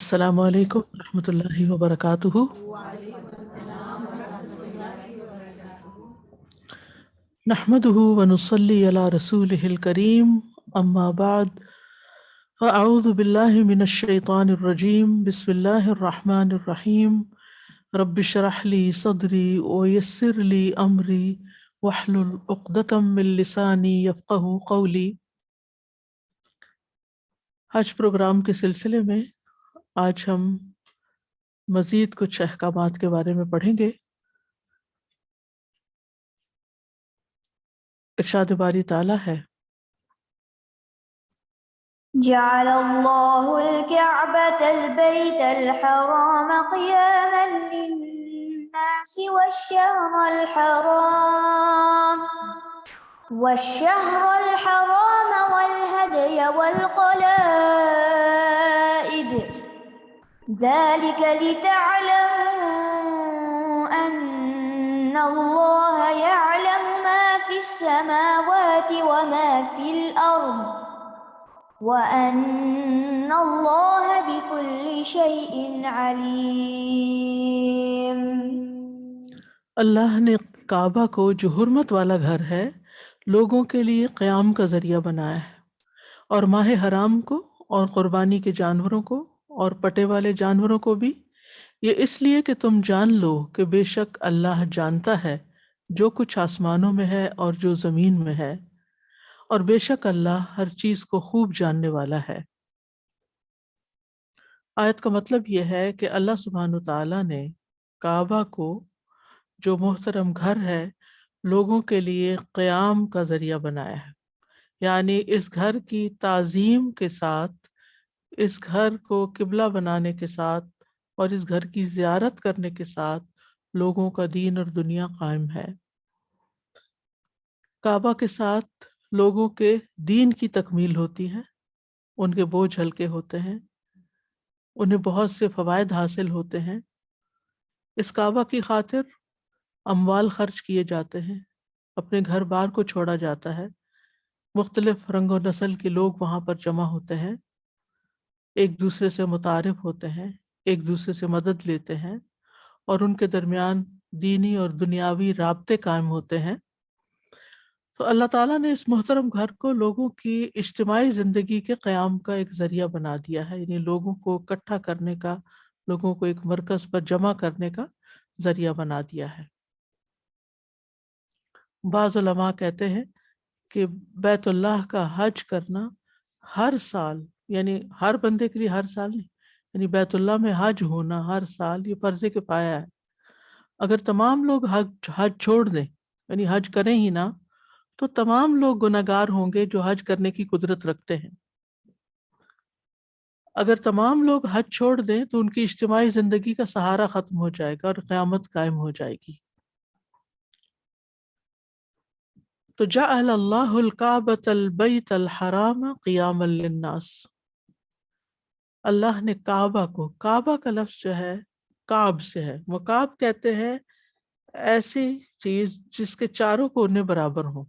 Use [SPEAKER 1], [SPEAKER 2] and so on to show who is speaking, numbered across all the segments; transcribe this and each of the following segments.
[SPEAKER 1] السلام علیکم ورحمۃ اللہ وبرکاتہ۔ نحمده ونصلي على رسوله الكريم، اما بعد، فاعوذ باللہ من الشیطان الرجیم، بسم اللہ الرحمن الرحیم۔ رب اشرح لي صدری ويسر لي امری واحلل عقدۃ من لسانی یفقہوا قولی۔ حج پروگرام کے سلسلے میں آج ہم مزید کچھ احکامات کے بارے میں پڑھیں گے۔ ارشاد باری تعالیٰ ہے،
[SPEAKER 2] جعل الله الكعبة البيت الحرام قياما للناس والشهر الحرام والهدي والقلائد ذلك لتعلموا أن الله يعلم ما في السماوات وما في الأرض وَأَنَّ اللَّهَ بِكُلِّ شَيْءٍ عَلِيمٌ۔
[SPEAKER 1] اللہ نے کعبہ کو جو حرمت والا گھر ہے لوگوں کے لیے قیام کا ذریعہ بنایا ہے، اور ماہ حرام کو اور قربانی کے جانوروں کو اور پٹے والے جانوروں کو بھی، یہ اس لیے کہ تم جان لو کہ بے شک اللہ جانتا ہے جو کچھ آسمانوں میں ہے اور جو زمین میں ہے، اور بے شک اللہ ہر چیز کو خوب جاننے والا ہے۔ آیت کا مطلب یہ ہے کہ اللہ سبحانہ تعالیٰ نے کعبہ کو جو محترم گھر ہے لوگوں کے لیے قیام کا ذریعہ بنایا ہے، یعنی اس گھر کی تعظیم کے ساتھ، اس گھر کو قبلہ بنانے کے ساتھ اور اس گھر کی زیارت کرنے کے ساتھ لوگوں کا دین اور دنیا قائم ہے۔ کعبہ کے ساتھ لوگوں کے دین کی تکمیل ہوتی ہے، ان کے بوجھ ہلکے ہوتے ہیں، انہیں بہت سے فوائد حاصل ہوتے ہیں۔ اس کعبہ کی خاطر اموال خرچ کیے جاتے ہیں، اپنے گھر بار کو چھوڑا جاتا ہے، مختلف رنگ و نسل کے لوگ وہاں پر جمع ہوتے ہیں، ایک دوسرے سے متعارف ہوتے ہیں، ایک دوسرے سے مدد لیتے ہیں، اور ان کے درمیان دینی اور دنیاوی رابطے قائم ہوتے ہیں۔ تو اللہ تعالیٰ نے اس محترم گھر کو لوگوں کی اجتماعی زندگی کے قیام کا ایک ذریعہ بنا دیا ہے، یعنی لوگوں کو اکٹھا کرنے کا، لوگوں کو ایک مرکز پر جمع کرنے کا ذریعہ بنا دیا ہے۔ بعض علماء کہتے ہیں کہ بیت اللہ کا حج کرنا ہر سال، یعنی ہر بندے کے لیے ہر سال نہیں، یعنی بیت اللہ میں حج ہونا ہر سال یہ فرض کفایہ ہے۔ اگر تمام لوگ حج چھوڑ دیں، یعنی حج کریں ہی نہ، تو تمام لوگ گناہگار ہوں گے جو حج کرنے کی قدرت رکھتے ہیں۔ اگر تمام لوگ حج چھوڑ دیں تو ان کی اجتماعی زندگی کا سہارا ختم ہو جائے گا اور قیامت قائم ہو جائے گی۔ تو جعل اللہ الکعبۃ البیت الحرام قیاما للناس، اللہ نے کعبہ کو، کعبہ کا لفظ جو ہے کعب سے ہے، مکعب کہتے ہیں ایسی چیز جس کے چاروں کونے برابر ہوں،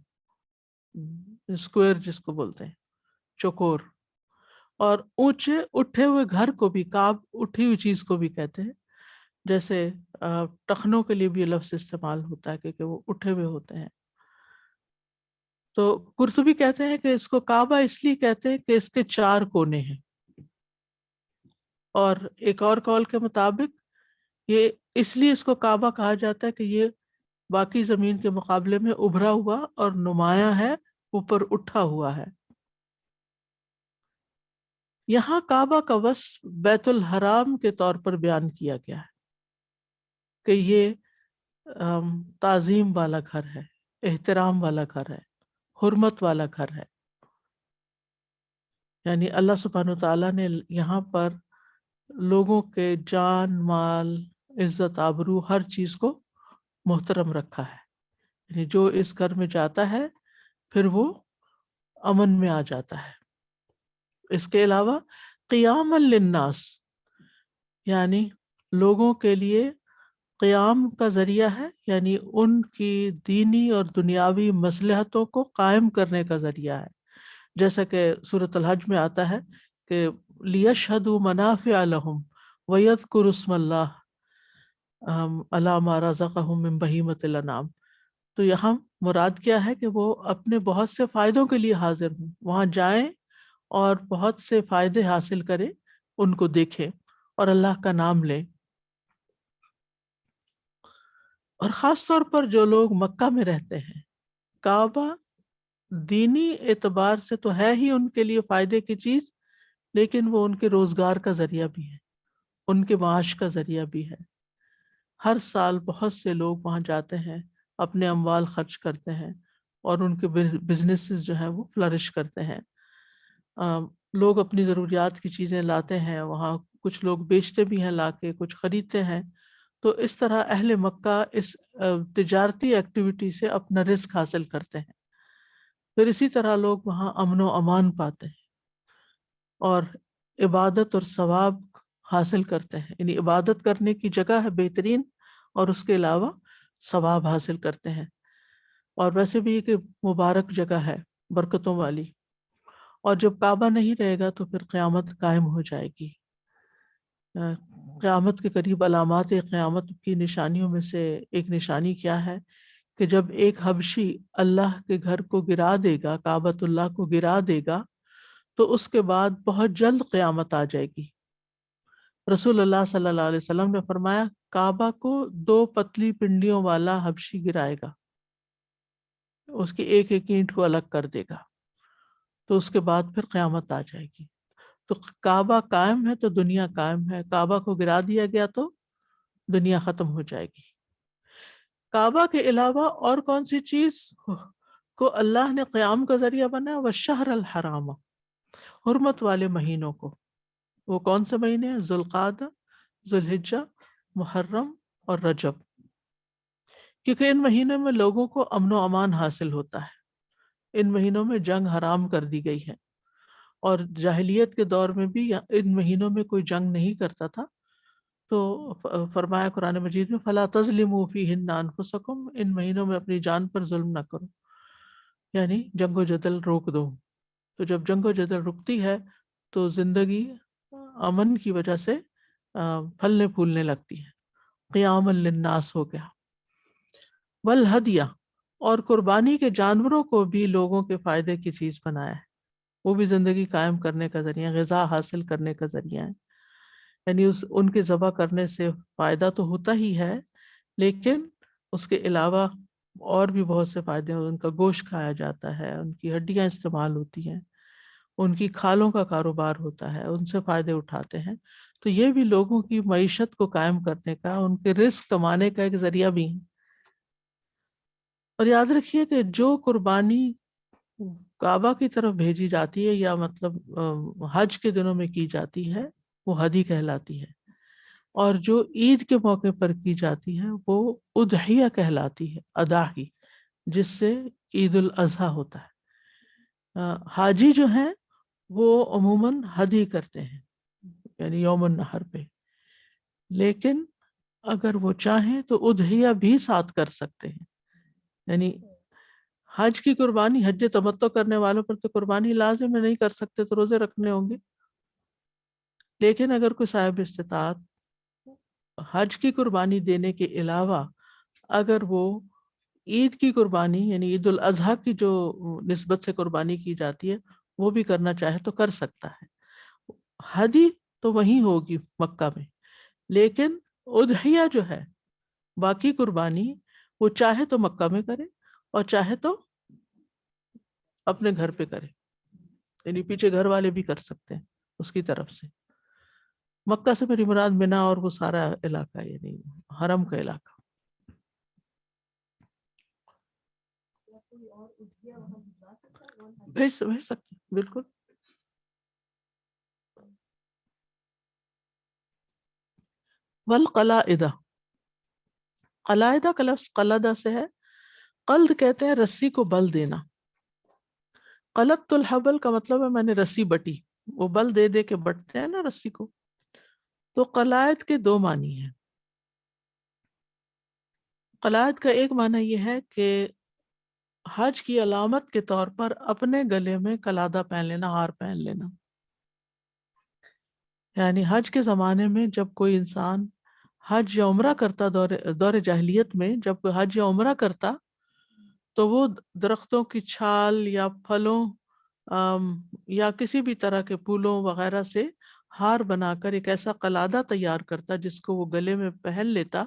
[SPEAKER 1] اسکوائر جس کو بولتے ہیں، چوکور، اور اونچے اٹھے ہوئے گھر کو بھی کعب، اٹھی ہوئی چیز کو بھی کہتے ہیں، جیسے ٹخنوں کے لیے بھی یہ لفظ استعمال ہوتا ہے کیونکہ وہ اٹھے ہوئے ہوتے ہیں۔ تو قرطبی کہتے ہیں کہ اس کو کعبہ اس لیے کہتے ہیں کہ اس کے چار کونے ہیں، اور ایک اور قول کے مطابق یہ اس لیے اس کو کعبہ کہا جاتا ہے کہ یہ باقی زمین کے مقابلے میں ابھرا ہوا اور نمایاں ہے، اوپر اٹھا ہوا ہے۔ یہاں کعبہ کا وصف بیت الحرام کے طور پر بیان کیا گیا ہے کہ یہ تعظیم والا گھر ہے، احترام والا گھر ہے، حرمت والا گھر ہے، یعنی اللہ سبحانہ تعالیٰ نے یہاں پر لوگوں کے جان، مال، عزت، آبرو، ہر چیز کو محترم رکھا ہے، یعنی جو اس گھر میں جاتا ہے پھر وہ امن میں آ جاتا ہے۔ اس کے علاوہ قیام للناس، یعنی لوگوں کے لیے قیام کا ذریعہ ہے، یعنی ان کی دینی اور دنیاوی مصلحتوں کو قائم کرنے کا ذریعہ ہے، جیسا کہ سورۃ الحج میں آتا ہے کہ لیشہدوا منافع لہم ویذکروا اسم اللہ علی ما رزقہم من بہیمۃ الانعام. تو یہاں مراد کیا ہے کہ وہ اپنے بہت سے فائدوں کے لیے حاضر ہوں، وہاں جائیں اور بہت سے فائدے حاصل کریں، ان کو دیکھیں اور اللہ کا نام لیں. اور خاص طور پر جو لوگ مکہ میں رہتے ہیں، کعبہ دینی اعتبار سے تو ہے ہی ان کے لیے فائدے کی چیز، لیکن وہ ان کے روزگار کا ذریعہ بھی ہے، ان کے معاش کا ذریعہ بھی ہے. ہر سال بہت سے لوگ وہاں جاتے ہیں، اپنے اموال خرچ کرتے ہیں اور ان کے بزنسز جو ہیں وہ فلرش کرتے ہیں. لوگ اپنی ضروریات کی چیزیں لاتے ہیں وہاں، کچھ لوگ بیچتے بھی ہیں لا کے، کچھ خریدتے ہیں. تو اس طرح اہل مکہ اس تجارتی ایکٹیویٹی سے اپنا رزق حاصل کرتے ہیں. پھر اسی طرح لوگ وہاں امن و امان پاتے ہیں اور عبادت اور ثواب حاصل کرتے ہیں. یعنی عبادت کرنے کی جگہ ہے بہترین، اور اس کے علاوہ ثواب حاصل کرتے ہیں. اور ویسے بھی یہ کہ مبارک جگہ ہے، برکتوں والی. اور جب کعبہ نہیں رہے گا تو پھر قیامت قائم ہو جائے گی. قیامت کے قریب علامات قیامت کی نشانیوں میں سے ایک نشانی کیا ہے کہ جب ایک حبشی اللہ کے گھر کو گرا دے گا، کعبۃ اللہ کو گرا دے گا، تو اس کے بعد بہت جلد قیامت آ جائے گی. رسول اللہ صلی اللہ علیہ وسلم نے فرمایا کعبہ کو 2 پتلی پنڈیوں والا حبشی گرائے گا، اس کی ایک ایک اینٹ کو الگ کر دے گا، تو اس کے بعد پھر قیامت آ جائے گی. تو کعبہ قائم ہے تو دنیا قائم ہے، کعبہ کو گرا دیا گیا تو دنیا ختم ہو جائے گی. کعبہ کے علاوہ اور کون سی چیز کو اللہ نے قیام کا ذریعہ بنایا؟ والشہر الحرام، حرمت والے مہینوں کو. وہ کون سے مہینے ہیں؟ ذوالقعدہ، ذوالحجہ، محرم اور رجب. کیونکہ ان مہینوں میں لوگوں کو امن و امان حاصل ہوتا ہے. ان مہینوں میں جنگ حرام کر دی گئی ہے، اور جاہلیت کے دور میں بھی ان مہینوں میں کوئی جنگ نہیں کرتا تھا. تو فرمایا قرآن مجید میں فَلَا تَظْلِمُوا فِيهِنَّ أَنفُسَكُمْ، ان مہینوں میں اپنی جان پر ظلم نہ کرو، یعنی جنگ و جدل روک دو. تو جب جنگ و جدل رکتی ہے تو زندگی امن کی وجہ سے پھلنے پھولنے لگتی ہے. قیام للناس ہو گیا. والہدیہ، اور قربانی کے جانوروں کو بھی لوگوں کے فائدے کی چیز بنایا ہے. وہ بھی زندگی قائم کرنے کا ذریعہ، غذا حاصل کرنے کا ذریعہ ہے. یعنی ان کے ذبح کرنے سے فائدہ تو ہوتا ہی ہے، لیکن اس کے علاوہ اور بھی بہت سے فائدے ہیں. ان کا گوشت کھایا جاتا ہے، ان کی ہڈیاں استعمال ہوتی ہیں، ان کی کھالوں کا کاروبار ہوتا ہے، ان سے فائدے اٹھاتے ہیں. تو یہ بھی لوگوں کی معیشت کو قائم کرنے کا، ان کے رزق کمانے کا ایک ذریعہ بھی ہے. اور یاد رکھیے کہ جو قربانی کعبہ کی طرف بھیجی جاتی ہے یا مطلب حج کے دنوں میں کی جاتی ہے وہ ہدی کہلاتی ہے، اور جو عید کے موقع پر کی جاتی ہے وہ اضحیہ کہلاتی ہے، اضاحی، جس سے عید الاضحیٰ ہوتا ہے. حاجی جو ہیں وہ عموماً ہدی کرتے ہیں، یعنی یوم النحر پہ، لیکن اگر وہ چاہیں تو اضحیہ بھی ساتھ کر سکتے ہیں. یعنی حج کی قربانی، حج تمتع کرنے والوں پر تو قربانی لازم ہے، نہیں کر سکتے تو روزے رکھنے ہوں گے. لیکن اگر کوئی صاحب استطاعت حج کی قربانی دینے کے علاوہ اگر وہ عید کی قربانی یعنی عید الاضحیٰ کی جو نسبت سے قربانی کی جاتی ہے وہ بھی کرنا چاہے تو کر سکتا ہے. ہدی تو وہیں ہوگی مکہ میں، لیکن اضحیہ جو ہے، باقی قربانی، وہ چاہے تو مکہ میں کرے اور چاہے تو اپنے گھر پہ کرے. یعنی پیچھے گھر والے بھی کر سکتے ہیں اس کی طرف سے. مکہ سے میری مراد منا اور وہ سارا علاقہ، یعنی حرم کا علاقہ. بھیج سکتے بالکل. والقلائدہ، قلائدہ کا لفظ قلدہ سے ہے. قلد کہتے ہیں رسی کو بل دینا. قلدت الحبل کا مطلب ہے میں نے رسی بٹی، وہ بل دے دے کے بٹتے ہیں نا رسی کو. تو قلائد کے 2 معنی ہیں. قلائد کا ایک معنی یہ ہے کہ حج کی علامت کے طور پر اپنے گلے میں قلادہ پہن لینا، ہار پہن لینا. یعنی حج کے زمانے میں جب کوئی انسان حج یا عمرہ کرتا، دور جاہلیت میں جب کوئی حج یا عمرہ کرتا، تو وہ درختوں کی چھال یا پھلوں یا کسی بھی طرح کے پھولوں وغیرہ سے ہار بنا کر ایک ایسا قلادہ تیار کرتا جس کو وہ گلے میں پہن لیتا،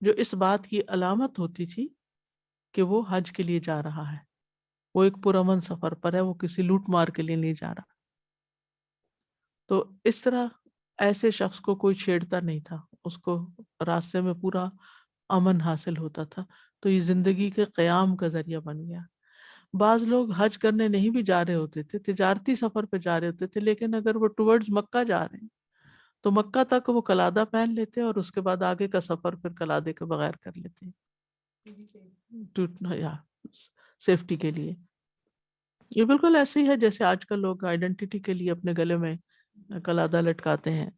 [SPEAKER 1] جو اس بات کی علامت ہوتی تھی کہ وہ حج کے لیے جا رہا ہے، وہ ایک پرامن سفر پر ہے، وہ کسی لوٹ مار کے لیے نہیں جا رہا۔ تو اس طرح ایسے شخص کو کوئی چھیڑتا نہیں تھا، اس کو راستے میں پورا امن حاصل ہوتا تھا، تو یہ زندگی کے قیام کا ذریعہ بن گیا۔ بعض لوگ حج کرنے نہیں بھی جا رہے ہوتے تھے، تجارتی سفر پہ جا رہے ہوتے تھے، لیکن اگر وہ ٹورڈز مکہ جا رہے ہیں تو مکہ تک وہ قلادہ پہن لیتے اور اس کے بعد آگے کا سفر پھر قلادے کے بغیر کر لیتے یا سیفٹی کے لیے۔ یہ بالکل ایسے ہی ہے جیسے آج کل لوگ آئیڈینٹی کے لیے اپنے گلے میں قلادہ لٹکاتے ہیں۔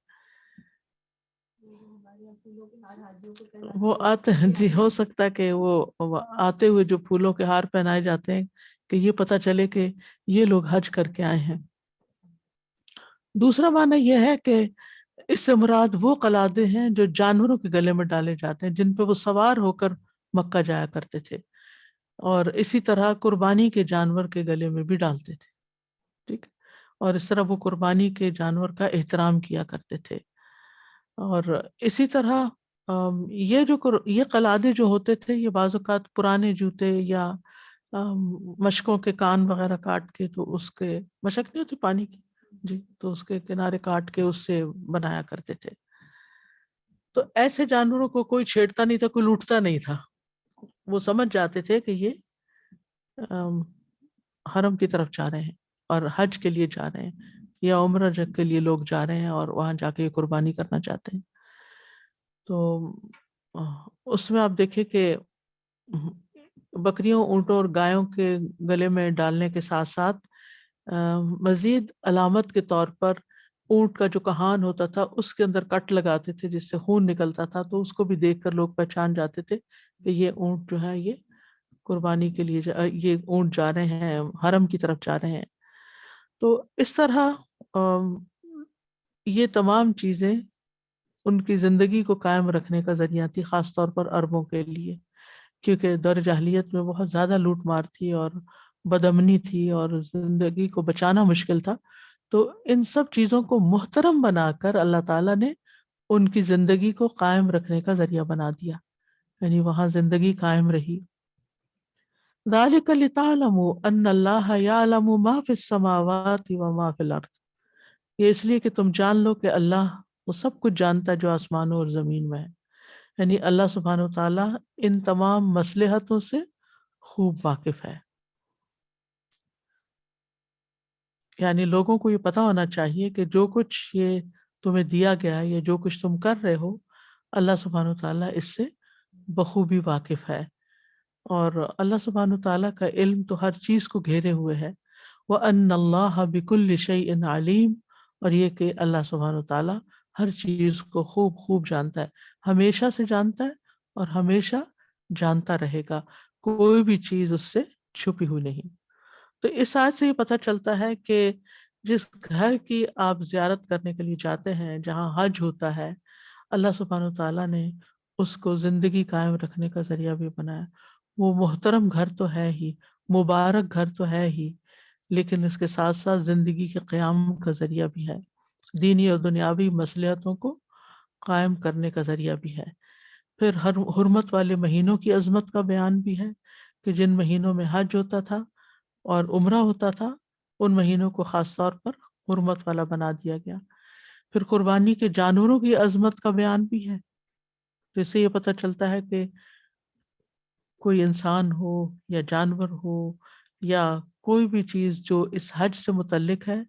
[SPEAKER 1] وہ آتے ہیں جی، ہو سکتا ہے کہ وہ آتے ہوئے جو پھولوں کے ہار پہنائے جاتے ہیں کہ یہ پتہ چلے کہ یہ لوگ حج کر کے آئے ہیں۔ دوسرا معنی یہ ہے کہ اس سے مراد وہ قلادے ہیں جو جانوروں کے گلے میں ڈالے جاتے ہیں، جن پہ وہ سوار ہو کر مکہ جایا کرتے تھے، اور اسی طرح قربانی کے جانور کے گلے میں بھی ڈالتے تھے، ٹھیک، اور اس طرح وہ قربانی کے جانور کا احترام کیا کرتے تھے۔ اور اسی طرح یہ قلادے جو ہوتے تھے، یہ بعض اوقات پرانے جوتے یا مشکوں کے کان وغیرہ کاٹ کے، تو اس کے مشک نہیں ہوتی پانی کی، جی، تو اس کے کنارے کاٹ کے اس سے بنایا کرتے تھے۔ تو ایسے جانوروں کو کوئی چھیڑتا نہیں تھا، کوئی لوٹتا نہیں تھا، وہ سمجھ جاتے تھے کہ یہ حرم کی طرف جا رہے ہیں اور حج کے لیے جا رہے ہیں، یا عمرہ کے لیے لوگ جا رہے ہیں اور وہاں جا کے قربانی کرنا چاہتے ہیں۔ تو اس میں آپ دیکھیں کہ بکریوں، اونٹوں اور گایوں کے گلے میں ڈالنے کے ساتھ ساتھ مزید علامت کے طور پر اونٹ کا جو کہان ہوتا تھا اس کے اندر کٹ لگاتے تھے جس سے خون نکلتا تھا، تو اس کو بھی دیکھ کر لوگ پہچان جاتے تھے کہ یہ اونٹ جو ہے یہ قربانی کے لیے یہ اونٹ جا رہے ہیں، حرم کی طرف جا رہے ہیں۔ تو اس طرح یہ تمام چیزیں ان کی زندگی کو قائم رکھنے کا ذریعہ تھی، خاص طور پر عربوں کے لیے، کیونکہ دور جاہلیت میں بہت زیادہ لوٹ مار تھی اور بدامنی تھی اور زندگی کو بچانا مشکل تھا۔ تو ان سب چیزوں کو محترم بنا کر اللہ تعالیٰ نے ان کی زندگی کو قائم رکھنے کا ذریعہ بنا دیا، یعنی وہاں زندگی قائم رہی۔ ذالک لتعلموا ان اللہ یعلم ما فی السماوات و ما فی الارض، یہ اس لیے کہ تم جان لو کہ اللہ وہ سب کچھ جانتا ہے جو آسمانوں اور زمین میں ہے، یعنی اللہ سبحانہ و تعالیٰ ان تمام مصلحتوں سے خوب واقف ہے۔ یعنی لوگوں کو یہ پتہ ہونا چاہیے کہ جو کچھ یہ تمہیں دیا گیا ہے یا جو کچھ تم کر رہے ہو، اللہ سبحانہ و تعالیٰ اس سے بخوبی واقف ہے، اور اللہ سبحانہ و تعالیٰ کا علم تو ہر چیز کو گھیرے ہوئے ہے۔ وَأَنَّ اللَّهَ بِكُلِّ شَيْءٍ عَلِيمٌ، اور یہ کہ اللہ سبحانہ و تعالیٰ ہر چیز کو خوب خوب جانتا ہے، ہمیشہ سے جانتا ہے اور ہمیشہ جانتا رہے گا، کوئی بھی چیز اس سے چھپی ہوئی نہیں۔ تو اس آیت سے یہ پتہ چلتا ہے کہ جس گھر کی آپ زیارت کرنے کے لیے جاتے ہیں، جہاں حج ہوتا ہے، اللہ سبحانہ و تعالیٰ نے اس کو زندگی قائم رکھنے کا ذریعہ بھی بنایا۔ وہ محترم گھر تو ہے ہی، مبارک گھر تو ہے ہی، لیکن اس کے ساتھ ساتھ زندگی کے قیام کا ذریعہ بھی ہے، دینی اور دنیاوی مصلحتوں کو قائم کرنے کا ذریعہ بھی ہے۔ پھر ہر حرمت والے مہینوں کی عظمت کا بیان بھی ہے کہ جن مہینوں میں حج ہوتا تھا اور عمرہ ہوتا تھا، ان مہینوں کو خاص طور پر حرمت والا بنا دیا گیا۔ پھر قربانی کے جانوروں کی عظمت کا بیان بھی ہے، تو اس سے یہ پتہ چلتا ہے کہ کوئی انسان ہو یا جانور ہو یا کوئی بھی چیز جو اس حج سے متعلق ہے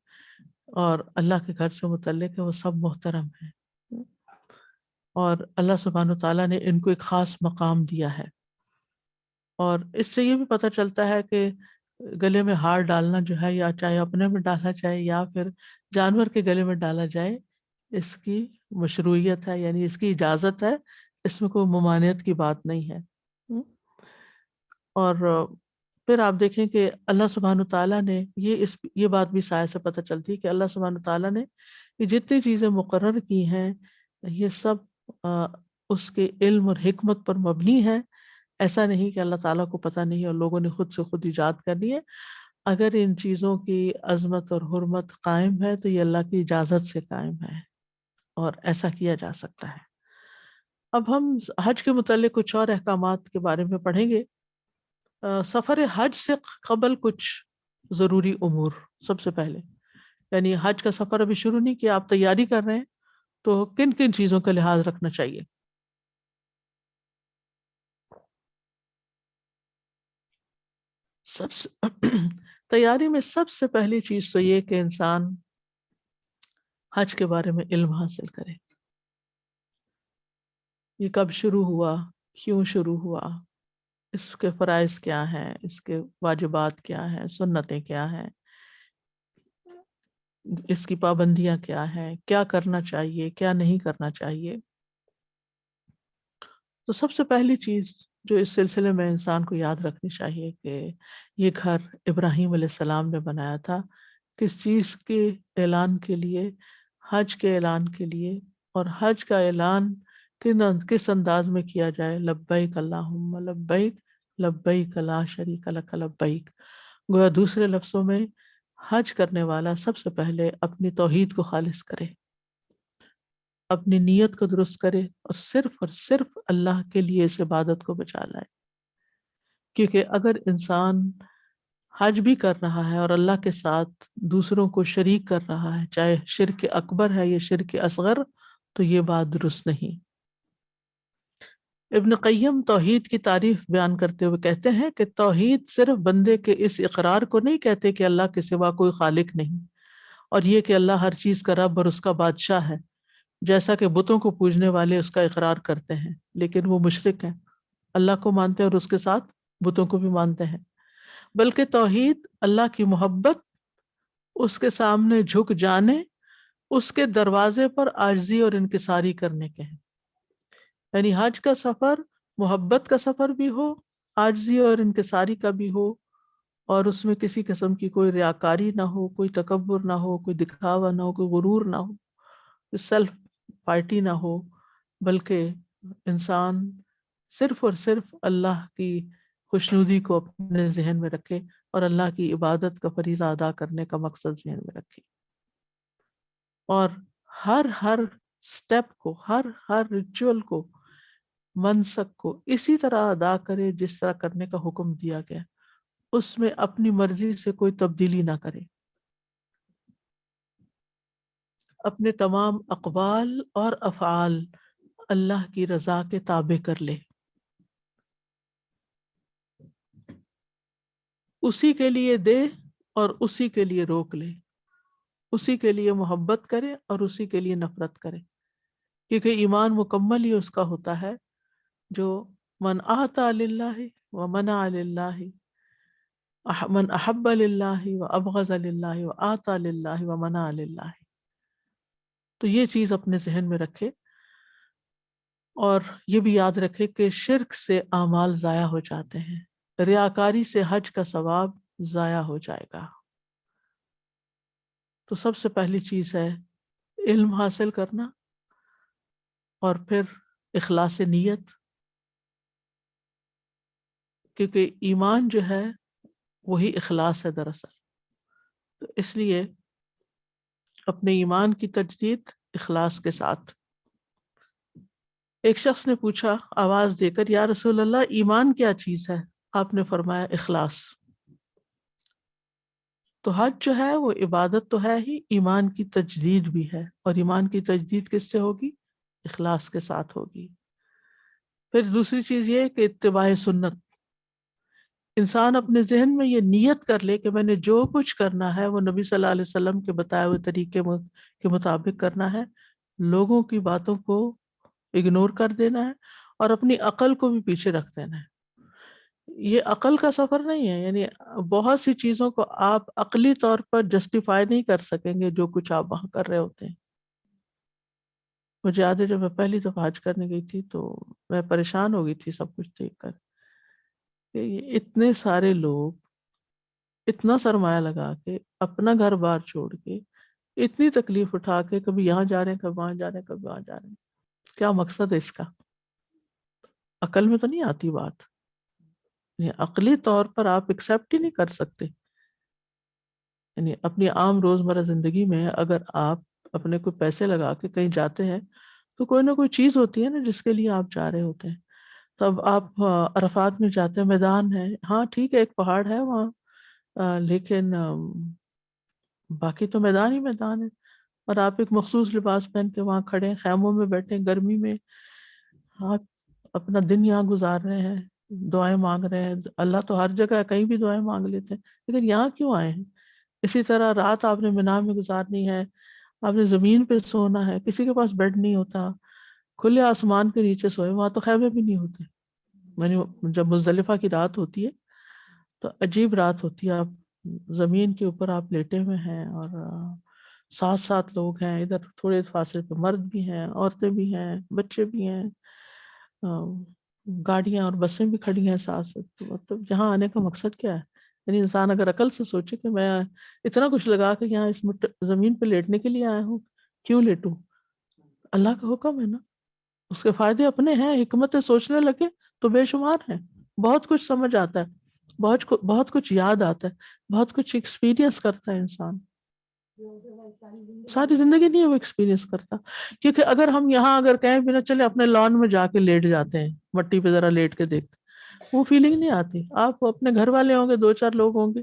[SPEAKER 1] اور اللہ کے گھر سے متعلق ہے، وہ سب محترم ہے، اور اللہ سبحانہ وتعالیٰ نے ان کو ایک خاص مقام دیا ہے۔ اور اس سے یہ بھی پتہ چلتا ہے کہ گلے میں ہار ڈالنا جو ہے، یا چاہے اپنے میں ڈالا جائے یا پھر جانور کے گلے میں ڈالا جائے، اس کی مشروعیت ہے، یعنی اس کی اجازت ہے، اس میں کوئی ممانعت کی بات نہیں ہے۔ اور پھر آپ دیکھیں کہ اللہ سبحانہ تعالیٰ نے یہ بات بھی اس آیت سے پتہ چلتی ہے کہ اللہ سبحانہ تعالیٰ نے یہ جتنی چیزیں مقرر کی ہیں یہ سب اس کے علم اور حکمت پر مبنی ہے. ایسا نہیں کہ اللہ تعالیٰ کو پتہ نہیں اور لوگوں نے خود سے خود ایجاد کر لی ہے. اگر ان چیزوں کی عظمت اور حرمت قائم ہے تو یہ اللہ کی اجازت سے قائم ہے اور ایسا کیا جا سکتا ہے. اب ہم حج کے متعلق کچھ اور احکامات کے بارے میں پڑھیں گے. سفر حج سے قبل کچھ ضروری امور. سب سے پہلے یعنی حج کا سفر ابھی شروع نہیں کیا، آپ تیاری کر رہے ہیں تو کن کن چیزوں کا لحاظ رکھنا چاہیے؟ سب سے تیاری میں سب سے پہلی چیز تو یہ کہ انسان حج کے بارے میں علم حاصل کرے. یہ کب شروع ہوا، کیوں شروع ہوا، اس کے فرائض کیا ہیں، اس کے واجبات کیا ہیں، سنتیں کیا ہیں، اس کی پابندیاں کیا ہیں، کیا کرنا چاہیے کیا نہیں کرنا چاہیے. تو سب سے پہلی چیز جو اس سلسلے میں انسان کو یاد رکھنی چاہیے کہ یہ گھر ابراہیم علیہ السلام نے بنایا تھا کس چیز کے اعلان کے لیے؟ حج کے اعلان کے لیے. اور حج کا اعلان کس انداز میں کیا جائے؟ لبیک اللہم لبیک لبیک لا شریک لک لبیک. گویا دوسرے لفظوں میں حج کرنے والا سب سے پہلے اپنی توحید کو خالص کرے، اپنی نیت کو درست کرے اور صرف اللہ کے لیے اس عبادت کو بچا لائے. کیونکہ اگر انسان حج بھی کر رہا ہے اور اللہ کے ساتھ دوسروں کو شریک کر رہا ہے، چاہے شرک اکبر ہے یا شرک اصغر، تو یہ بات درست نہیں. ابن قیم توحید کی تعریف بیان کرتے ہوئے کہتے ہیں کہ توحید صرف بندے کے اس اقرار کو نہیں کہتے کہ اللہ کے سوا کوئی خالق نہیں، اور یہ کہ اللہ ہر چیز کا رب اور اس کا بادشاہ ہے، جیسا کہ بتوں کو پوجنے والے اس کا اقرار کرتے ہیں لیکن وہ مشرک ہیں، اللہ کو مانتے ہیں اور اس کے ساتھ بتوں کو بھی مانتے ہیں. بلکہ توحید اللہ کی محبت، اس کے سامنے جھک جانے، اس کے دروازے پر عاجزی اور انکساری کرنے کے ہیں. یعنی حج کا سفر محبت کا سفر بھی ہو، عاجزی اور انکساری کا بھی ہو، اور اس میں کسی قسم کی کوئی ریاکاری نہ ہو، کوئی تکبر نہ ہو، کوئی دکھاوا نہ ہو، کوئی غرور نہ ہو، سیلف پارٹی نہ ہو، بلکہ انسان صرف اور صرف اللہ کی خوشنودی کو اپنے ذہن میں رکھے اور اللہ کی عبادت کا فریضہ ادا کرنے کا مقصد ذہن میں رکھے، اور ہر سٹیپ کو، ہر ریچول کو، منسک کو اسی طرح ادا کرے جس طرح کرنے کا حکم دیا گیا، اس میں اپنی مرضی سے کوئی تبدیلی نہ کرے، اپنے تمام اقوال اور افعال اللہ کی رضا کے تابع کر لے، اسی کے لیے دے اور اسی کے لیے روک لے، اسی کے لیے محبت کرے اور اسی کے لیے نفرت کرے. کیونکہ ایمان مکمل ہی اس کا ہوتا ہے جو من اعطى للہ ومنع للہ، من احب للہ وابغض للہ واعطى للہ ومنع للہ. تو یہ چیز اپنے ذہن میں رکھے، اور یہ بھی یاد رکھے کہ شرک سے اعمال ضائع ہو جاتے ہیں، ریاکاری سے حج کا ثواب ضائع ہو جائے گا. تو سب سے پہلی چیز ہے علم حاصل کرنا، اور پھر اخلاص نیت، کیونکہ ایمان جو ہے وہی اخلاص ہے دراصل. تو اس لیے اپنے ایمان کی تجدید اخلاص کے ساتھ. ایک شخص نے پوچھا آواز دے کر، یا رسول اللہ ایمان کیا چیز ہے؟ آپ نے فرمایا اخلاص. تو حج جو ہے وہ عبادت تو ہے ہی، ایمان کی تجدید بھی ہے، اور ایمان کی تجدید کس سے ہوگی؟ اخلاص کے ساتھ ہوگی. پھر دوسری چیز یہ کہ اتباع سنت، انسان اپنے ذہن میں یہ نیت کر لے کہ میں نے جو کچھ کرنا ہے وہ نبی صلی اللہ علیہ وسلم کے بتائے ہوئے طریقے کے مطابق کرنا ہے، لوگوں کی باتوں کو اگنور کر دینا ہے، اور اپنی عقل کو بھی پیچھے رکھ دینا ہے. یہ عقل کا سفر نہیں ہے، یعنی بہت سی چیزوں کو آپ عقلی طور پر جسٹیفائی نہیں کر سکیں گے جو کچھ آپ وہاں کر رہے ہوتے ہیں. مجھے یاد ہے جب میں پہلی دفعہ حج کرنے گئی تھی تو میں پریشان ہو گئی تھی سب کچھ دیکھ کر کہ یہ اتنے سارے لوگ اتنا سرمایہ لگا کے اپنا گھر بار چھوڑ کے اتنی تکلیف اٹھا کے کبھی یہاں جا رہے ہیں، کبھی وہاں جا رہے ہیں، کبھی وہاں جا رہے ہیں، کیا مقصد ہے اس کا؟ عقل میں تو نہیں آتی بات، یعنی عقلی طور پر آپ ایکسیپٹ ہی نہیں کر سکتے. یعنی اپنی عام روزمرہ زندگی میں اگر آپ اپنے کوئی پیسے لگا کے کہیں جاتے ہیں تو کوئی نہ کوئی چیز ہوتی ہے نا جس کے لیے آپ جا رہے ہوتے ہیں. تب آپ عرفات میں جاتے ہیں، میدان ہے، ہاں ٹھیک ہے ایک پہاڑ ہے وہاں، لیکن باقی تو میدان ہی میدان ہے. اور آپ ایک مخصوص لباس پہن کے وہاں کھڑے ہیں، خیموں میں بیٹھے ہیں گرمی میں، آپ اپنا دن یہاں گزار رہے ہیں، دعائیں مانگ رہے ہیں. اللہ تو ہر جگہ ہے، کہیں بھی دعائیں مانگ لیتے ہیں، لیکن یہاں کیوں آئے ہیں؟ اسی طرح رات آپ نے مینا میں گزارنی ہے، آپ نے زمین پہ سونا ہے، کسی کے پاس بیڈ نہیں ہوتا، کھلے آسمان کے نیچے سوئے، وہاں تو خیمے بھی نہیں ہوتے. یعنی جب مزدلفہ کی رات ہوتی ہے تو عجیب رات ہوتی ہے، آپ زمین کے اوپر آپ لیٹے ہوئے ہیں اور 7 لوگ ہیں، ادھر تھوڑے فاصلے پہ مرد بھی ہیں، عورتیں بھی ہیں، بچے بھی ہیں، گاڑیاں اور بسیں بھی کھڑی ہیں ساتھ ساتھ. تو مطلب یہاں آنے کا مقصد کیا ہے؟ یعنی انسان اگر عقل سے سوچے کہ میں اتنا کچھ لگا کے یہاں اس زمین پہ لیٹنے کے لیے آیا ہوں، کیوں لیٹوں؟ اللہ کا حکم ہے نا، اس کے فائدے اپنے ہیں، حکمت سوچنے لگے تو بے شمار ہیں. بہت کچھ سمجھ آتا ہے، بہت کچھ یاد آتا ہے، بہت کچھ ایکسپیرینس کرتا ہے انسان. ساری زندگی نہیں وہ ایکسپیرینس کرتا. کیونکہ اگر ہم یہاں اگر کہیں بھی نہ چلے اپنے لان میں جا کے لیٹ جاتے ہیں، مٹی پہ ذرا لیٹ کے دیکھتے، وہ فیلنگ نہیں آتی. آپ اپنے گھر والے ہوں گے، 2 4 لوگ ہوں گے،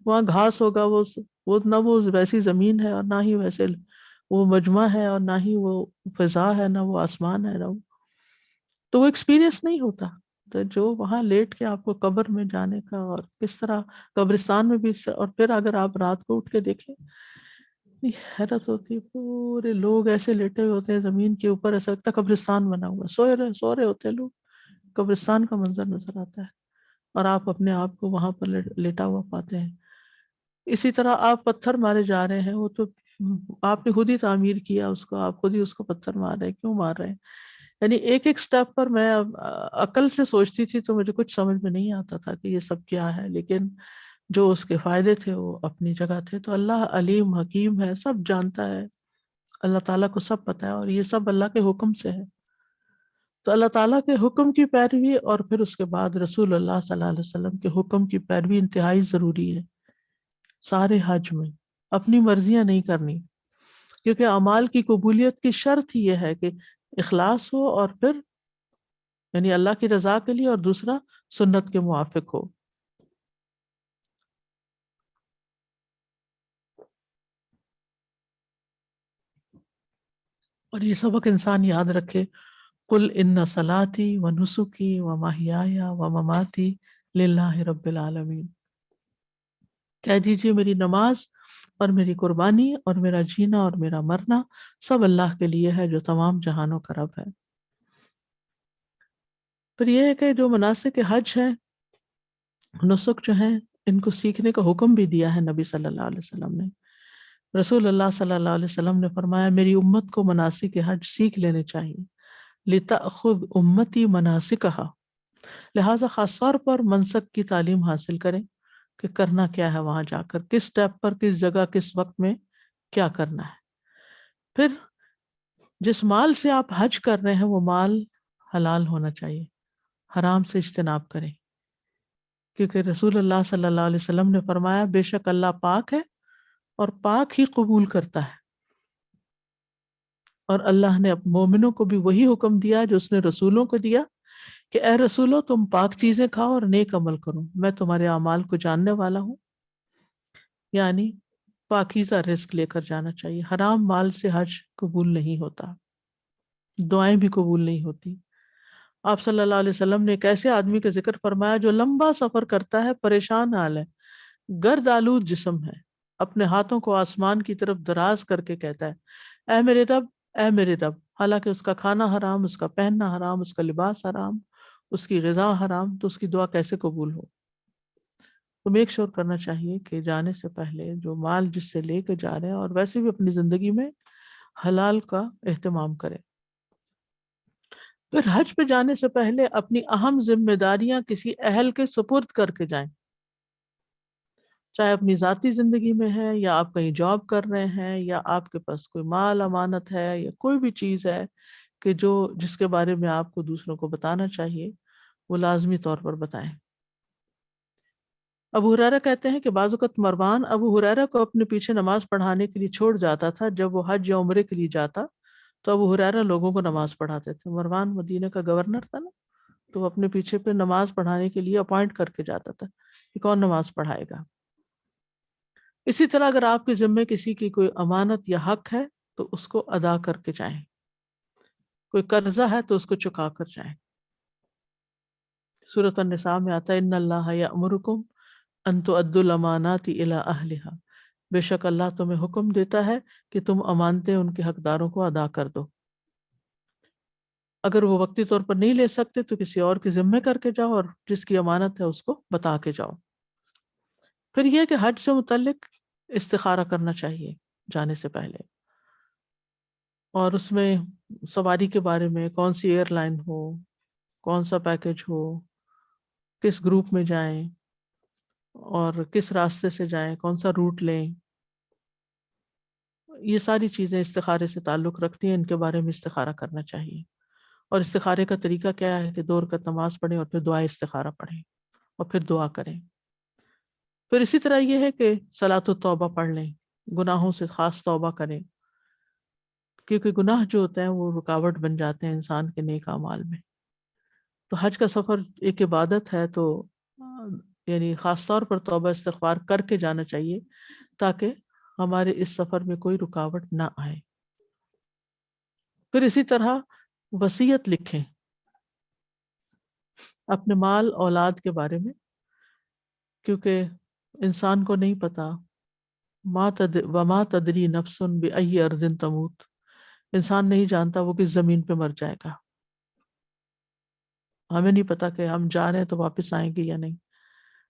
[SPEAKER 1] وہاں گھاس ہوگا، وہ نہ وہ ویسی زمین ہے اور نہ ہی ویسے وہ مجمع ہے اور نہ ہی وہ فضا ہے، نہ وہ آسمان ہے، نہ تو وہ ایکسپیرینس نہیں ہوتا. تو جو وہاں لیٹ کے آپ کو قبر میں جانے کا اور کس طرح قبرستان میں بھی، اور پھر اگر آپ رات کو اٹھ کے دیکھیں، اتنی حیرت ہوتی ہے. پورے لوگ ایسے لیٹے ہوئے ہوتے ہیں زمین کے اوپر، ایسا لگتا ہے قبرستان بنا ہوا ہے، سو رہے ہوتے ہیں لوگ، قبرستان کا منظر نظر آتا ہے اور آپ اپنے آپ کو وہاں پر لیٹا ہوا پاتے ہیں. اسی طرح آپ پتھر مارے جا رہے ہیں، وہ تو آپ نے خود ہی تعمیر کیا اس کو، آپ خود ہی اس کو پتھر مار رہے ہیں، کیوں مار رہے ہیں؟ یعنی ایک ایک سٹیپ پر میں عقل سے سوچتی تھی تو مجھے کچھ سمجھ میں نہیں آتا تھا کہ یہ سب کیا ہے، لیکن جو اس کے فائدے تھے وہ اپنی جگہ تھے. تو اللہ علیم حکیم ہے، سب جانتا ہے، اللہ تعالیٰ کو سب پتہ ہے، اور یہ سب اللہ کے حکم سے ہے. تو اللہ تعالیٰ کے حکم کی پیروی اور پھر اس کے بعد رسول اللہ صلی اللہ علیہ وسلم کے حکم کی پیروی انتہائی ضروری ہے. سارے حج میں اپنی مرضیاں نہیں کرنی، کیونکہ اعمال کی قبولیت کی شرط ہی یہ ہے کہ اخلاص ہو، اور پھر یعنی اللہ کی رضا کے لیے، اور دوسرا سنت کے موافق ہو. اور یہ سبق انسان یاد رکھے، قل ان صلاتی و نسکی و محیای و مماتی للہ رب العالمین. کہہ دیجیے میری نماز اور میری قربانی اور میرا جینا اور میرا مرنا سب اللہ کے لیے ہے جو تمام جہانوں کا رب ہے. پھر یہ ہے کہ جو مناسک حج ہے، نسک جو ہیں، ان کو سیکھنے کا حکم بھی دیا ہے نبی صلی اللہ علیہ وسلم نے. رسول اللہ صلی اللہ علیہ وسلم نے فرمایا میری امت کو مناسک حج سیکھ لینے چاہیے، لِتَأْخُذْ أُمَّتِي مَنَاسِكَهَا، لہٰذا خاص طور پر منسک کی تعلیم حاصل کریں کہ کرنا کیا ہے وہاں جا کر، کس سٹیپ پر، کس جگہ، کس وقت میں کیا کرنا ہے. پھر جس مال سے آپ حج کر رہے ہیں وہ مال حلال ہونا چاہیے، حرام سے اجتناب کریں، کیونکہ رسول اللہ صلی اللہ علیہ وسلم نے فرمایا بے شک اللہ پاک ہے اور پاک ہی قبول کرتا ہے. اور اللہ نے مومنوں کو بھی وہی حکم دیا جو اس نے رسولوں کو دیا کہ اے رسولو تم پاک چیزیں کھاؤ اور نیک عمل کرو، میں تمہارے اعمال کو جاننے والا ہوں. یعنی پاکیزہ رزق لے کر جانا چاہیے. حرام مال سے حج قبول نہیں ہوتا، دعائیں بھی قبول نہیں ہوتی. آپ صلی اللہ علیہ وسلم نے ایک ایسے آدمی کا ذکر فرمایا جو لمبا سفر کرتا ہے، پریشان حال ہے، گرد آلود جسم ہے، اپنے ہاتھوں کو آسمان کی طرف دراز کر کے کہتا ہے اے میرے رب، اے میرے رب، حالانکہ اس کا کھانا حرام، اس کا پہننا حرام، اس کا لباس حرام، اس کی غذا حرام، تو اس کی دعا کیسے قبول ہو؟ تو میک شور کرنا چاہیے کہ جانے سے پہلے جو مال جس سے لے کے جا رہے ہیں، اور ویسے بھی اپنی زندگی میں حلال کا اہتمام کریں. پھر حج پہ جانے سے پہلے اپنی اہم ذمہ داریاں کسی اہل کے سپرد کر کے جائیں، چاہے اپنی ذاتی زندگی میں ہے یا آپ کہیں جاب کر رہے ہیں یا آپ کے پاس کوئی مال امانت ہے یا کوئی بھی چیز ہے کہ جس کے بارے میں آپ کو دوسروں کو بتانا چاہیے، وہ لازمی طور پر بتائیں۔ ابو ہریرہ کہتے ہیں کہ بعض اوقات مروان ابو ہریرہ کو اپنے پیچھے نماز پڑھانے کے لیے چھوڑ جاتا تھا۔ جب وہ حج یا عمرے کے لیے جاتا تو ابو ہریرہ لوگوں کو نماز پڑھاتے تھے۔ مروان مدینہ کا گورنر تھا نا، تو وہ اپنے پیچھے پہ نماز پڑھانے کے لیے اپوائنٹ کر کے جاتا تھا کہ کون نماز پڑھائے گا۔ اسی طرح اگر آپ کے ذمے کسی کی کوئی امانت یا حق ہے تو اس کو ادا کر کے جائیں، کوئی قرضہ ہے تو اس کو چکا کر جائیں۔ سورۃ النساء میں آتا ہے ان اللہ یأمرکم ان تؤدوا الامانات الی اہلھا، بے شک اللہ تمہیں حکم دیتا ہے کہ تم امانتیں ان کے حقداروں کو ادا کر دو۔ اگر وہ وقتی طور پر نہیں لے سکتے تو کسی اور کے ذمے کر کے جاؤ، اور جس کی امانت ہے اس کو بتا کے جاؤ۔ پھر یہ کہ حج سے متعلق استخارہ کرنا چاہیے جانے سے پہلے، اور اس میں سواری کے بارے میں کون سی ایئر لائن ہو، کون سا پیکج ہو، کس گروپ میں جائیں اور کس راستے سے جائیں، کون سا روٹ لیں، یہ ساری چیزیں استخارے سے تعلق رکھتی ہیں، ان کے بارے میں استخارہ کرنا چاہیے۔ اور استخارے کا طریقہ کیا ہے کہ 2 رکعت نماز پڑھیں اور پھر دعائے استخارہ پڑھیں اور پھر دعا کریں۔ پھر اسی طرح یہ ہے کہ صلاۃ التوبہ پڑھ لیں، گناہوں سے خاص توبہ کریں، کیونکہ گناہ جو ہوتے ہیں وہ رکاوٹ بن جاتے ہیں انسان کے نیک اعمال میں۔ تو حج کا سفر ایک عبادت ہے، تو یعنی خاص طور پر توبہ استغفار کر کے جانا چاہیے تاکہ ہمارے اس سفر میں کوئی رکاوٹ نہ آئے۔ پھر اسی طرح وصیت لکھیں اپنے مال اولاد کے بارے میں، کیونکہ انسان کو نہیں پتا وما تدری نفس بأی ارض تموت، انسان نہیں جانتا وہ کس زمین پہ مر جائے گا۔ ہمیں نہیں پتا کہ ہم جا رہے ہیں تو واپس آئیں گے یا نہیں،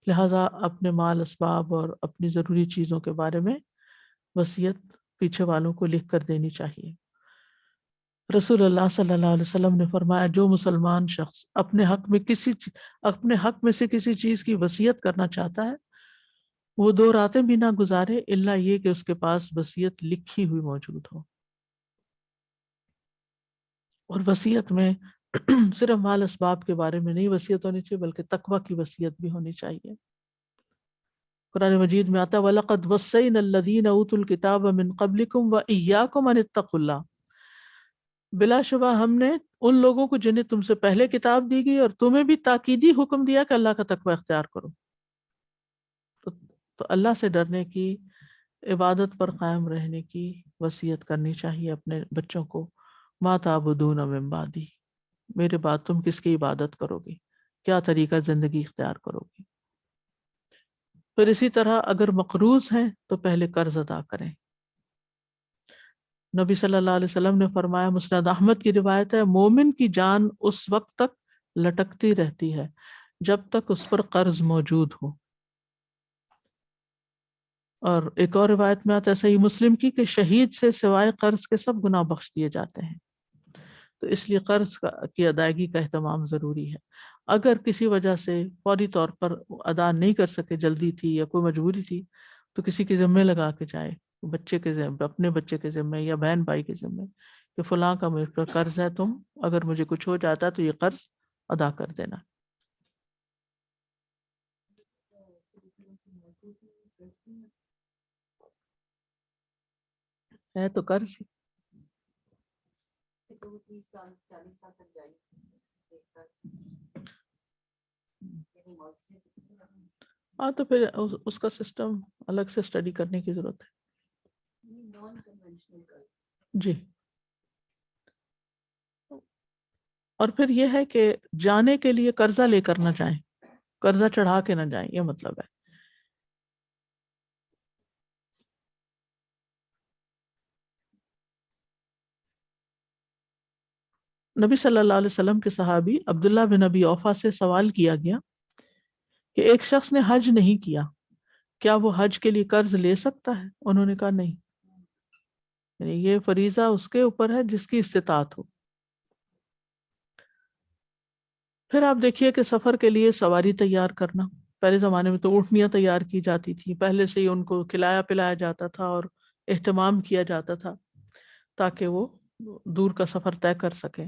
[SPEAKER 1] لہٰذا اپنے مال اسباب اور اپنی ضروری چیزوں کے بارے میں وصیت پیچھے والوں کو لکھ کر دینی چاہیے۔ رسول اللہ صلی اللہ علیہ وسلم نے فرمایا جو مسلمان شخص اپنے حق میں سے کسی چیز کی وصیت کرنا چاہتا ہے وہ 2 راتیں بھی نہ گزارے الا یہ کہ اس کے پاس وصیت لکھی ہوئی موجود ہو۔ اور وصیت میں صرف مال اسباب کے بارے میں نہیں وصیت ہونی چاہیے بلکہ تقوی کی وصیت بھی ہونی چاہیے۔ قرآن مجید میں آتا ہے وَلَقَدْ وَصَّيْنَا الَّذِينَ أُوتُوا الْكِتَابَ مِنْ قَبْلِكُمْ وَإِيَّاكُمْ أَنِ اتَّقُوا اللَّهَ، بلا شبہ ہم نے ان لوگوں کو جنہیں تم سے پہلے کتاب دی گئی اور تمہیں بھی تاکیدی حکم دیا کہ اللہ کا تقوی اختیار کرو۔ تو اللہ سے ڈرنے کی، عبادت پر قائم رہنے کی وصیت کرنی چاہیے اپنے بچوں کو۔ ما تعبدون من بعدی، میرے بعد تم کس کی عبادت کرو گے، کیا طریقہ زندگی اختیار کرو گے۔ پھر اسی طرح اگر مقروض ہیں تو پہلے قرض ادا کریں۔ نبی صلی اللہ علیہ وسلم نے فرمایا، مسند احمد کی روایت ہے، مومن کی جان اس وقت تک لٹکتی رہتی ہے جب تک اس پر قرض موجود ہو۔ اور ایک اور روایت میں آتا ہے صحیح مسلم کی کہ شہید سے سوائے قرض کے سب گناہ بخش دیے جاتے ہیں۔ تو اس لیے قرض کی ادائیگی کا اہتمام ضروری ہے۔ اگر کسی وجہ سے فوری طور پر ادا نہیں کر سکے، جلدی تھی یا کوئی مجبوری تھی، تو کسی کے ذمے لگا کے جائے، بچے کے ذمے، اپنے بچے کے ذمے یا بہن بھائی کے ذمے کہ فلاں کا مجھ پر قرض ہے، تم اگر مجھے کچھ ہو جاتا ہے تو یہ قرض ادا کر دینا۔ ہے تو قرض ہی۔ ہاں تو پھر اس کا سسٹم الگ سے اسٹڈی کرنے کی ضرورت ہے۔ جی، اور پھر یہ ہے کہ جانے کے لیے قرضہ لے کر نہ جائیں، قرضہ چڑھا کے نہ جائیں، یہ مطلب ہے۔ نبی صلی اللہ علیہ وسلم کے صحابی عبداللہ بن ابی اوفا سے سوال کیا گیا کہ ایک شخص نے حج نہیں کیا، کیا وہ حج کے لیے قرض لے سکتا ہے؟ انہوں نے کہا نہیں، یعنی یہ فریضہ اس کے اوپر ہے جس کی استطاعت ہو۔ پھر آپ دیکھیے کہ سفر کے لیے سواری تیار کرنا، پہلے زمانے میں تو اونٹنیاں تیار کی جاتی تھی، پہلے سے ہی ان کو کھلایا پلایا جاتا تھا اور اہتمام کیا جاتا تھا تاکہ وہ دور کا سفر طے کر سکیں.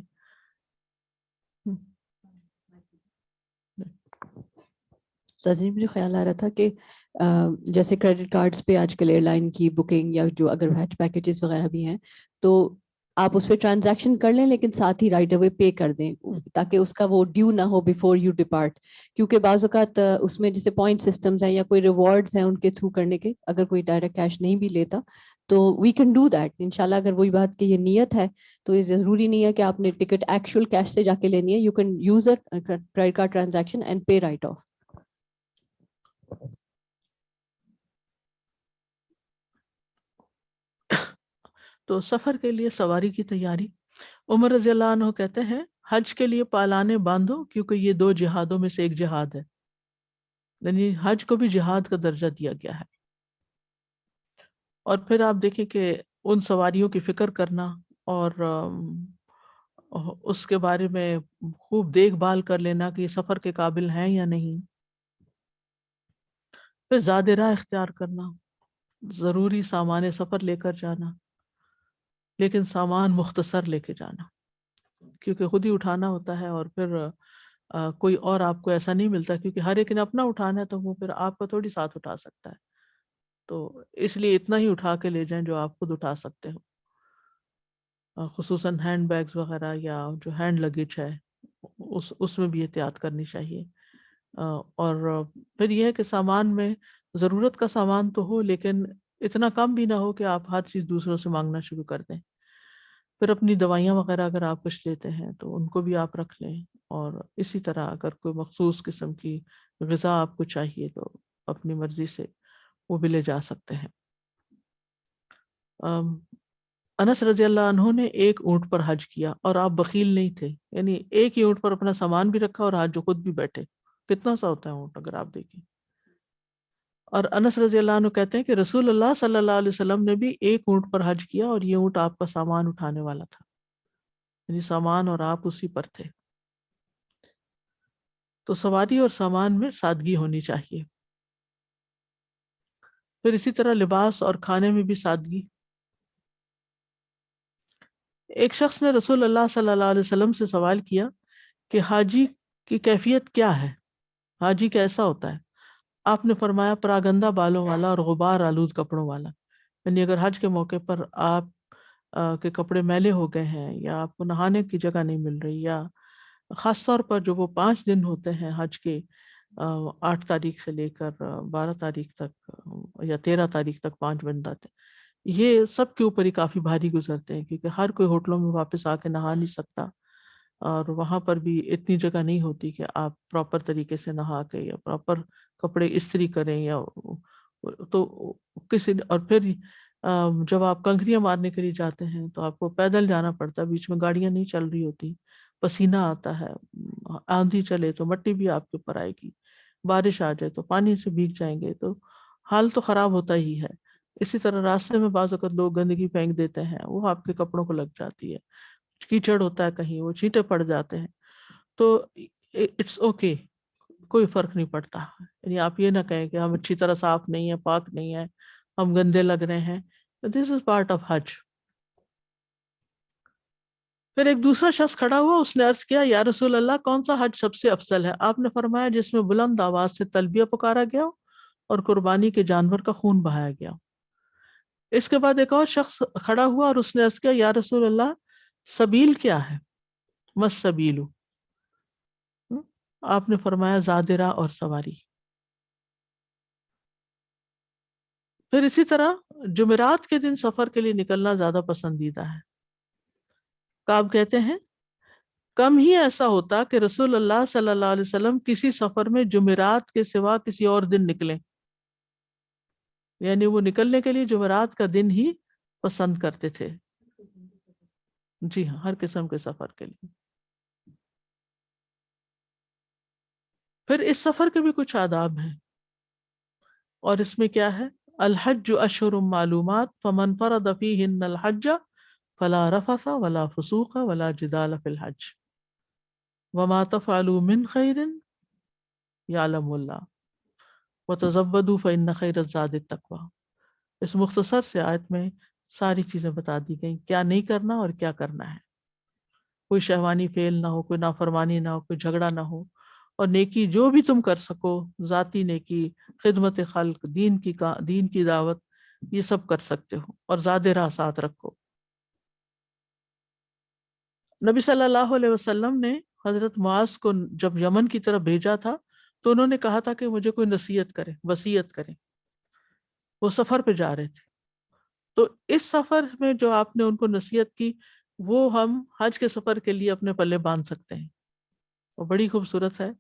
[SPEAKER 3] سازی مجھے خیال آ رہا تھا کہ جیسے کریڈٹ کارڈز پہ آج کل ایئر لائن کی بکنگ یا جو اگر ویج پیکیجز وغیرہ بھی ہیں تو آپ اس پہ ٹرانزیکشن کر لیں لیکن ساتھ ہی رائٹ اوے پے کر دیں تاکہ اس کا وہ ڈیو نہ ہو بیفور یو ڈپارٹ. کیونکہ بعض اوقات اس میں جیسے پوائنٹ سسٹمز ہیں یا کوئی ریوارڈز ہیں ان کے تھرو کرنے کے، اگر کوئی ڈائریکٹ کیش نہیں بھی لیتا تو وی کین ڈو دیٹ انشاءاللہ. اگر وہی بات کہ یہ نیت ہے تو یہ ضروری نہیں ہے کہ آپ نے ٹکٹ ایکچوئل کیش سے جا کے لینی ہے. You can use a credit card transaction and pay right of.
[SPEAKER 1] تو سفر کے لیے سواری کی تیاری. عمر رضی اللہ عنہ کہتے ہیں حج کے لیے پالانے باندھو کیونکہ یہ 2 جہادوں میں سے ایک جہاد ہے. یعنی حج کو بھی جہاد کا درجہ دیا گیا ہے. اور پھر آپ دیکھیں کہ ان سواریوں کی فکر کرنا اور اس کے بارے میں خوب دیکھ بھال کر لینا کہ یہ سفر کے قابل ہیں یا نہیں. پھر زاد راہ اختیار کرنا، ضروری سامان سفر لے کر جانا، لیکن سامان مختصر لے کے جانا کیونکہ خود ہی اٹھانا ہوتا ہے اور پھر کوئی اور آپ کو ایسا نہیں ملتا کیونکہ ہر ایک نے اپنا اٹھانا ہے تو وہ پھر آپ کا تھوڑی ساتھ اٹھا سکتا ہے. تو اس لیے اتنا ہی اٹھا کے لے جائیں جو آپ خود اٹھا سکتے ہو. خصوصاً ہینڈ بیگز وغیرہ یا جو ہینڈ لگیج ہے اس میں بھی احتیاط کرنی چاہیے. اور پھر یہ ہے کہ سامان میں ضرورت کا سامان تو ہو لیکن اتنا کم بھی نہ ہو کہ آپ ہر چیز دوسروں سے مانگنا شروع کر دیں. پھر اپنی دوائیاں وغیرہ اگر آپ کچھ لیتے ہیں تو ان کو بھی آپ رکھ لیں. اور اسی طرح اگر کوئی مخصوص قسم کی غذا آپ کو چاہیے تو اپنی مرضی سے وہ بھی لے جا سکتے ہیں. انس رضی اللہ عنہ نے ایک اونٹ پر حج کیا اور آپ بخیل نہیں تھے، یعنی ایک ہی اونٹ پر اپنا سامان بھی رکھا اور حج خود بھی بیٹھے. کتنا سا ہوتا ہے اونٹ اگر آپ دیکھیں. اور انس رضی اللہ عنہ کہتے ہیں کہ رسول اللہ صلی اللہ علیہ وسلم نے بھی ایک اونٹ پر حج کیا اور یہ اونٹ آپ کا سامان اٹھانے والا تھا، یعنی سامان اور آپ اسی پر تھے. تو سواری اور سامان میں سادگی ہونی چاہیے. پھر اسی طرح لباس اور کھانے میں بھی سادگی. ایک شخص نے رسول اللہ صلی اللہ علیہ وسلم سے سوال کیا کہ حاجی کی کیفیت کیا ہے، حاجی کیسا ہوتا ہے؟ آپ نے فرمایا پراگندہ بالوں والا اور غبار آلود کپڑوں والا. یعنی اگر حج کے موقع پر آپ کے کپڑے میلے ہو گئے ہیں یا آپ کو نہانے کی جگہ نہیں مل رہی، یا خاص طور پر جو وہ 5 دن ہوتے ہیں حج کے، 8 تاریخ سے لے کر 12 تاریخ تک یا 13 تاریخ تک 5 دن آتے ہیں، یہ سب کے اوپر ہی کافی بھاری گزرتے ہیں کیونکہ ہر کوئی ہوٹلوں میں واپس آ کے نہا نہیں سکتا اور وہاں پر بھی اتنی جگہ نہیں ہوتی کہ آپ پراپر طریقے سے نہا کے یا پراپر کپڑے استری کریں یا تو کسی. اور پھر جب آپ کنکریاں مارنے کے لیے جاتے ہیں تو آپ کو پیدل جانا پڑتا ہے، بیچ میں گاڑیاں نہیں چل رہی ہوتی، پسینہ آتا ہے، آندھی چلے تو مٹی بھی آپ کے اوپر آئے گی، بارش آ جائے تو پانی سے بھیگ جائیں گے تو حال تو خراب ہوتا ہی ہے. اسی طرح راستے میں بعض اوقات لوگ گندگی پھینک دیتے ہیں، وہ آپ کے کپڑوں کو لگ جاتی ہے، کیچڑ ہوتا ہے کہیں وہ چھینٹے پڑ جاتے ہیں. تو اٹس اوکے، کوئی فرق نہیں پڑتا. یعنی آپ یہ نہ کہیں کہ ہم اچھی طرح صاف نہیں ہیں، پاک نہیں ہیں، ہم گندے لگ رہے ہیں. دس از پارٹ آف حج. پھر ایک دوسرا شخص کھڑا ہوا، اس نے عرض کیا یا رسول اللہ کون سا حج سب سے افضل ہے؟ آپ نے فرمایا جس میں بلند آواز سے تلبیہ پکارا گیا اور قربانی کے جانور کا خون بہایا گیا. اس کے بعد ایک اور شخص کھڑا ہوا اور اس نے عرض کیا یا رسول اللہ سبیل کیا ہے؟ مس سبیلو. آپ نے فرمایا زادرہ اور سواری. پھر اسی طرح جمعرات کے دن سفر کے لیے نکلنا زیادہ پسندیدہ ہے. کعب کہتے ہیں کم ہی ایسا ہوتا کہ رسول اللہ صلی اللہ علیہ وسلم کسی سفر میں جمعرات کے سوا کسی اور دن نکلیں، یعنی وہ نکلنے کے لیے جمعرات کا دن ہی پسند کرتے تھے. جی ہاں، ہر قسم کے سفر کے لیے. پھر اس سفر کے بھی کچھ آداب ہیں اور اس میں کیا ہے، الحج اشہر معلومات فمن فرض فیہن الحج فلا رفث ولا فسوق ولا جدال فی الحج وما تفعلوا من خیر یعلم اللہ. وَتَزَوَّدُوا فَإِنَّ خَيْرَ الزَّادِ التَّقْوَىٰ. اس مختصر سے آیت میں ساری چیزیں بتا دی گئیں، کیا نہیں کرنا اور کیا کرنا ہے. کوئی شہوانی فعل نہ ہو، کوئی نافرمانی نہ ہو، کوئی جھگڑا نہ ہو، اور نیکی جو بھی تم کر سکو، ذاتی نیکی، خدمت خلق، دین کی دعوت، یہ سب کر سکتے ہو، اور زیادہ راہ ساتھ رکھو. نبی صلی اللہ علیہ وسلم نے حضرت معاذ کو جب یمن کی طرف بھیجا تھا تو انہوں نے کہا تھا کہ مجھے کوئی نصیحت کرے، وصیت کرے. وہ سفر پہ جا رہے تھے، تو اس سفر میں جو آپ نے ان کو نصیحت کی وہ ہم حج کے سفر کے لیے اپنے پلے باندھ سکتے ہیں، وہ بڑی خوبصورت ہے.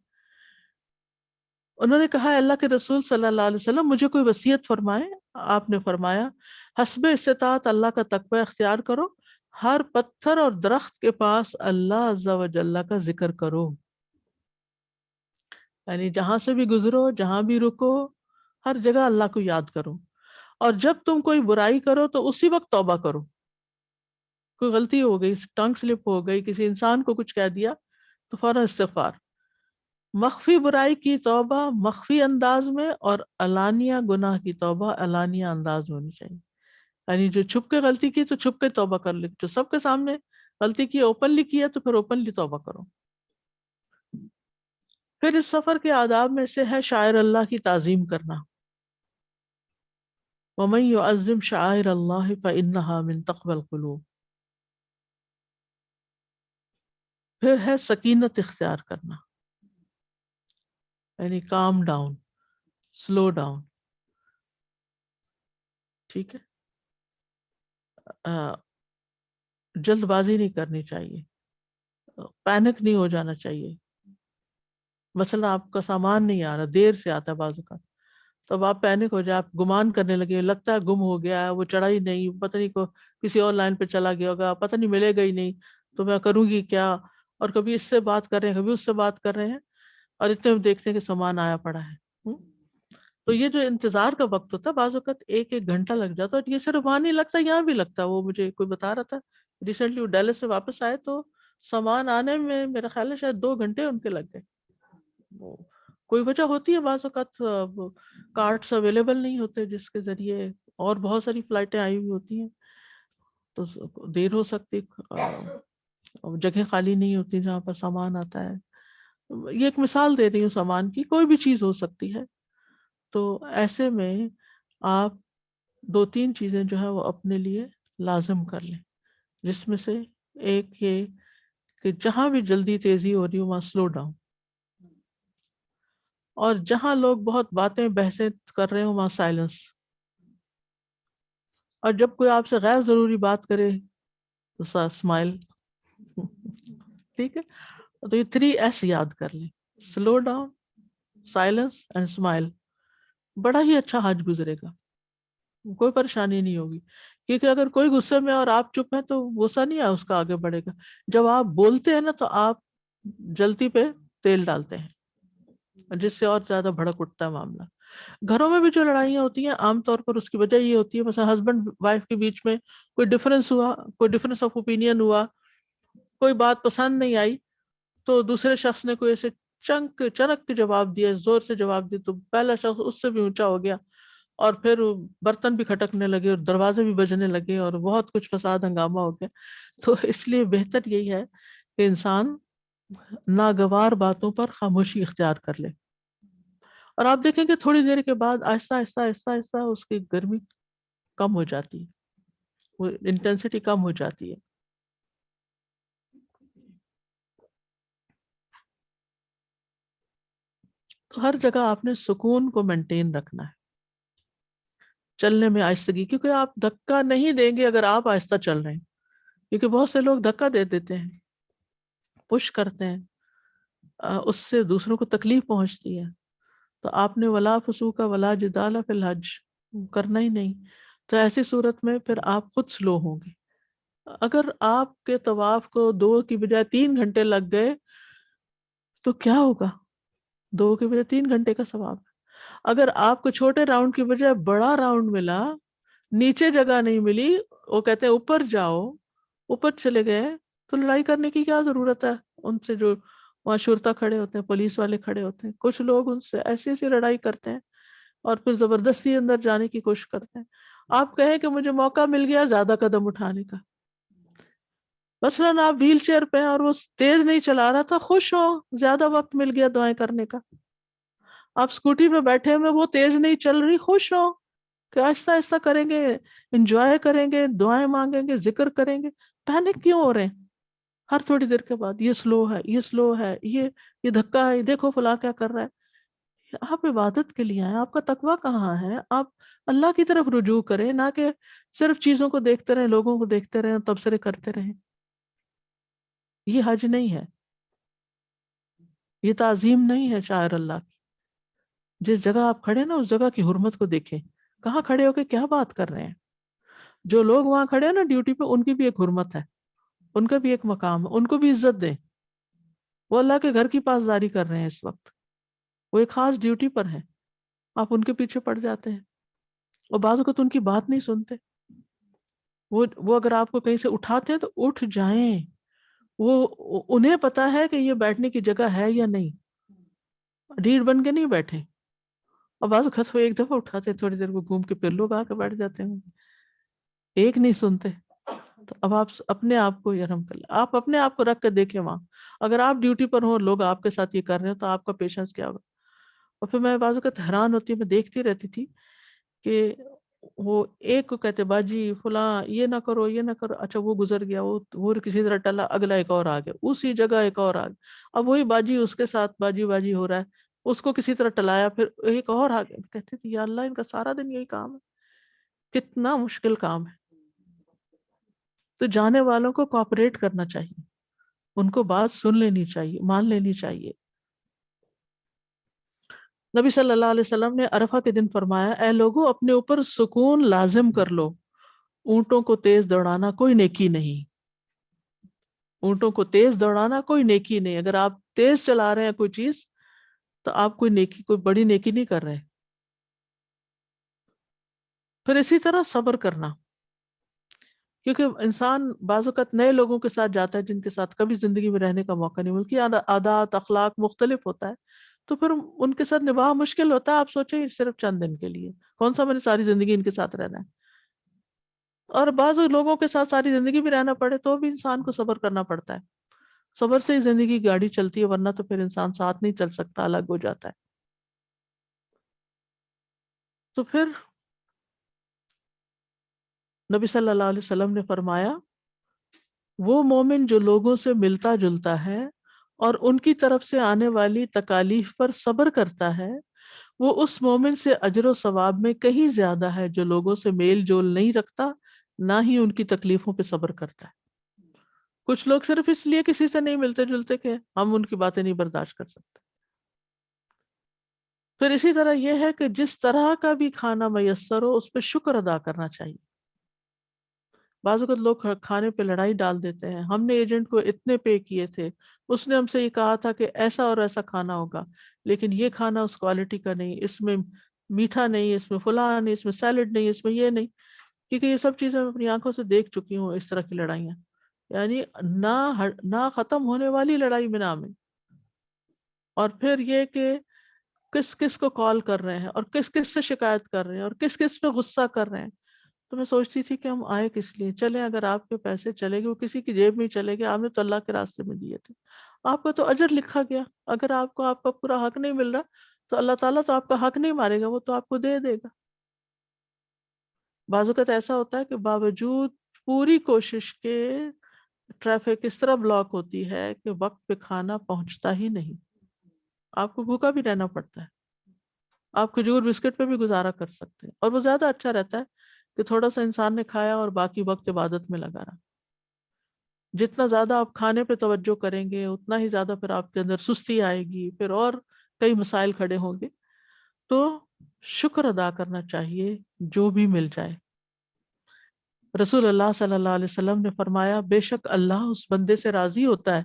[SPEAKER 1] انہوں نے کہا اللہ کے رسول صلی اللہ علیہ وسلم مجھے کوئی وصیت فرمائے. آپ نے فرمایا حسب استطاعت اللہ کا تقوی اختیار کرو، ہر پتھر اور درخت کے پاس اللہ عز و جل کا ذکر کرو. یعنی جہاں سے بھی گزرو، جہاں بھی رکو، ہر جگہ اللہ کو یاد کرو. اور جب تم کوئی برائی کرو تو اسی وقت توبہ کرو. کوئی غلطی ہو گئی، ٹنگ سلپ ہو گئی، کسی انسان کو کچھ کہہ دیا تو فوراً استغفار. مخفی برائی کی توبہ مخفی انداز میں، اور علانیہ گناہ کی توبہ علانیہ انداز میں ہونی چاہیے. یعنی جو چھپ کے غلطی کی تو چھپ کے توبہ کر لے، جو سب کے سامنے غلطی کی اوپنلی کیا تو پھر اوپنلی توبہ کرو. پھر اس سفر کے آداب میں سے ہے شاعر اللہ کی تعظیم کرنا. وَمَن يُعَظِّمْ شَعَائِرَ اللَّهِ فَإِنَّهَا مِن تَقْوَى الْقُلُوبِ. پھر ہے سکینت اختیار کرنا، یعنی کام ڈاؤن، سلو ڈاؤن. ٹھیک ہے، جلد بازی نہیں کرنی چاہیے، پینک نہیں ہو جانا چاہیے. مثلا آپ کا سامان نہیں آ رہا، دیر سے آتا ہے بعض اوقات، تو اب آپ پینک ہو جائے، آپ گمان کرنے لگے، لگتا ہے گم ہو گیا ہے، وہ چڑھا ہی نہیں، پتہ نہیں کو کسی اور لائن پہ چلا گیا ہوگا، پتہ نہیں ملے گا ہی نہیں، تو میں کروں گی کیا. اور کبھی اس سے بات کر رہے ہیں، کبھی اس سے بات کر رہے ہیں، اور اتنے میں دیکھتے ہیں کہ سامان آیا پڑا ہے. تو یہ جو انتظار کا وقت ہوتا ہے بعض اوقات ایک ایک گھنٹہ لگ جاتا ہے. اور یہ صرف وہاں نہیں لگتا، یہاں بھی لگتا ہے. وہ مجھے کوئی بتا رہا تھا ریسنٹلی، وہ ڈیلس سے واپس آئے تو سامان آنے میں میرا خیال ہے شاید 2 گھنٹے ان کے لگ گئے. وہ کوئی وجہ ہوتی ہے، بعض اوقات کارٹس اویلیبل نہیں ہوتے جس کے ذریعے، اور بہت ساری فلائٹیں آئی ہوئی ہوتی ہیں تو دیر ہو سکتی، جگہ خالی نہیں ہوتی جہاں پر سامان آتا ہے. یہ ایک مثال دے رہی ہوں سامان کی، کوئی بھی چیز ہو سکتی ہے. تو ایسے میں آپ 2-3 چیزیں جو ہے وہ اپنے لیے لازم کر لیں، جس میں سے ایک یہ کہ جہاں بھی جلدی تیزی ہو رہی ہو وہاں سلو ڈاؤن، اور جہاں لوگ بہت باتیں بحثیں کر رہے ہوں وہاں سائلنس، اور جب کوئی آپ سے غیر ضروری بات کرے تو اسمائل. ٹھیک ہے، تو یہ 3S یاد کر لیں: slow down, silence and smile. بڑا ہی اچھا حج گزرے گا، کوئی پریشانی نہیں ہوگی. کیونکہ اگر کوئی غصے میں اور آپ چپ ہیں تو غصہ نہیں ہے اس کا آگے بڑھے گا. جب آپ بولتے ہیں نا تو آپ جلتی پہ تیل ڈالتے ہیں، جس سے اور زیادہ بھڑک اٹھتا ہے معاملہ. گھروں میں بھی جو لڑائیاں ہوتی ہیں عام طور پر اس کی وجہ یہ ہوتی ہے، مثلا ہسبینڈ وائف کے بیچ میں کوئی ڈفرینس ہوا، کوئی ڈفرینس آف اوپینین ہوا، کوئی بات پسند نہیں آئی، تو دوسرے شخص نے کوئی ایسے چنک کے جواب دیا، زور سے جواب دیا، تو پہلا شخص اس سے بھی اونچا ہو گیا، اور پھر برتن بھی کھٹکنے لگے اور دروازے بھی بجنے لگے اور بہت کچھ فساد ہنگامہ ہو گیا. تو اس لیے بہتر یہی ہے کہ انسان ناگوار باتوں پر خاموشی اختیار کر لے. اور آپ دیکھیں کہ تھوڑی دیر کے بعد آہستہ آہستہ آہستہ آہستہ اس کی گرمی کم ہو جاتی ہے، وہ انٹینسٹی کم ہو جاتی ہے. تو ہر جگہ آپ نے سکون کو مینٹین رکھنا ہے، چلنے میں آہستگی، کیونکہ آپ دھکا نہیں دیں گے اگر آپ آہستہ چل رہے ہیں. کیونکہ بہت سے لوگ دھکا دے دیتے ہیں، پش کرتے ہیں، اس سے دوسروں کو تکلیف پہنچتی ہے. تو آپ نے ولا فسوق ولا جدال فی الحج کرنا ہی نہیں. تو ایسی صورت میں پھر آپ خود سلو ہوں گے. اگر آپ کے طواف کو 2 کی بجائے 3 گھنٹے لگ گئے تو کیا ہوگا؟ 2 کی بجائے 3 گھنٹے کا ثواب ہے. اگر آپ کو چھوٹے راؤنڈ کی بجائے بڑا راؤنڈ ملا، نیچے جگہ نہیں ملی، وہ کہتے ہیں اوپر جاؤ، اوپر چلے گئے، تو لڑائی کرنے کی کیا ضرورت ہے ان سے جو وہاں شرطا کھڑے ہوتے ہیں، پولیس والے کھڑے ہوتے ہیں. کچھ لوگ ان سے ایسی ایسی لڑائی کرتے ہیں اور پھر زبردستی اندر جانے کی کوشش کرتے ہیں. آپ کہیں کہ مجھے موقع مل گیا زیادہ قدم اٹھانے کا، مثلاً آپ ویل چیئر پہ ہیں اور وہ تیز نہیں چلا رہا تھا، خوش ہو زیادہ وقت مل گیا دعائیں کرنے کا. آپ اسکوٹی پہ بیٹھے ہوئے وہ تیز نہیں چل رہی، خوش ہو کہ آہستہ آہستہ کریں گے، انجوائے کریں گے، دعائیں مانگیں گے، ذکر کریں گے. پینک کیوں ہو رہے ہیں ہر تھوڑی دیر کے بعد؟ یہ سلو ہے، یہ سلو ہے، یہ دھکا ہے، دیکھو فلاں کیا کر رہا ہے. آپ عبادت کے لیے آئے، آپ کا تقویٰ کہاں ہے؟ آپ اللہ کی طرف رجوع کریں، نہ کہ صرف چیزوں کو دیکھتے رہیں، لوگوں کو دیکھتے رہیں، تبصرے کرتے رہیں. یہ حج نہیں ہے، یہ تعظیم نہیں ہے شاعر اللہ کی. جس جگہ آپ کھڑے نا اس جگہ کی حرمت کو دیکھیں، کہاں کھڑے ہو کے کیا بات کر رہے ہیں. جو لوگ وہاں کھڑے ہیں نا ڈیوٹی پہ، ان کی بھی ایک حرمت ہے، ان کا بھی ایک مقام ہے، ان کو بھی عزت دیں. وہ اللہ کے گھر کی پاسداری کر رہے ہیں اس وقت، وہ ایک خاص ڈیوٹی پر ہے، آپ ان کے پیچھے پڑ جاتے ہیں اور بعض اوقات ان کی بات نہیں سنتے. وہ اگر آپ کو کہیں سے اٹھاتے ہیں تو اٹھ جائیں. وہ انہیں پتا ہے کہ یہ بیٹھنے کی جگہ ہے یا نہیں، ڈیڑھ بن کے نہیں بیٹھے. اور بعض اوقات وہ ایک دفعہ اٹھاتے، تھوڑی دیر کو گھوم کے پھر لوگ آ کے بیٹھ جاتے ہیں، ایک نہیں سنتے. تو اب آپ اپنے آپ کو یرم کر لیں، آپ اپنے آپ کو رکھ کے دیکھیں وہاں. اگر آپ ڈیوٹی پر ہوں اور لوگ آپ کے ساتھ یہ کر رہے ہیں تو آپ کا پیشنس کیا ہوگا. اور پھر میں بعض اوقات حیران ہوتی، میں دیکھتی رہتی تھی کہ وہ ایک کو کہتے باجی فلاں یہ نہ کرو یہ نہ کرو، اچھا وہ گزر گیا، وہ کسی طرح ٹلا، اگلا ایک اور آ گیا، اسی جگہ ایک اور آ گیا. اب وہی باجی اس کے ساتھ باجی باجی ہو رہا ہے، اس کو کسی طرح ٹلایا، پھر ایک اور آ گیا. کہتے تھے یا اللہ ان کا سارا دن یہی کام ہے، کتنا مشکل کام ہے. تو جانے والوں کو کوآپریٹ کرنا چاہیے، ان کو بات سن لینی چاہیے، مان لینی چاہیے. نبی صلی اللہ علیہ وسلم نے عرفہ کے دن فرمایا، اے لوگو اپنے اوپر سکون لازم کر لو، اونٹوں کو تیز دوڑانا کوئی نیکی نہیں. اونٹوں کو تیز دوڑانا کوئی نیکی نہیں. اگر آپ تیز چلا رہے ہیں کوئی چیز تو آپ کوئی نیکی، کوئی بڑی نیکی نہیں کر رہے. پھر اسی طرح صبر کرنا، کیونکہ انسان بعض اوقات نئے لوگوں کے ساتھ جاتا ہے جن کے ساتھ کبھی زندگی میں رہنے کا موقع نہیں ملتی، عادات اخلاق مختلف ہوتا ہے، تو پھر ان کے ساتھ نبھا مشکل ہوتا ہے. آپ سوچیں صرف چند دن کے لیے، کون سا میں نے ساری زندگی ان کے ساتھ رہنا ہے. اور بعض لوگوں کے ساتھ ساری زندگی بھی رہنا پڑے تو بھی انسان کو صبر کرنا پڑتا ہے. صبر سے ہی زندگی کی گاڑی چلتی ہے، ورنہ تو پھر انسان ساتھ نہیں چل سکتا، الگ ہو جاتا ہے. تو پھر نبی صلی اللہ علیہ وسلم نے فرمایا، وہ مومن جو لوگوں سے ملتا جلتا ہے اور ان کی طرف سے آنے والی تکالیف پر صبر کرتا ہے، وہ اس مومن سے اجر و ثواب میں کہیں زیادہ ہے جو لوگوں سے میل جول نہیں رکھتا، نہ ہی ان کی تکلیفوں پہ صبر کرتا ہے. کچھ لوگ صرف اس لیے کسی سے نہیں ملتے جلتے کہ ہم ان کی باتیں نہیں برداشت کر سکتے. پھر اسی طرح یہ ہے کہ جس طرح کا بھی کھانا میسر ہو اس پہ شکر ادا کرنا چاہیے. بعض اوقات لوگ کھانے پہ لڑائی ڈال دیتے ہیں، ہم نے ایجنٹ کو اتنے پے کیے تھے، اس نے ہم سے یہ کہا تھا کہ ایسا اور ایسا کھانا ہوگا، لیکن یہ کھانا اس کوالٹی کا نہیں، اس میں میٹھا نہیں، اس میں فلاں نہیں، اس میں سیلڈ نہیں، اس میں یہ نہیں. کیونکہ یہ سب چیزیں میں اپنی آنکھوں سے دیکھ چکی ہوں، اس طرح کی لڑائیاں، یعنی نہ ختم ہونے والی لڑائی میں نام ہے. اور پھر یہ کہ کس کس کو کال کر رہے ہیں اور کس کس سے شکایت کر رہے ہیں اور کس کس پہ غصہ کر رہے ہیں. تو میں سوچتی تھی کہ ہم آئے کس لیے؟ چلیں اگر آپ کے پیسے چلے گئے، وہ کسی کی جیب میں ہی چلے گئے، آپ نے تو اللہ کے راستے میں دیے تھے، آپ کا تو اجر لکھا گیا. اگر آپ کو آپ کا پورا حق نہیں مل رہا تو اللہ تعالیٰ تو آپ کا حق نہیں مارے گا، وہ تو آپ کو دے دے گا. بعض اوقات ایسا ہوتا ہے کہ باوجود پوری کوشش کے ٹریفک اس طرح بلاک ہوتی ہے کہ وقت پہ کھانا پہنچتا ہی نہیں، آپ کو بھوکا بھی رہنا پڑتا ہے. آپ کھجور بسکٹ پہ بھی گزارا کر سکتے ہیں، اور وہ زیادہ اچھا رہتا ہے کہ تھوڑا سا انسان نے کھایا اور باقی وقت عبادت میں لگا رہا. جتنا زیادہ آپ کھانے پہ توجہ کریں گے اتنا ہی زیادہ پھر آپ کے اندر سستی آئے گی، پھر اور کئی مسائل کھڑے ہوں گے. تو شکر ادا کرنا چاہیے جو بھی مل جائے. رسول اللہ صلی اللہ علیہ وسلم نے فرمایا، بے شک اللہ اس بندے سے راضی ہوتا ہے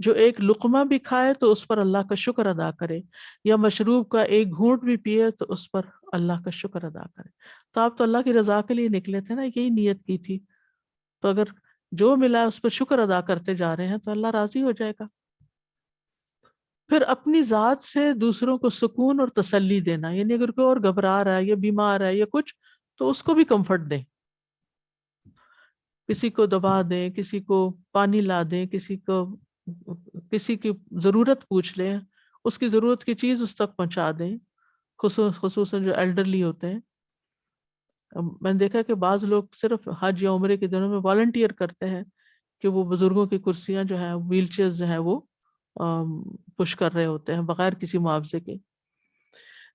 [SPEAKER 1] جو ایک لقمہ بھی کھائے تو اس پر اللہ کا شکر ادا کرے، یا مشروب کا ایک گھونٹ بھی پیے تو اس پر اللہ کا شکر ادا کرے. تو آپ تو اللہ کی رضا کے لیے نکلے تھے نا، یہی نیت کی تھی، تو اگر جو ملا اس پر شکر ادا کرتے جا رہے ہیں تو اللہ راضی ہو جائے گا. پھر اپنی ذات سے دوسروں کو سکون اور تسلی دینا، یعنی اگر کوئی اور گھبرا رہا ہے یا بیمار ہے یا کچھ، تو اس کو بھی کمفرٹ دیں، کسی کو دبا دیں، کسی کو پانی لا دیں، کسی کی ضرورت پوچھ لیں، اس کی ضرورت کی چیز اس تک پہنچا دیں، خصوصاً جو ایلڈرلی ہوتے ہیں۔ میں نے دیکھا کہ بعض لوگ صرف حج یا عمرے کے دنوں میں والنٹیئر کرتے ہیں کہ وہ بزرگوں کی کرسیاں جو ہیں، ویل چیئرز جو ہیں، وہ پش کر رہے ہوتے ہیں بغیر کسی معاوضے کے۔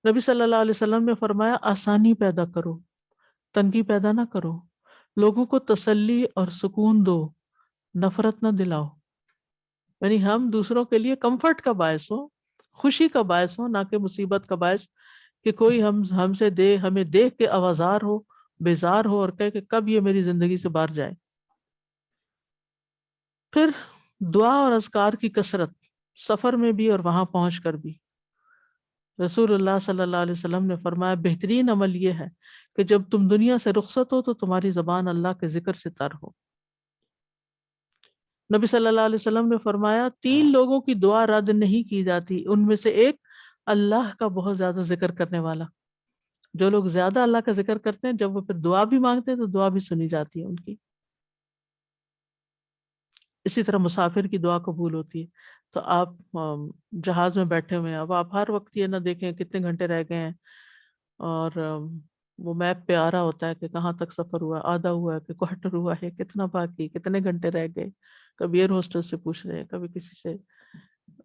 [SPEAKER 1] نبی صلی اللہ علیہ وسلم نے فرمایا آسانی پیدا کرو، تنگی پیدا نہ کرو، لوگوں کو تسلی اور سکون دو، نفرت نہ دلاؤ۔ یعنی ہم دوسروں کے لیے کمفرٹ کا باعث ہو، خوشی کا باعث ہو، نہ کہ مصیبت کا باعث، کہ کوئی ہمیں دیکھ کے آوازار ہو، بیزار ہو اور کہے کہ کب یہ میری زندگی سے باہر جائے۔ پھر دعا اور اذکار کی کثرت، سفر میں بھی اور وہاں پہنچ کر بھی۔ رسول اللہ صلی اللہ علیہ وسلم نے فرمایا بہترین عمل یہ ہے کہ جب تم دنیا سے رخصت ہو تو تمہاری زبان اللہ کے ذکر سے تر ہو۔ نبی صلی اللہ علیہ وسلم نے فرمایا 3 لوگوں کی دعا رد نہیں کی جاتی، ان میں سے ایک اللہ کا بہت زیادہ ذکر کرنے والا۔ جو لوگ زیادہ اللہ کا ذکر کرتے ہیں، جب وہ پھر دعا بھی مانگتے ہیں تو دعا بھی سنی جاتی ہے ان کی۔ اسی طرح مسافر کی دعا قبول ہوتی ہے۔ تو آپ جہاز میں بیٹھے ہوئے ہیں، اب آپ ہر وقت یہ نہ دیکھیں کتنے گھنٹے رہ گئے ہیں، اور وہ میپ پہ آ رہا ہوتا ہے کہ کہاں تک سفر ہوا، آدھا ہوا ہے کہ کوارٹر ہوا ہے، کتنا باقی، کتنے گھنٹے رہ گئے، کبھی ایئر ہوسٹس سے پوچھ رہے ہیں، کبھی کسی سے۔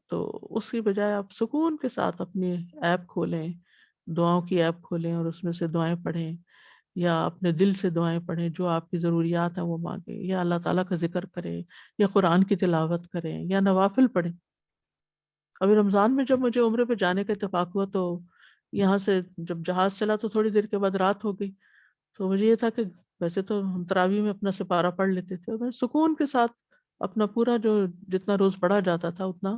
[SPEAKER 1] تو اس کی بجائے آپ سکون کے ساتھ اپنی ایپ کھولیں، دعاؤں کی ایپ کھولیں اور اس میں سے دعائیں پڑھیں، یا اپنے دل سے دعائیں پڑھیں، جو آپ کی ضروریات ہیں وہ مانگیں، یا اللہ تعالیٰ کا ذکر کریں، یا قرآن کی تلاوت کریں، یا نوافل پڑھیں۔ ابھی رمضان میں جب مجھے عمرے پہ جانے کا اتفاق ہوا، تو یہاں سے جب جہاز چلا تو تھوڑی دیر کے بعد رات ہو گئی، تو مجھے یہ تھا کہ ویسے تو ہم تراویح میں اپنا سپارہ پڑھ لیتے تھے، اور میں سکون کے ساتھ اپنا پورا جو جتنا روز پڑھا جاتا تھا اتنا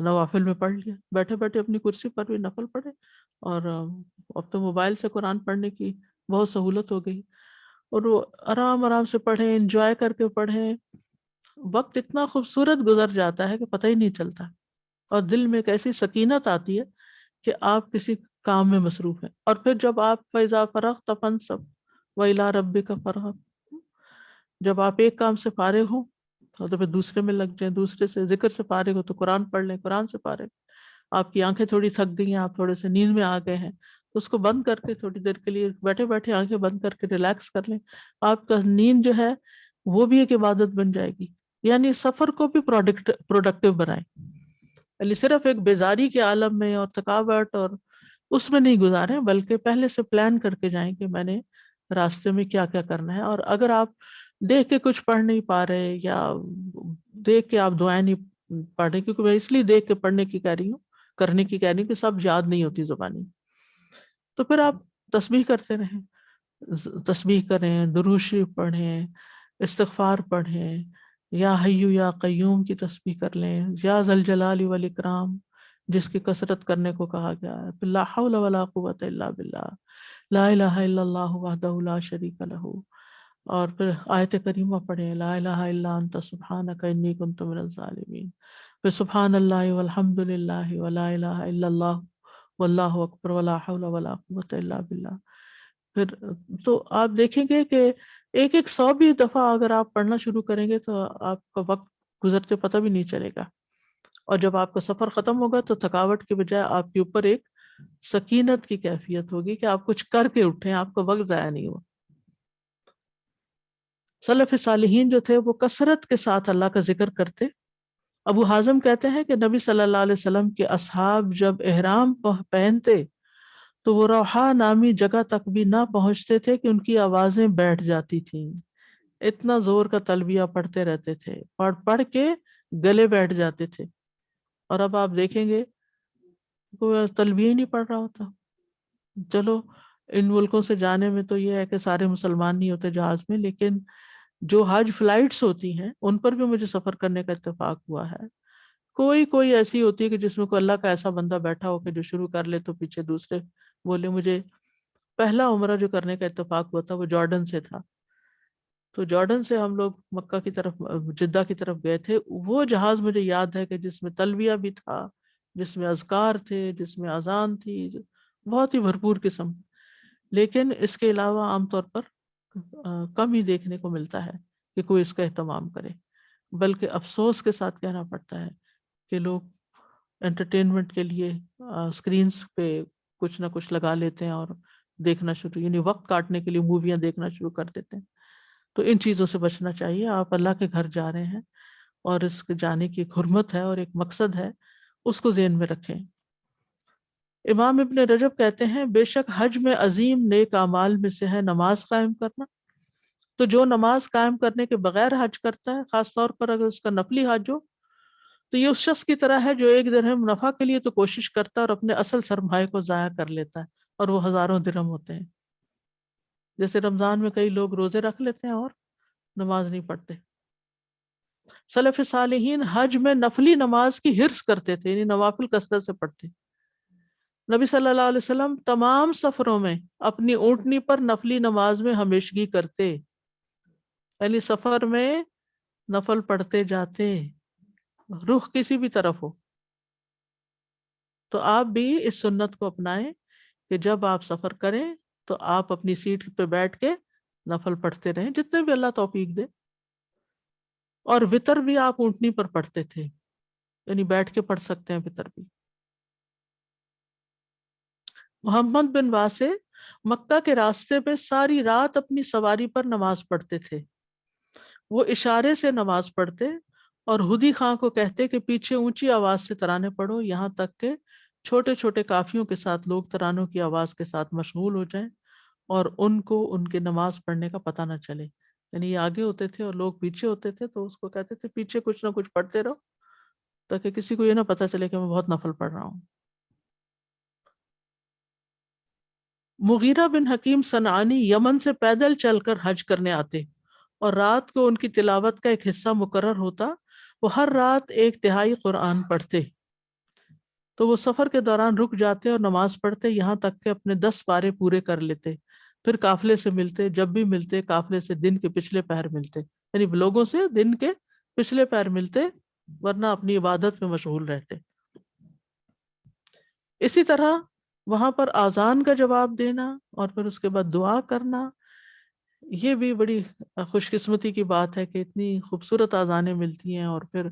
[SPEAKER 1] نوافل میں پڑھ لیا، بیٹھے بیٹھے اپنی کرسی پر بھی نفل پڑھے۔ اور اب تو موبائل سے قرآن پڑھنے کی بہت سہولت ہو گئی، اور وہ آرام آرام سے پڑھیں، انجوائے کر کے پڑھیں۔ وقت اتنا خوبصورت گزر جاتا ہے کہ پتہ ہی نہیں چلتا، اور دل میں ایک ایسی سکینت آتی ہے کہ آپ کسی کام میں مصروف ہیں۔ اور پھر جب آپ فَإِذَا فَرَغْتَ فَانْصَبْ وَإِلَىٰ رَبِّكَ فَارْغَب، جب آپ ایک کام سے فارغ ہوں تو پھر دوسرے میں لگ جائیں، دوسرے سے ذکر سے فارغ ہو تو قرآن پڑھ لیں، قرآن سے فارغ، آپ کی آنکھیں تھوڑی تھک گئی ہیں، آپ تھوڑے سے نیند میں آ گئے ہیں، تو اس کو بند کر کے تھوڑی دیر کے لیے بیٹھے بیٹھے آنکھیں بند کر کے ریلیکس کر لیں، آپ کا نیند جو ہے وہ بھی ایک عبادت بن جائے گی۔ یعنی سفر کو بھی پروڈکٹیو بنائیں، یعنی صرف ایک بیزاری کے عالم میں اور تھکاوٹ اور اس میں نہیں گزاریں، بلکہ پہلے سے پلان کر کے جائیں کہ میں نے راستے میں کیا کیا کرنا ہے۔ اور اگر آپ دیکھ کے کچھ پڑھ نہیں پا رہے، یا دیکھ کے آپ دعائیں نہیں پڑھ رہے، کیونکہ میں اس لیے دیکھ کے پڑھنے کی کہہ رہی ہوں، کرنے کی کہہ رہی ہوں کہ سب یاد نہیں ہوتی زبانی، تو پھر آپ تسبیح کرتے رہیں، تسبیح کریں، درود شریف پڑھیں، استغفار پڑھیں، یا حیو یا قیوم کی تسبیح کر لیں، یا ذل جلال والاکرام جس کی کثرت کرنے کو کہا گیا ہے، پھر لا حول ولا قوت الا باللہ، لا الہ الا اللہ وحدہ لا شریک لہ، اور پھر آیت کریمہ پڑھیں، لا الہ الا انت سبحانک انی کنت من الظالمین، پھر سبحان اللہ والحمد للہ ولا الہ الا اللہ واللہ اکبر ولا حول ولا قوت الا باللہ۔ پھر تو آپ دیکھیں گے کہ ایک 100 بھی دفعہ اگر آپ پڑھنا شروع کریں گے تو آپ کا وقت گزرتے پتہ بھی نہیں چلے گا، اور جب آپ کا سفر ختم ہوگا تو تھکاوٹ کے بجائے آپ کے اوپر ایک سکینت کی کیفیت ہوگی کہ آپ کچھ کر کے اٹھیں، آپ کا وقت ضائع نہیں ہوا۔ سلف صالحین جو تھے وہ کثرت کے ساتھ اللہ کا ذکر کرتے۔ ابو حازم کہتے ہیں کہ نبی صلی اللہ علیہ وسلم کے اصحاب جب احرام پہنتے تو وہ روحا نامی جگہ تک بھی نہ پہنچتے تھے کہ ان کی آوازیں بیٹھ جاتی تھیں، اتنا زور کا تلبیہ پڑھتے رہتے تھے، پڑھ پڑھ کے گلے بیٹھ جاتے تھے۔ اور اب آپ دیکھیں گے کوئی تلبیہ ہی نہیں پڑھ رہا ہوتا۔ چلو ان ملکوں سے جانے میں تو یہ ہے کہ سارے مسلمان نہیں ہوتے جہاز میں، لیکن جو حج فلائٹس ہوتی ہیں ان پر بھی مجھے سفر کرنے کا اتفاق ہوا ہے، کوئی ایسی ہوتی ہے کہ جس میں کوئی اللہ کا ایسا بندہ بیٹھا ہو کہ جو شروع کر لے تو پیچھے دوسرے بولے۔ مجھے پہلا عمرہ جو کرنے کا اتفاق ہوا تھا وہ جارڈن سے تھا، تو جارڈن سے ہم لوگ مکہ کی طرف، جدہ کی طرف گئے تھے۔ وہ جہاز مجھے یاد ہے کہ جس میں تلبیہ بھی تھا، جس میں اذکار تھے، جس میں اذان تھی، بہت ہی بھرپور قسم. لیکن اس کے علاوہ عام طور پر کم ہی دیکھنے کو ملتا ہے کہ کوئی اس کا اہتمام کرے. بلکہ افسوس کے ساتھ کہنا پڑتا ہے کہ لوگ انٹرٹینمنٹ کے لیے اسکرینس پہ کچھ نہ کچھ لگا لیتے ہیں اور دیکھنا شروع، یعنی وقت کاٹنے کے لیے موویاں دیکھنا شروع کر دیتے ہیں. تو ان چیزوں سے بچنا چاہیے. آپ اللہ کے گھر جا رہے ہیں اور اس کے جانے کی ایک حرمت ہے اور ایک مقصد ہے، اس کو ذہن میں رکھیں. امام ابن رجب کہتے ہیں بے شک حج میں عظیم نیک اعمال میں سے ہے نماز قائم کرنا. تو جو نماز قائم کرنے کے بغیر حج کرتا ہے، خاص طور پر اگر اس کا نفلی حج ہو، تو یہ اس شخص کی طرح ہے جو ایک درہم نفع کے لیے تو کوشش کرتا ہے اور اپنے اصل سرمایہ کو ضائع کر لیتا ہے، اور وہ ہزاروں درہم ہوتے ہیں. جیسے رمضان میں کئی لوگ روزے رکھ لیتے ہیں اور نماز نہیں پڑھتے. سلف صالحین حج میں نفلی نماز کی حرص کرتے تھے، یعنی نوافل کثرت سے پڑھتے. نبی صلی اللہ علیہ وسلم تمام سفروں میں اپنی اونٹنی پر نفلی نماز میں ہمیشگی کرتے، یعنی سفر میں نفل پڑھتے جاتے، رخ کسی بھی طرف ہو. تو آپ بھی اس سنت کو اپنائیں کہ جب آپ سفر کریں تو آپ اپنی سیٹ پہ بیٹھ کے نفل پڑھتے رہیں جتنے بھی اللہ توفیق دے. اور وطر بھی آپ اونٹنی پر پڑھتے تھے، یعنی بیٹھ کے پڑھ سکتے ہیں وطر بھی. محمد بن واسع مکہ کے راستے پہ ساری رات اپنی سواری پر نماز پڑھتے تھے. وہ اشارے سے نماز پڑھتے اور ہدی خان کو کہتے کہ پیچھے اونچی آواز سے ترانے پڑھو، یہاں تک کہ چھوٹے چھوٹے قافیوں کے ساتھ لوگ ترانوں کی آواز کے ساتھ مشغول ہو جائیں اور ان کو ان کے نماز پڑھنے کا پتہ نہ چلے. یعنی یہ آگے ہوتے تھے اور لوگ پیچھے ہوتے تھے، تو اس کو کہتے تھے پیچھے کچھ نہ کچھ پڑھتے رہو تاکہ کسی کو یہ نہ پتہ چلے کہ میں بہت نفل پڑھ رہا ہوں. مغیرہ بن حکیم صنعانی یمن سے پیدل چل کر حج کرنے آتے اور رات کو ان کی تلاوت کا ایک حصہ مقرر ہوتا. وہ ہر رات 1/3 قرآن پڑھتے. تو وہ سفر کے دوران رک جاتے اور نماز پڑھتے یہاں تک کہ اپنے 10 پارے پورے کر لیتے. پھر قافلے سے ملتے، جب بھی ملتے قافلے سے دن کے پچھلے پہر ملتے، یعنی لوگوں سے دن کے پچھلے پہر ملتے، ورنہ اپنی عبادت میں مشغول رہتے. اسی طرح وہاں پر اذان کا جواب دینا اور پھر اس کے بعد دعا کرنا، یہ بھی بڑی خوش قسمتی کی بات ہے کہ اتنی خوبصورت اذانیں ملتی ہیں. اور پھر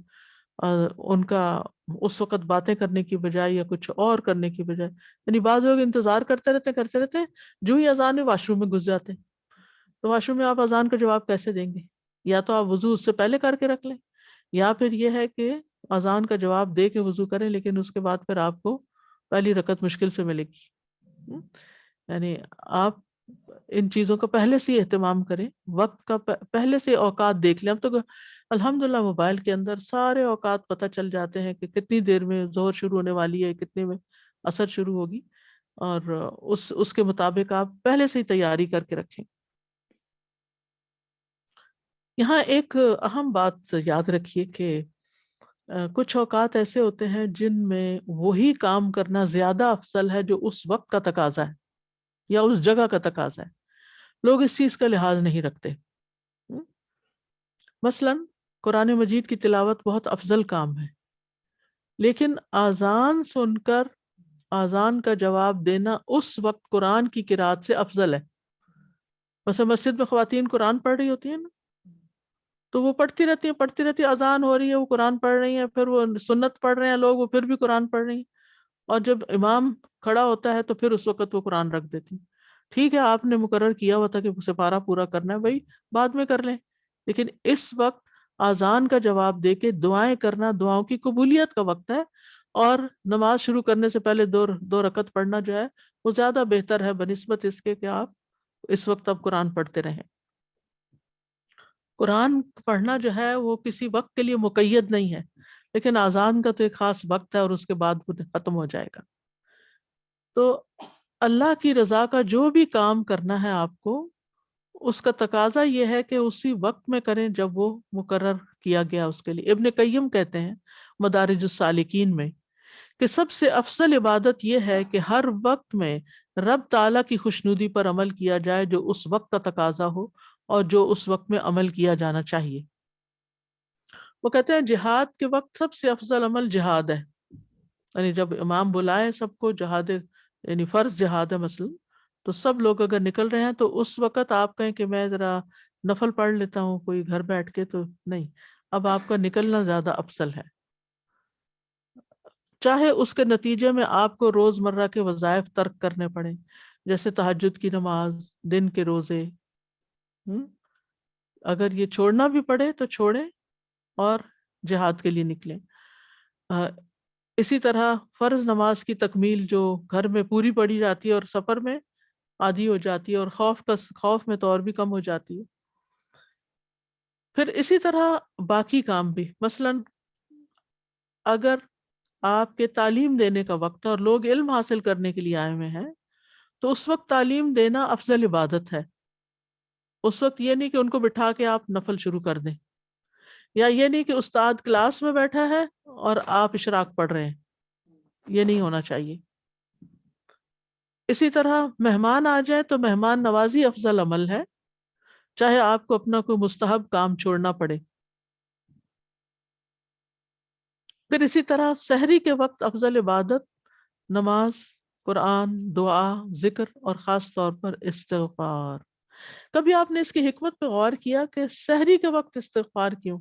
[SPEAKER 1] ان کا اس وقت باتیں کرنے کی بجائے یا کچھ اور کرنے کی بجائے، یعنی بعض لوگ انتظار کرتے رہتے جو ہی اذان میں واش روم میں گھس جاتے. تو واش روم میں آپ اذان کا جواب کیسے دیں گے؟ یا تو آپ وضو اس سے پہلے کر کے رکھ لیں، یا پھر یہ ہے کہ اذان کا جواب دے کے وضو کریں، لیکن اس کے بعد پھر آپ کو پہلی رکعت مشکل سے ملے گی. یعنی آپ ان چیزوں کا پہلے سے اہتمام کریں، وقت کا پہلے سے اوقات دیکھ لیں. اب تو الحمدللہ موبائل کے اندر سارے اوقات پتہ چل جاتے ہیں کہ کتنی دیر میں ظہر شروع ہونے والی ہے، کتنے میں عصر شروع ہوگی، اور اس کے مطابق آپ پہلے سے ہی تیاری کر کے رکھیں. یہاں ایک اہم بات یاد رکھیے کہ کچھ اوقات ایسے ہوتے ہیں جن میں وہی کام کرنا زیادہ افضل ہے جو اس وقت کا تقاضا ہے یا اس جگہ کا تقاضا ہے. لوگ اس چیز کا لحاظ نہیں رکھتے. مثلا قرآن مجید کی تلاوت بہت افضل کام ہے، لیکن اذان سن کر اذان کا جواب دینا اس وقت قرآن کی قرات سے افضل ہے. مثلا مسجد میں خواتین قرآن پڑھ رہی ہوتی ہیں نا، تو وہ پڑھتی رہتی اذان ہو رہی ہے، وہ قرآن پڑھ رہی ہیں، پھر وہ سنت پڑھ رہے ہیں لوگ، وہ پھر بھی قرآن پڑھ رہی ہیں، اور جب امام کھڑا ہوتا ہے تو پھر اس وقت وہ قرآن رکھ دیتی. ٹھیک ہے، آپ نے مقرر کیا ہوا تھا کہ سپارہ پورا کرنا ہے، بھائی بعد میں کر لیں، لیکن اس وقت اذان کا جواب دے کے دعائیں کرنا دعاؤں کی قبولیت کا وقت ہے، اور نماز شروع کرنے سے پہلے دو رکعت پڑھنا جو ہے وہ زیادہ بہتر ہے بنسبت اس کے کہ آپ اس وقت اب قرآن پڑھتے رہیں. قرآن پڑھنا جو ہے وہ کسی وقت کے لیے مقید نہیں ہے، لیکن اذان کا تو ایک خاص وقت ہے اور اس کے بعد وہ ختم ہو جائے گا. تو اللہ کی رضا کا جو بھی کام کرنا ہے آپ کو، اس کا تقاضا یہ ہے کہ اسی وقت میں کریں جب وہ مقرر کیا گیا اس کے لیے. ابن قیم کہتے ہیں مدارج السالکین میں کہ سب سے افضل عبادت یہ ہے کہ ہر وقت میں رب تعالیٰ کی خوشنودی پر عمل کیا جائے جو اس وقت کا تقاضا ہو اور جو اس وقت میں عمل کیا جانا چاہیے. وہ کہتے ہیں جہاد کے وقت سب سے افضل عمل جہاد ہے، یعنی جب امام بلائے سب کو جہاد، یعنی فرض جہاد ہے مثلا، تو سب لوگ اگر نکل رہے ہیں تو اس وقت آپ کہیں کہ میں ذرا نفل پڑھ لیتا ہوں کوئی گھر بیٹھ کے، تو نہیں، اب آپ کا نکلنا زیادہ افضل ہے، چاہے اس کے نتیجے میں آپ کو روز مرہ کے وظائف ترک کرنے پڑے، جیسے تہجد کی نماز، دن کے روزے، اگر یہ چھوڑنا بھی پڑے تو چھوڑیں اور جہاد کے لیے نکلیں۔ اسی طرح فرض نماز کی تکمیل جو گھر میں پوری پڑھی جاتی ہے اور سفر میں آدھی ہو جاتی ہے، اور خوف میں تو اور بھی کم ہو جاتی ہے۔ پھر اسی طرح باقی کام بھی، مثلا اگر آپ کے تعلیم دینے کا وقت ہے اور لوگ علم حاصل کرنے کے لیے آئے ہوئے ہیں، تو اس وقت تعلیم دینا افضل عبادت ہے۔ اس وقت یہ نہیں کہ ان کو بٹھا کے آپ نفل شروع کر دیں، یا یہ نہیں کہ استاد کلاس میں بیٹھا ہے اور آپ اشراق پڑھ رہے ہیں، یہ نہیں ہونا چاہیے۔ اسی طرح مہمان آ جائے تو مہمان نوازی افضل عمل ہے، چاہے آپ کو اپنا کوئی مستحب کام چھوڑنا پڑے۔ پھر اسی طرح سحری کے وقت افضل عبادت نماز، قرآن، دعا، ذکر اور خاص طور پر استغفار۔ کبھی آپ نے اس کی حکمت پہ غور کیا کہ سحری کے وقت استغفار کیوں؟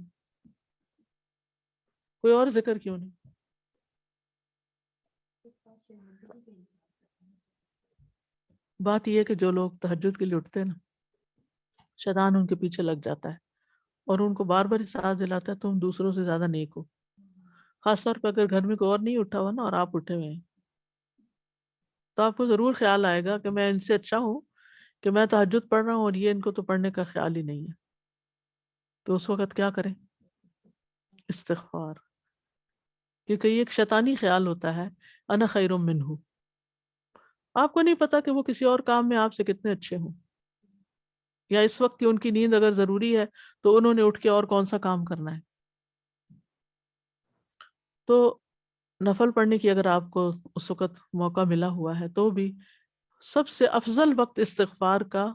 [SPEAKER 1] کوئی اور ذکر کیوں نہیں؟ بات یہ ہے کہ جو لوگ تہجد کے لیے اٹھتے ہیں نا، شیطان ان کے پیچھے لگ جاتا ہے اور ان کو بار بار احساس دلاتا ہے تم دوسروں سے زیادہ نیک ہو، خاص طور پہ اگر گھر میں کوئی اور نہیں اٹھا ہوا نا اور آپ اٹھے ہوئے ہیں، تو آپ کو ضرور خیال آئے گا کہ میں ان سے اچھا ہوں کہ میں تہجد پڑھ رہا ہوں اور یہ ان کو تو پڑھنے کا خیال ہی نہیں ہے۔ تو اس وقت کیا کریں؟ استغفار، کیونکہ یہ ایک شیطانی خیال ہوتا ہے، انا خیر منہ، آپ کو نہیں پتا کہ وہ کسی اور کام میں آپ سے کتنے اچھے ہوں، یا اس وقت کی ان کی نیند اگر ضروری ہے تو انہوں نے اٹھ کے اور کون سا کام کرنا ہے۔ تو نفل پڑھنے کی اگر آپ کو اس وقت موقع ملا ہوا ہے تو بھی سب سے افضل وقت استغفار کا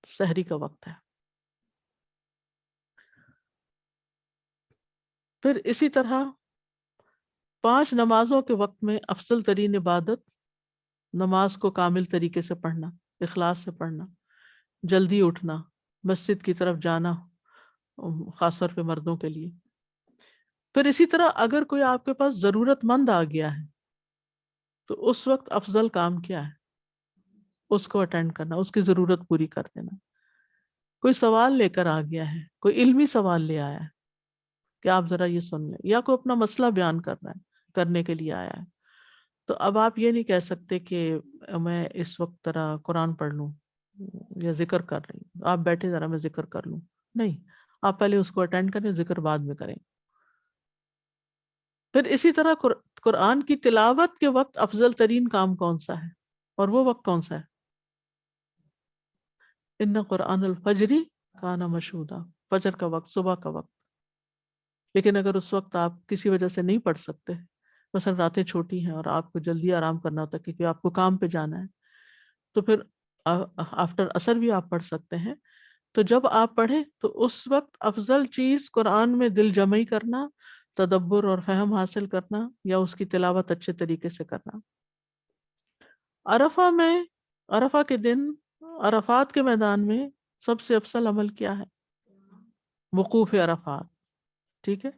[SPEAKER 1] سحری کا وقت ہے۔ پھر اسی طرح 5 نمازوں کے وقت میں افضل ترین عبادت نماز کو کامل طریقے سے پڑھنا، اخلاص سے پڑھنا، جلدی اٹھنا، مسجد کی طرف جانا، خاص طور پہ مردوں کے لیے۔ پھر اسی طرح اگر کوئی آپ کے پاس ضرورت مند آ گیا ہے تو اس وقت افضل کام کیا ہے؟ اس کو اٹینڈ کرنا، اس کی ضرورت پوری کر دینا۔ کوئی سوال لے کر آ گیا ہے، کوئی علمی سوال لے آیا ہے کہ آپ ذرا یہ سن لیں، یا کوئی اپنا مسئلہ بیان کرنے کے لیے آیا ہے، تو اب آپ یہ نہیں کہہ سکتے کہ میں اس وقت ذرا قرآن پڑھ لوں یا ذکر کر رہی ہوں، آپ بیٹھے ذرا میں ذکر کر لوں، نہیں، آپ پہلے اس کو اٹینڈ کریں، ذکر بعد میں کریں۔ پھر اسی طرح قرآن کی تلاوت کے وقت افضل ترین کام کون سا ہے، اور وہ وقت کون سا ہے؟ ان قرآن الفجر کان مشہودا، فجر کا وقت، صبح کا وقت۔ لیکن اگر اس وقت آپ کسی وجہ سے نہیں پڑھ سکتے، مثلا راتیں چھوٹی ہیں اور آپ کو جلدی آرام کرنا ہوتا ہے کیونکہ آپ کو کام پہ جانا ہے، تو پھر آفٹر عصر بھی آپ پڑھ سکتے ہیں۔ تو جب آپ پڑھیں تو اس وقت افضل چیز قرآن میں دل جمعی کرنا، تدبر اور فہم حاصل کرنا، یا اس کی تلاوت اچھے طریقے سے کرنا۔ عرفہ کے دن عرفات کے میدان میں سب سے افضل عمل کیا ہے؟ وقوف عرفات، ٹھیک ہے،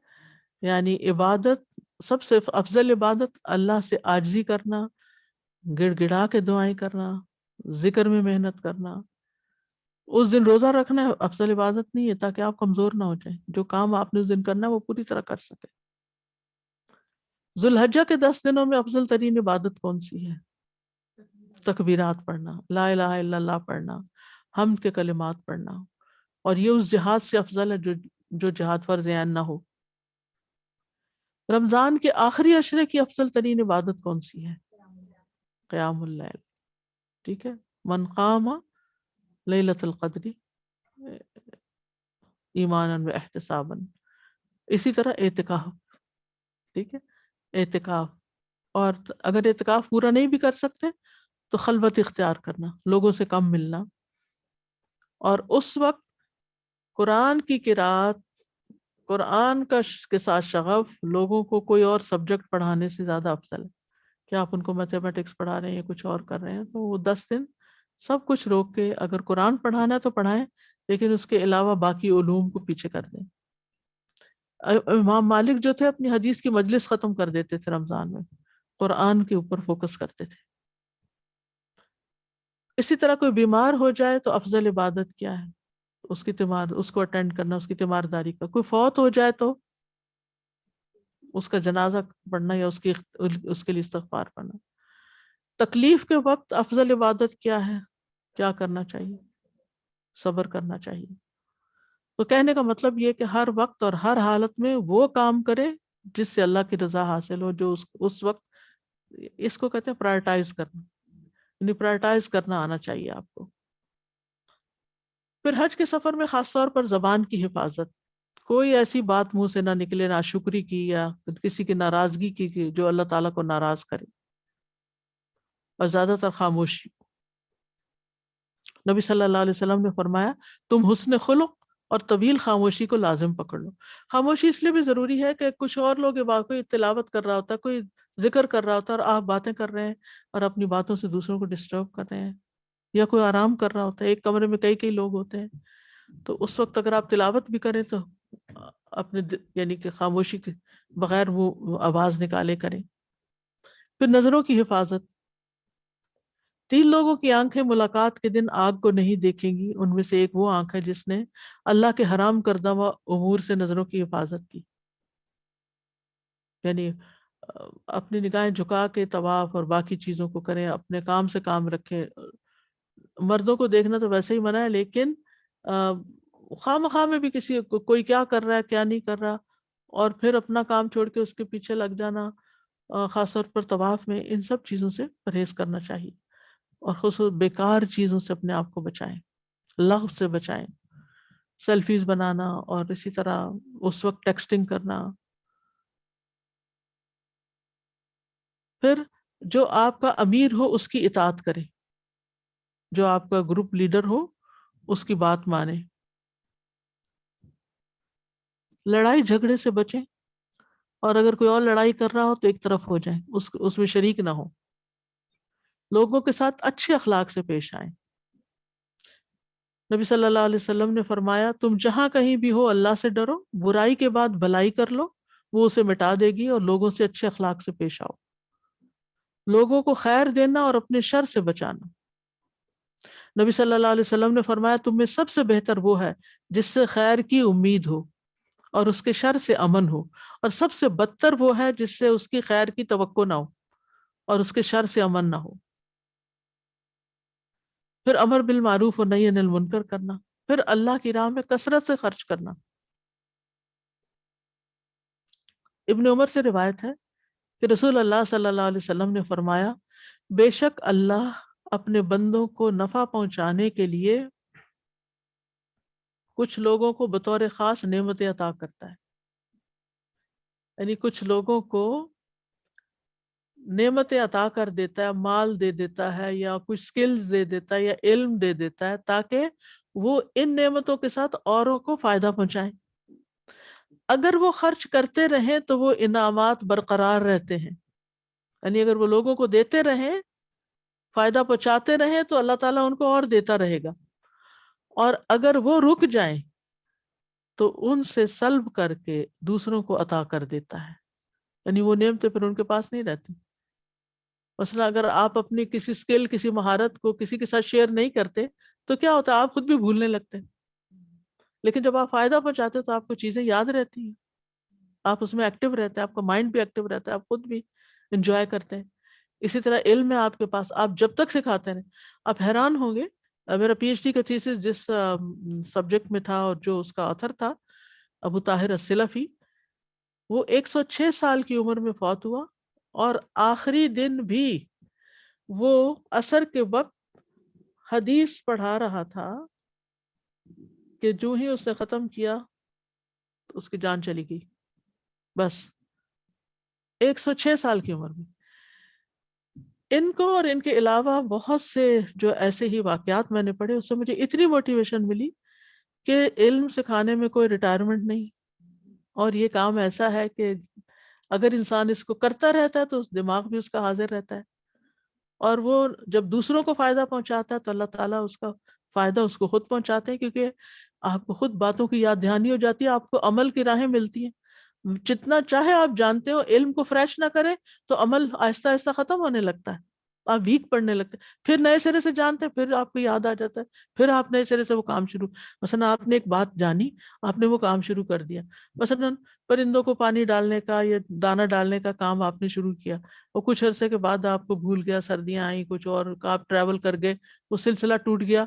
[SPEAKER 1] یعنی عبادت، سب سے افضل عبادت اللہ سے عاجزی کرنا، گڑ گڑا کے دعائیں کرنا، ذکر میں محنت کرنا۔ اس دن روزہ رکھنا افضل عبادت نہیں ہے تاکہ آپ کمزور نہ ہو جائیں، جو کام آپ نے اس دن کرنا ہے وہ پوری طرح کر سکے۔ ذوالحجہ کے 10 دنوں میں افضل ترین عبادت کون سی ہے؟ تکبیرات پڑھنا، لا الہ الا اللہ پڑھنا، حمد کے کلمات پڑھنا، اور یہ اس جہاد سے افضل ہے جو جہاد فرض عین نہ ہو۔ رمضان کے آخری عشرے کی افضل ترین عبادت کون سی ہے؟ قیام اللیل، ٹھیک ہے، من قام لیلۃ القدر ایمانا و احتسابا۔ اسی طرح اعتکاف، ٹھیک ہے، اعتکاف، اور اگر اعتکاف پورا نہیں بھی کر سکتے تو خلوت اختیار کرنا، لوگوں سے کم ملنا، اور اس وقت قرآن کی قرات، قرآن کے ساتھ شغف لوگوں کو کوئی اور سبجیکٹ پڑھانے سے زیادہ افضل ہے۔ کہ آپ ان کو میتھمیٹکس پڑھا رہے ہیں یا کچھ اور کر رہے ہیں، تو وہ 10 دن سب کچھ روک کے اگر قرآن پڑھانا ہے تو پڑھائیں، لیکن اس کے علاوہ باقی علوم کو پیچھے کر دیں۔ امام مالک جو تھے اپنی حدیث کی مجلس ختم کر دیتے تھے رمضان میں، قرآن کے اوپر فوکس کرتے تھے۔ اسی طرح کوئی بیمار ہو جائے تو افضل عبادت کیا ہے؟ اس کو اٹینڈ کرنا، اس کی تیمارداری کا۔ کوئی فوت ہو جائے تو اس کا جنازہ پڑھنا یا اس کے لیے استغفار پڑھنا۔ تکلیف کے وقت افضل عبادت کیا ہے؟ کیا کرنا چاہیے؟ صبر کرنا چاہیے۔ تو کہنے کا مطلب یہ کہ ہر وقت اور ہر حالت میں وہ کام کرے جس سے اللہ کی رضا حاصل ہو، جو اس وقت، اس کو کہتے ہیں پرائرٹائز کرنا، یعنی پرائرٹائز کرنا آنا چاہیے آپ کو۔ پھر حج کے سفر میں خاص طور پر زبان کی حفاظت، کوئی ایسی بات منہ سے نہ نکلے ناشکری کی یا کسی کی ناراضگی کی جو اللہ تعالیٰ کو ناراض کرے، اور زیادہ تر خاموشی۔ نبی صلی اللہ علیہ وسلم نے فرمایا تم حسن خلق اور طویل خاموشی کو لازم پکڑ لو۔ خاموشی اس لیے بھی ضروری ہے کہ کچھ اور لوگ کوئی تلاوت کر رہا ہوتا ہے، کوئی ذکر کر رہا ہوتا ہے، اور آپ باتیں کر رہے ہیں اور اپنی باتوں سے دوسروں کو ڈسٹرب کر رہے ہیں، یا کوئی آرام کر رہا ہوتا ہے، ایک کمرے میں کئی لوگ ہوتے ہیں، تو اس وقت اگر آپ تلاوت بھی کریں تو اپنے یعنی کہ خاموشی کے بغیر وہ آواز نکالے کریں۔ پھر نظروں کی حفاظت، 3 لوگوں کی آنکھیں ملاقات کے دن آگ کو نہیں دیکھیں گی، ان میں سے ایک وہ آنکھ ہے جس نے اللہ کے حرام کردہ امور سے نظروں کی حفاظت کی، یعنی اپنی نگاہیں جھکا کے طواف اور باقی چیزوں کو کریں، اپنے کام سے کام رکھیں۔ مردوں کو دیکھنا تو ویسے ہی منع ہے، لیکن خواہ مخواہ میں بھی کسی کوئی کیا کر رہا ہے کیا نہیں کر رہا، اور پھر اپنا کام چھوڑ کے اس کے پیچھے لگ جانا، خاص طور پر طواف میں، ان سب چیزوں سے پرہیز کرنا چاہیے، اور خصوص بیکار چیزوں سے اپنے آپ کو بچائیں، لغو سے بچائیں، سیلفیز بنانا اور اسی طرح اس وقت ٹیکسٹنگ کرنا۔ پھر جو آپ کا امیر ہو اس کی اطاعت کریں، جو آپ کا گروپ لیڈر ہو اس کی بات مانیں۔ لڑائی جھگڑے سے بچیں، اور اگر کوئی اور لڑائی کر رہا ہو تو ایک طرف ہو جائیں، اس میں شریک نہ ہو۔ لوگوں کے ساتھ اچھے اخلاق سے پیش آئیں۔ نبی صلی اللہ علیہ وسلم نے فرمایا تم جہاں کہیں بھی ہو اللہ سے ڈرو، برائی کے بعد بھلائی کر لو، وہ اسے مٹا دے گی، اور لوگوں سے اچھے اخلاق سے پیش آؤ۔ لوگوں کو خیر دینا اور اپنے شر سے بچانا۔ نبی صلی اللہ علیہ وسلم نے فرمایا تم میں سب سے بہتر وہ ہے جس سے خیر کی امید ہو اور اس کے شر سے امن ہو، اور سب سے بدتر وہ ہے جس سے اس کی خیر کی توقع نہ ہو اور اس کے شر سے امن نہ ہو۔ پھر امر بالمعروف اور نہی عن المنکر کرنا، پھر اللہ کی راہ میں کثرت سے خرچ کرنا۔ ابن عمر سے روایت ہے کہ رسول اللہ صلی اللہ علیہ وسلم نے فرمایا بے شک اللہ اپنے بندوں کو نفع پہنچانے کے لیے کچھ لوگوں کو بطور خاص نعمتیں عطا کرتا ہے، یعنی کچھ لوگوں کو نعمتیں عطا کر دیتا ہے، مال دے دیتا ہے یا کچھ سکلز دے دیتا ہے یا علم دے دیتا ہے، تاکہ وہ ان نعمتوں کے ساتھ اوروں کو فائدہ پہنچائیں۔ اگر وہ خرچ کرتے رہیں تو وہ انعامات برقرار رہتے ہیں، یعنی اگر وہ لوگوں کو دیتے رہیں، فائدہ پہنچاتے رہیں، تو اللہ تعالیٰ ان کو اور دیتا رہے گا، اور اگر وہ رک جائیں تو ان سے سلب کر کے دوسروں کو عطا کر دیتا ہے، یعنی وہ نعمتیں پھر ان کے پاس نہیں رہتی۔ مثلا اگر آپ اپنی کسی سکل، کسی مہارت کو کسی کے ساتھ شیئر نہیں کرتے تو کیا ہوتا ہے، آپ خود بھی بھولنے لگتے ہیں، لیکن جب آپ فائدہ پہنچاتے تو آپ کو چیزیں یاد رہتی ہیں، آپ اس میں ایکٹیو رہتے ہیں، آپ کا مائنڈ بھی ایکٹیو رہتا ہے، آپ خود بھی انجوائے کرتے ہیں۔ اسی طرح علم ہے آپ کے پاس، آپ جب تک سکھاتے رہیں، آپ حیران ہوں گے۔ میرا پی ایچ ڈی کا تھیسس جس سبجیکٹ میں تھا اور جو اس کا آتھر تھا ابو طاہر السلفی، وہ 106 سال کی عمر میں فوت ہوا، اور آخری دن بھی وہ عصر کے وقت حدیث پڑھا رہا تھا کہ جو ہی اس نے ختم کیا تو اس کی جان چلی گئی، بس 106 سال کی عمر میں۔ ان کو اور ان کے علاوہ بہت سے جو ایسے ہی واقعات میں نے پڑھے، اس سے مجھے اتنی موٹیویشن ملی کہ علم سکھانے میں کوئی ریٹائرمنٹ نہیں، اور یہ کام ایسا ہے کہ اگر انسان اس کو کرتا رہتا ہے تو اس دماغ بھی اس کا حاضر رہتا ہے، اور وہ جب دوسروں کو فائدہ پہنچاتا ہے تو اللہ تعالیٰ اس کا فائدہ اس کو خود پہنچاتے ہیں، کیونکہ آپ کو خود باتوں کی یاد دہانی ہو جاتی ہے، آپ کو عمل کی راہیں ملتی ہیں. جتنا چاہے آپ جانتے ہو، علم کو فریش نہ کرے تو عمل آہستہ آہستہ ختم ہونے لگتا ہے، آپ ویک پڑنے لگتے ہیں. پھر نئے سرے سے جانتے ہیں، پھر آپ کو یاد آ جاتا ہے، پھر آپ نئے سرے سے وہ کام شروع. مثلا آپ نے ایک بات جانی، آپ نے وہ کام شروع کر دیا. مثلا پرندوں کو پانی ڈالنے کا یا دانہ ڈالنے کا کام آپ نے شروع کیا، اور کچھ عرصے کے بعد آپ کو بھول گیا، سردیاں آئیں کچھ اور، آپ ٹریول کر گئے، وہ سلسلہ ٹوٹ گیا.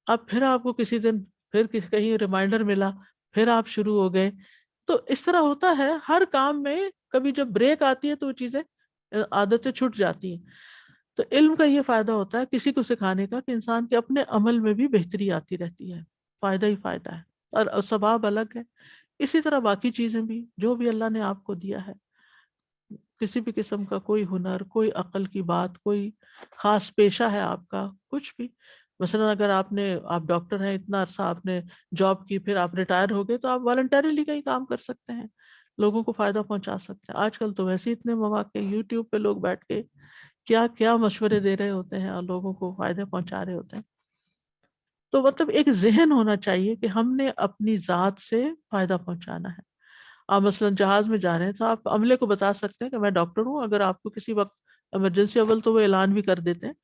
[SPEAKER 1] اب پھر آپ کو کسی دن پھر کہیں ریمائنڈر ملا، پھر آپ شروع ہو گئے. تو اس طرح ہوتا ہے ہر کام میں، کبھی جب بریک آتی ہے تو وہ چیزیں عادتیں چھٹ جاتی ہیں. تو علم کا یہ فائدہ ہوتا ہے کسی کو سکھانے کا کہ انسان کے اپنے عمل میں بھی بہتری آتی رہتی ہے، فائدہ ہی فائدہ ہے، اور ثواب الگ ہے. اسی طرح باقی چیزیں بھی جو بھی اللہ نے آپ کو دیا ہے، کسی بھی قسم کا کوئی ہنر، کوئی عقل کی بات، کوئی خاص پیشہ ہے آپ کا، کچھ بھی. مثلا اگر آپ ڈاکٹر ہیں، اتنا عرصہ آپ نے جاب کی، پھر آپ ریٹائر ہو گئے، تو آپ والنٹریلی کہیں کام کر سکتے ہیں، لوگوں کو فائدہ پہنچا سکتے ہیں. آج کل تو ویسے اتنے مواقع، یوٹیوب پہ لوگ بیٹھ کے کیا کیا مشورے دے رہے ہوتے ہیں اور لوگوں کو فائدے پہنچا رہے ہوتے ہیں. تو مطلب ایک ذہن ہونا چاہیے کہ ہم نے اپنی ذات سے فائدہ پہنچانا ہے. آپ مثلا جہاز میں جا رہے ہیں تو آپ عملے کو بتا سکتے ہیں کہ میں ڈاکٹر ہوں، اگر آپ کو کسی وقت ایمرجنسی، اول تو وہ اعلان بھی کر دیتے ہیں،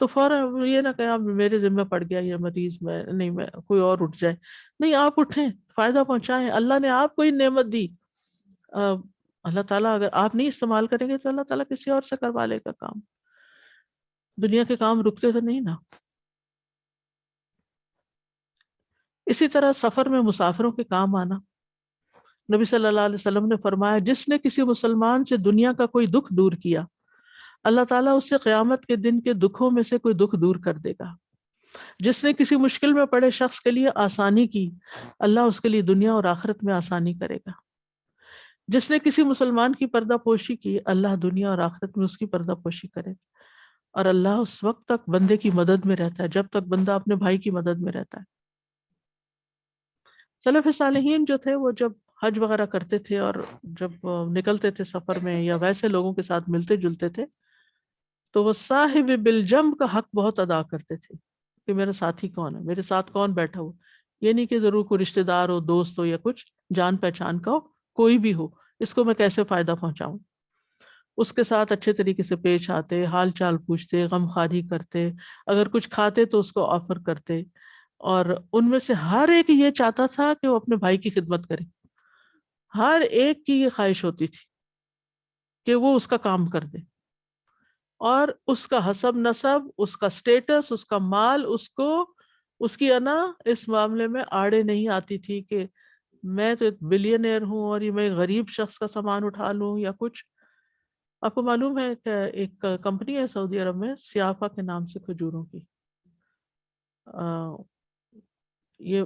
[SPEAKER 1] تو فوراً یہ نہ کہیں آپ میرے ذمہ پڑ گیا یہ مریض، میں نہیں، میں کوئی اور اٹھ جائے. نہیں، آپ اٹھیں، فائدہ پہنچائیں. اللہ نے آپ کو ہی نعمت دی. اللہ تعالیٰ اگر آپ نہیں استعمال کریں گے تو اللہ تعالیٰ کسی اور سے کروا لے گا کام. دنیا کے کام رکتے تو نہیں نا. اسی طرح سفر میں مسافروں کے کام آنا. نبی صلی اللہ علیہ وسلم نے فرمایا، جس نے کسی مسلمان سے دنیا کا کوئی دکھ دور کیا، اللہ تعالیٰ اس سے قیامت کے دن کے دکھوں میں سے کوئی دکھ دور کر دے گا. جس نے کسی مشکل میں پڑے شخص کے لیے آسانی کی، اللہ اس کے لیے دنیا اور آخرت میں آسانی کرے گا. جس نے کسی مسلمان کی پردہ پوشی کی، اللہ دنیا اور آخرت میں اس کی پردہ پوشی کرے. اور اللہ اس وقت تک بندے کی مدد میں رہتا ہے جب تک بندہ اپنے بھائی کی مدد میں رہتا ہے. سلف صالحین جو تھے وہ جب حج وغیرہ کرتے تھے اور جب نکلتے تھے سفر میں یا ویسے لوگوں کے ساتھ ملتے جلتے تھے، تو وہ صاحب بالجم کا حق بہت ادا کرتے تھے کہ میرا ساتھی کون ہے، میرے ساتھ کون بیٹھا ہو. یہ نہیں کہ ضرور کوئی رشتہ دار ہو، دوست ہو، یا کچھ جان پہچان کا ہو، کوئی بھی ہو، اس کو میں کیسے فائدہ پہنچاؤں. اس کے ساتھ اچھے طریقے سے پیش آتے، حال چال پوچھتے، غم خواری کرتے، اگر کچھ کھاتے تو اس کو آفر کرتے. اور ان میں سے ہر ایک یہ چاہتا تھا کہ وہ اپنے بھائی کی خدمت کرے. ہر ایک کی یہ خواہش ہوتی تھی کہ وہ اس کا کام کر دے، اور اس کا حسب نسب، اس کا سٹیٹس، اس کا مال، اس کی انا اس معاملے میں آڑے نہیں آتی تھی کہ میں تو ایک بلینئر ہوں اور یہ میں غریب شخص کا سامان اٹھا لوں یا کچھ. آپ کو معلوم ہے کہ ایک کمپنی ہے سعودی عرب میں، سیافا کے نام سے، کھجوروں کی. یہ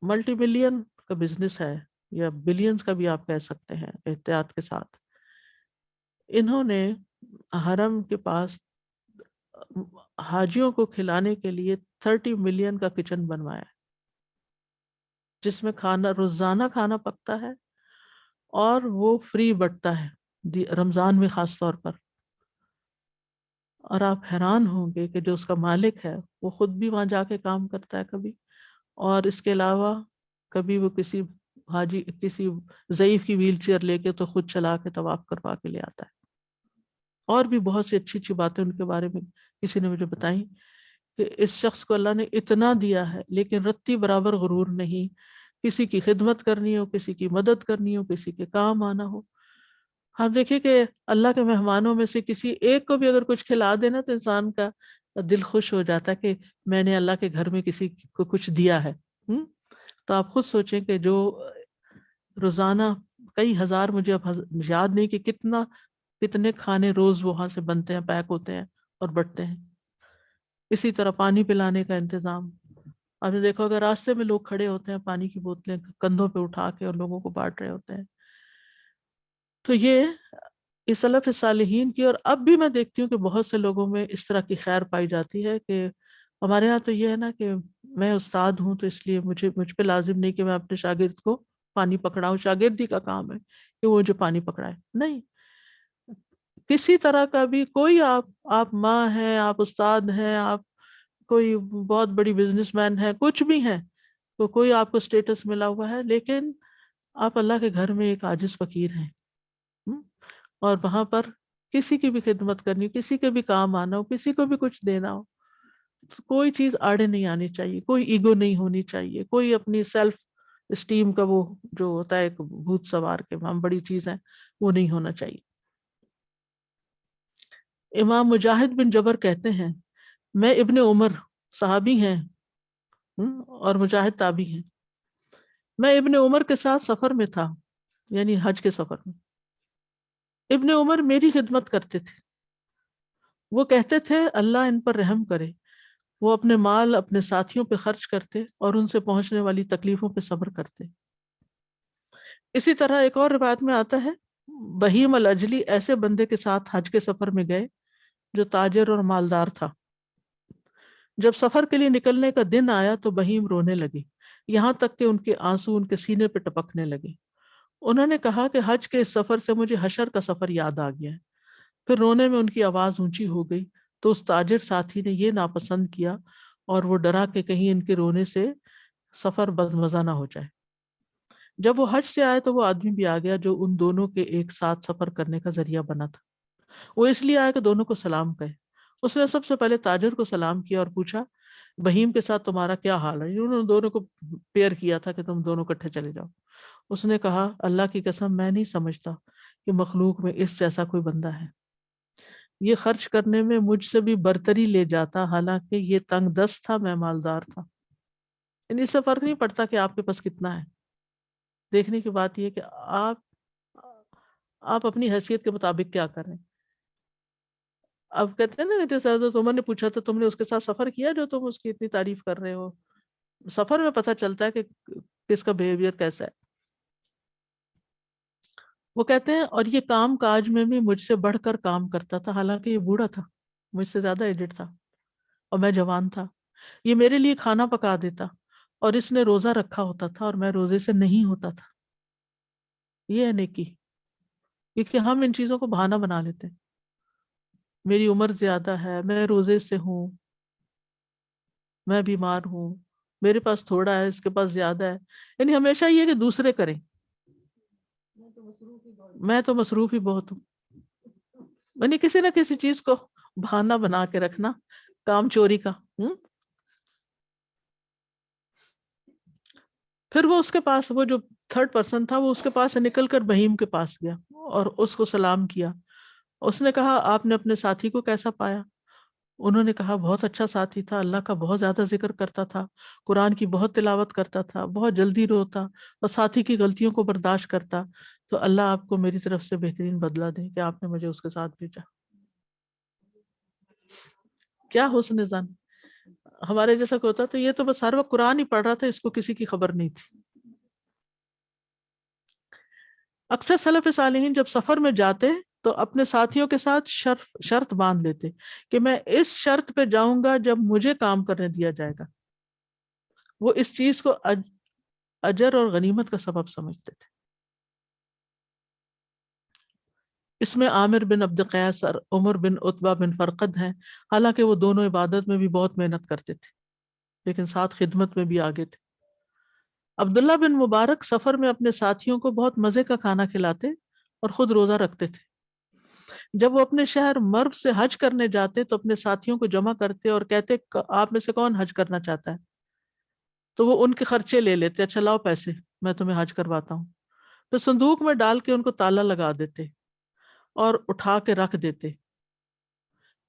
[SPEAKER 1] ملٹی بلین کا بزنس ہے، یا بلینز کا بھی آپ کہہ سکتے ہیں احتیاط کے ساتھ. انہوں نے حرم کے پاس حاجیوں کو کھلانے کے لیے 30 ملین کا کچن بنوایا ہے، جس میں کھانا روزانہ کھانا پکتا ہے اور وہ فری بٹتا ہے رمضان میں خاص طور پر. اور آپ حیران ہوں گے کہ جو اس کا مالک ہے وہ خود بھی وہاں جا کے کام کرتا ہے کبھی، اور اس کے علاوہ کبھی وہ کسی حاجی، کسی ضعیف کی ویل چیئر لے کے تو خود چلا کے طواف کروا کے لے آتا ہے. اور بھی بہت سی اچھی اچھی باتیں ان کے بارے میں کسی نے مجھے بتائیں کہ اس شخص کو اللہ نے اتنا دیا ہے لیکن رتی برابر غرور نہیں. کسی کی خدمت کرنی ہو، کسی کی مدد کرنی ہو، کسی کے کام آنا ہو. ہم دیکھیں کہ اللہ کے مہمانوں میں سے کسی ایک کو بھی اگر کچھ کھلا دینا تو انسان کا دل خوش ہو جاتا ہے کہ میں نے اللہ کے گھر میں کسی کو کچھ دیا ہے. تو آپ خود سوچیں کہ جو روزانہ کئی ہزار، مجھے اب یاد نہیں کہ کتنے کھانے روز وہاں سے بنتے ہیں، پیک ہوتے ہیں اور بٹتے ہیں. اسی طرح پانی پلانے کا انتظام. آپ نے دیکھا اگر راستے میں لوگ کھڑے ہوتے ہیں، پانی کی بوتلیں کندھوں پہ اٹھا کے اور لوگوں کو بانٹ رہے ہوتے ہیں. تو یہ سلف صالحین کی، اور اب بھی میں دیکھتی ہوں کہ بہت سے لوگوں میں اس طرح کی خیر پائی جاتی ہے کہ ہمارے ہاں تو یہ ہے نا کہ میں استاد ہوں تو اس لیے مجھ پہ لازم نہیں کہ میں اپنے شاگرد کو پانی پکڑاؤں، شاگردی کا کام ہے کہ وہ جو پانی پکڑائے، نہیں. کسی طرح کا بھی کوئی آپ ماں ہیں، آپ استاد ہیں، آپ کوئی بہت بڑی بزنس مین ہے، کچھ بھی ہیں، تو کوئی آپ کو اسٹیٹس ملا ہوا ہے، لیکن آپ اللہ کے گھر میں ایک عاجز فقیر ہیں. اور وہاں پر کسی کی بھی خدمت کرنی، کسی کے بھی کام آنا ہو، کسی کو بھی کچھ دینا ہو، کوئی چیز آڑے نہیں آنی چاہیے، کوئی ایگو نہیں ہونی چاہیے، کوئی اپنی سیلف اسٹیم کا وہ جو ہوتا ہے ایک بھوت سوار کے ہم بڑی چیز ہیں، وہ نہیں ہونا چاہیے. امام مجاہد بن جبر کہتے ہیں، میں ابن عمر صحابی ہیں اور مجاہد تابعی ہیں، میں ابن عمر کے ساتھ سفر میں تھا، یعنی حج کے سفر میں. ابن عمر میری خدمت کرتے تھے، وہ کہتے تھے اللہ ان پر رحم کرے. وہ اپنے مال اپنے ساتھیوں پہ خرچ کرتے اور ان سے پہنچنے والی تکلیفوں پہ صبر کرتے. اسی طرح ایک اور روایت میں آتا ہے، بہیم الاجلی ایسے بندے کے ساتھ حج کے سفر میں گئے جو تاجر اور مالدار تھا. جب سفر کے لیے نکلنے کا دن آیا تو بہیم رونے لگے، یہاں تک کہ ان کے آنسو ان کے سینے پہ ٹپکنے لگے. انہوں نے کہا کہ حج کے اس سفر سے مجھے حشر کا سفر یاد آ گیا ہے. پھر رونے میں ان کی آواز اونچی ہو گئی تو اس تاجر ساتھی نے یہ ناپسند کیا اور وہ ڈرا کہ کہیں ان کے رونے سے سفر بدمزہ نہ ہو جائے. جب وہ حج سے آئے تو وہ آدمی بھی آ گیا جو ان دونوں کے ایک ساتھ سفر کرنے کا ذریعہ بنا تھا. وہ اس لیے آیا کہ دونوں کو سلام کہے. اس نے سب سے پہلے تاجر کو سلام کیا اور پوچھا بہیم کے ساتھ تمہارا کیا حال ہے؟ انہوں نے دونوں کو پیئر کیا تھا کہ تم دونوں اکٹھے چلے جاؤ. اس نے کہا اللہ کی قسم میں نہیں سمجھتا کہ مخلوق میں اس جیسا کوئی بندہ ہے. یہ خرچ کرنے میں مجھ سے بھی برتری لے جاتا، حالانکہ یہ تنگ دست تھا، میں مالدار تھا. اس سے فرق نہیں پڑتا کہ آپ کے پاس کتنا ہے. دیکھنے کی بات یہ کہ آپ اپنی حیثیت کے مطابق کیا کریں. اب کہتے ہیں نا جیسے حضرت عمر نے پوچھا تو تم نے اس کے ساتھ سفر کیا جو تم اس کی اتنی تعریف کر رہے ہو. سفر میں پتہ چلتا ہے کہ کس کا بیہیویئر کیسا ہے. وہ کہتے ہیں اور یہ کام کاج میں بھی مجھ سے بڑھ کر کام کرتا تھا، حالانکہ یہ بوڑھا تھا، مجھ سے زیادہ ایجڈ تھا اور میں جوان تھا. یہ میرے لیے کھانا پکا دیتا اور اس نے روزہ رکھا ہوتا تھا اور میں روزے سے نہیں ہوتا تھا. یہ ہے نیکی، کیونکہ ہم ان چیزوں کو بہانہ بنا لیتے ہیں. میری عمر زیادہ ہے، میں روزے سے ہوں، میں بیمار ہوں، میرے پاس تھوڑا ہے، اس کے پاس زیادہ ہے. یعنی ہمیشہ یہ کہ دوسرے کریں، میں تو مصروف ہی بہت ہوں. یعنی کسی نہ کسی چیز کو بہانہ بنا کے رکھنا، کام چوری کا. پھر وہ اس کے پاس، وہ جو تھرڈ پرسن تھا، وہ اس کے پاس سے نکل کر بہیم کے پاس گیا اور اس کو سلام کیا. اس نے کہا آپ نے اپنے ساتھی کو کیسا پایا؟ انہوں نے کہا بہت اچھا ساتھی تھا، اللہ کا بہت زیادہ ذکر کرتا تھا، قرآن کی بہت تلاوت کرتا تھا، بہت جلدی روتا اور ساتھی کی غلطیوں کو برداشت کرتا. تو اللہ آپ کو میری طرف سے بہترین بدلہ دے کہ آپ نے مجھے اس کے ساتھ بھیجا. کیا حسن زن. ہمارے جیسا کوئی ہوتا تو یہ تو بس ہر وقت قرآن ہی پڑھ رہا تھا، اس کو کسی کی خبر نہیں تھی. اکثر سلف صالحین جب سفر میں جاتے تو اپنے ساتھیوں کے ساتھ شرط باندھ لیتے کہ میں اس شرط پہ جاؤں گا جب مجھے کام کرنے دیا جائے گا. وہ اس چیز کو اجر اور غنیمت کا سبب سمجھتے تھے. اس میں عامر بن عبد قیس اور عمر بن عتبہ بن فرقد ہیں. حالانکہ وہ دونوں عبادت میں بھی بہت محنت کرتے تھے لیکن ساتھ خدمت میں بھی آگے تھے. عبداللہ بن مبارک سفر میں اپنے ساتھیوں کو بہت مزے کا کھانا کھلاتے اور خود روزہ رکھتے تھے. جب وہ اپنے شہر مرو سے حج کرنے جاتے تو اپنے ساتھیوں کو جمع کرتے اور کہتے آپ میں سے کون حج کرنا چاہتا ہے؟ تو وہ ان کے خرچے لے لیتے، اچھا لاؤ پیسے میں تمہیں حج کرواتا ہوں. تو صندوق میں ڈال کے ان کو تالا لگا دیتے اور اٹھا کے رکھ دیتے.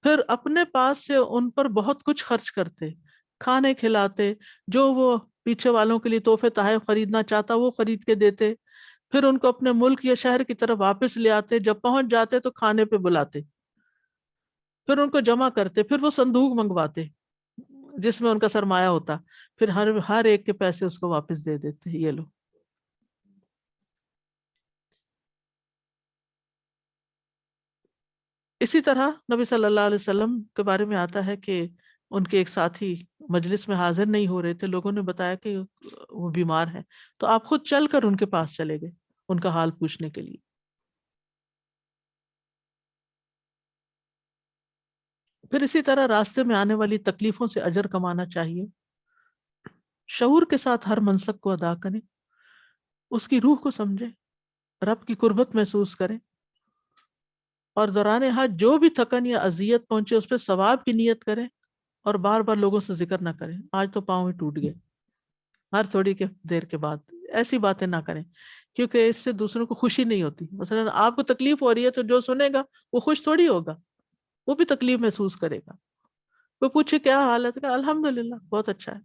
[SPEAKER 1] پھر اپنے پاس سے ان پر بہت کچھ خرچ کرتے، کھانے کھلاتے، جو وہ پیچھے والوں کے لیے تحفے تحائف خریدنا چاہتا وہ خرید کے دیتے. پھر ان کو اپنے ملک یا شہر کی طرف واپس لے آتے، جب پہنچ جاتے تو کھانے پہ بلاتے. پھر ان کو جمع کرتے، پھر وہ صندوق منگواتے جس میں ان کا سرمایہ ہوتا، پھر ہر ایک کے پیسے اس کو واپس دے دیتے، یہ لو. اسی طرح نبی صلی اللہ علیہ وسلم کے بارے میں آتا ہے کہ ان کے ایک ساتھی مجلس میں حاضر نہیں ہو رہے تھے. لوگوں نے بتایا کہ وہ بیمار ہیں، تو آپ خود چل کر ان کے پاس چلے گئے ان کا حال پوچھنے کے لیے. پھر اسی طرح راستے میں آنے والی تکلیفوں سے اجر کمانا چاہیے، شعور کے ساتھ ہر منصب کو ادا کریں، اس کی روح کو سمجھیں، رب کی قربت محسوس کریں، اور دوران حج جو بھی تھکن یا اذیت پہنچے اس پہ ثواب کی نیت کریں، اور بار بار لوگوں سے ذکر نہ کریں آج تو پاؤں ہی ٹوٹ گئے، ہر تھوڑی کے دیر کے بعد ایسی باتیں نہ کریں، کیونکہ اس سے دوسروں کو خوشی نہیں ہوتی۔ مثلا آپ کو تکلیف ہو رہی ہے تو جو سنے گا وہ خوش تھوڑی ہوگا، وہ بھی تکلیف محسوس کرے گا۔ کوئی پوچھے کیا حالت ہے، الحمدللہ بہت اچھا ہے۔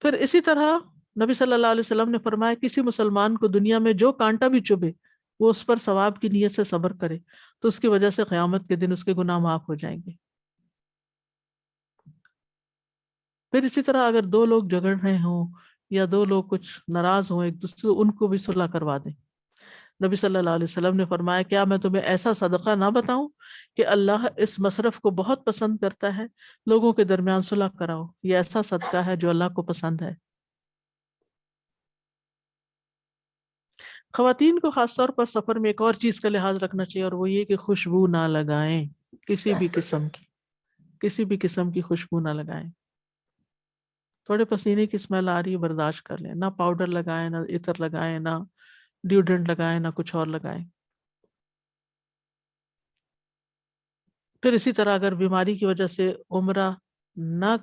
[SPEAKER 1] پھر اسی طرح نبی صلی اللہ علیہ وسلم نے فرمایا کسی مسلمان کو دنیا میں جو کانٹا بھی چبھے وہ اس پر ثواب کی نیت سے صبر کرے تو اس کی وجہ سے قیامت کے دن اس کے گناہ معاف ہو جائیں گے۔ پھر اسی طرح اگر دو لوگ جھگڑ رہے ہوں یا دو لوگ کچھ ناراض ہوں ایک دوسرے، ان کو بھی صلح کروا دیں۔ نبی صلی اللہ علیہ وسلم نے فرمایا کیا میں تمہیں ایسا صدقہ نہ بتاؤں کہ اللہ اس مصرف کو بہت پسند کرتا ہے، لوگوں کے درمیان صلح کراؤ، یہ ایسا صدقہ ہے جو اللہ کو پسند ہے۔ خواتین کو خاص طور پر سفر میں ایک اور چیز کا لحاظ رکھنا چاہیے، اور وہ یہ کہ خوشبو نہ لگائیں، کسی بھی قسم کی خوشبو نہ لگائیں۔ تھوڑے پسینے کی اسمیل آ رہی ہے برداشت کر لیں، نہ پاؤڈر لگائیں، نہ عطر لگائیں، نہ ڈیوڈرنٹ لگائیں، نہ کچھ اور لگائیں۔ پھر اسی طرح اگر بیماری کی وجہ سے عمرہ نہ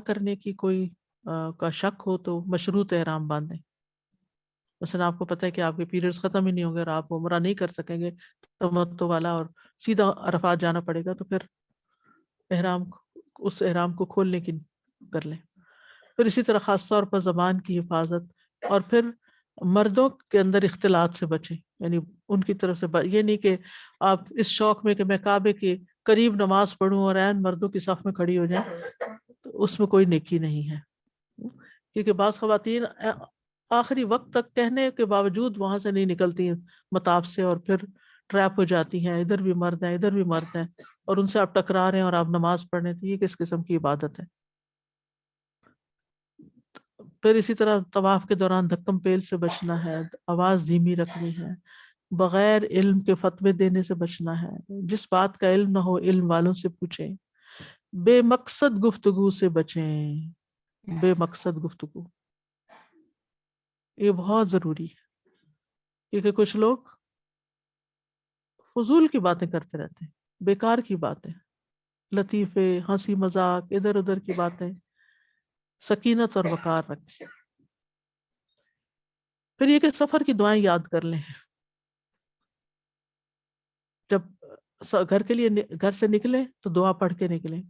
[SPEAKER 1] کرنے کی کوئی کا شک ہو تو مشروط احرام باندھیں۔ مثلا آپ کو پتہ ہے کہ آپ کے پیریڈز ختم ہی نہیں ہوں گے اور آپ عمرہ نہیں کر سکیں گے تمتع والا، اور سیدھا عرفات جانا پڑے گا، تو پھر اس احرام کو کھولنے کی کر لیں۔ پھر اسی طرح خاص طور پر زبان کی حفاظت، اور پھر مردوں کے اندر اختلاط سے بچیں، یعنی ان کی طرف سے یہ نہیں کہ آپ اس شوق میں کہ میں کعبے کے قریب نماز پڑھوں اور عین مردوں کی صف میں کھڑی ہو جائیں، تو اس میں کوئی نیکی نہیں ہے۔ کیونکہ بعض خواتین آخری وقت تک کہنے کے باوجود وہاں سے نہیں نکلتی ہیں مطاف سے، اور پھر ٹریپ ہو جاتی ہیں، ادھر بھی مرد ہیں ادھر بھی مرد ہیں، اور ان سے آپ ٹکرا رہے ہیں اور آپ نماز پڑھ رہے ہیں، یہ کس قسم کی عبادت ہے؟ پھر اسی طرح طواف کے دوران دھکم پیل سے بچنا ہے، آواز دھیمی رکھنی ہے، بغیر علم کے فتوے دینے سے بچنا ہے، جس بات کا علم نہ ہو علم والوں سے پوچھیں، بے مقصد گفتگو سے بچیں، بے مقصد گفتگو یہ بہت ضروری ہے، کیونکہ کچھ لوگ فضول کی باتیں کرتے رہتے ہیں، بیکار کی باتیں، لطیفے، ہنسی مذاق، ادھر ادھر کی باتیں۔ سکینت اور وقار رکھیں۔ پھر یہ کہ سفر کی دعائیں یاد کر لیں، جب گھر سے نکلیں تو دعا پڑھ کے نکلیں۔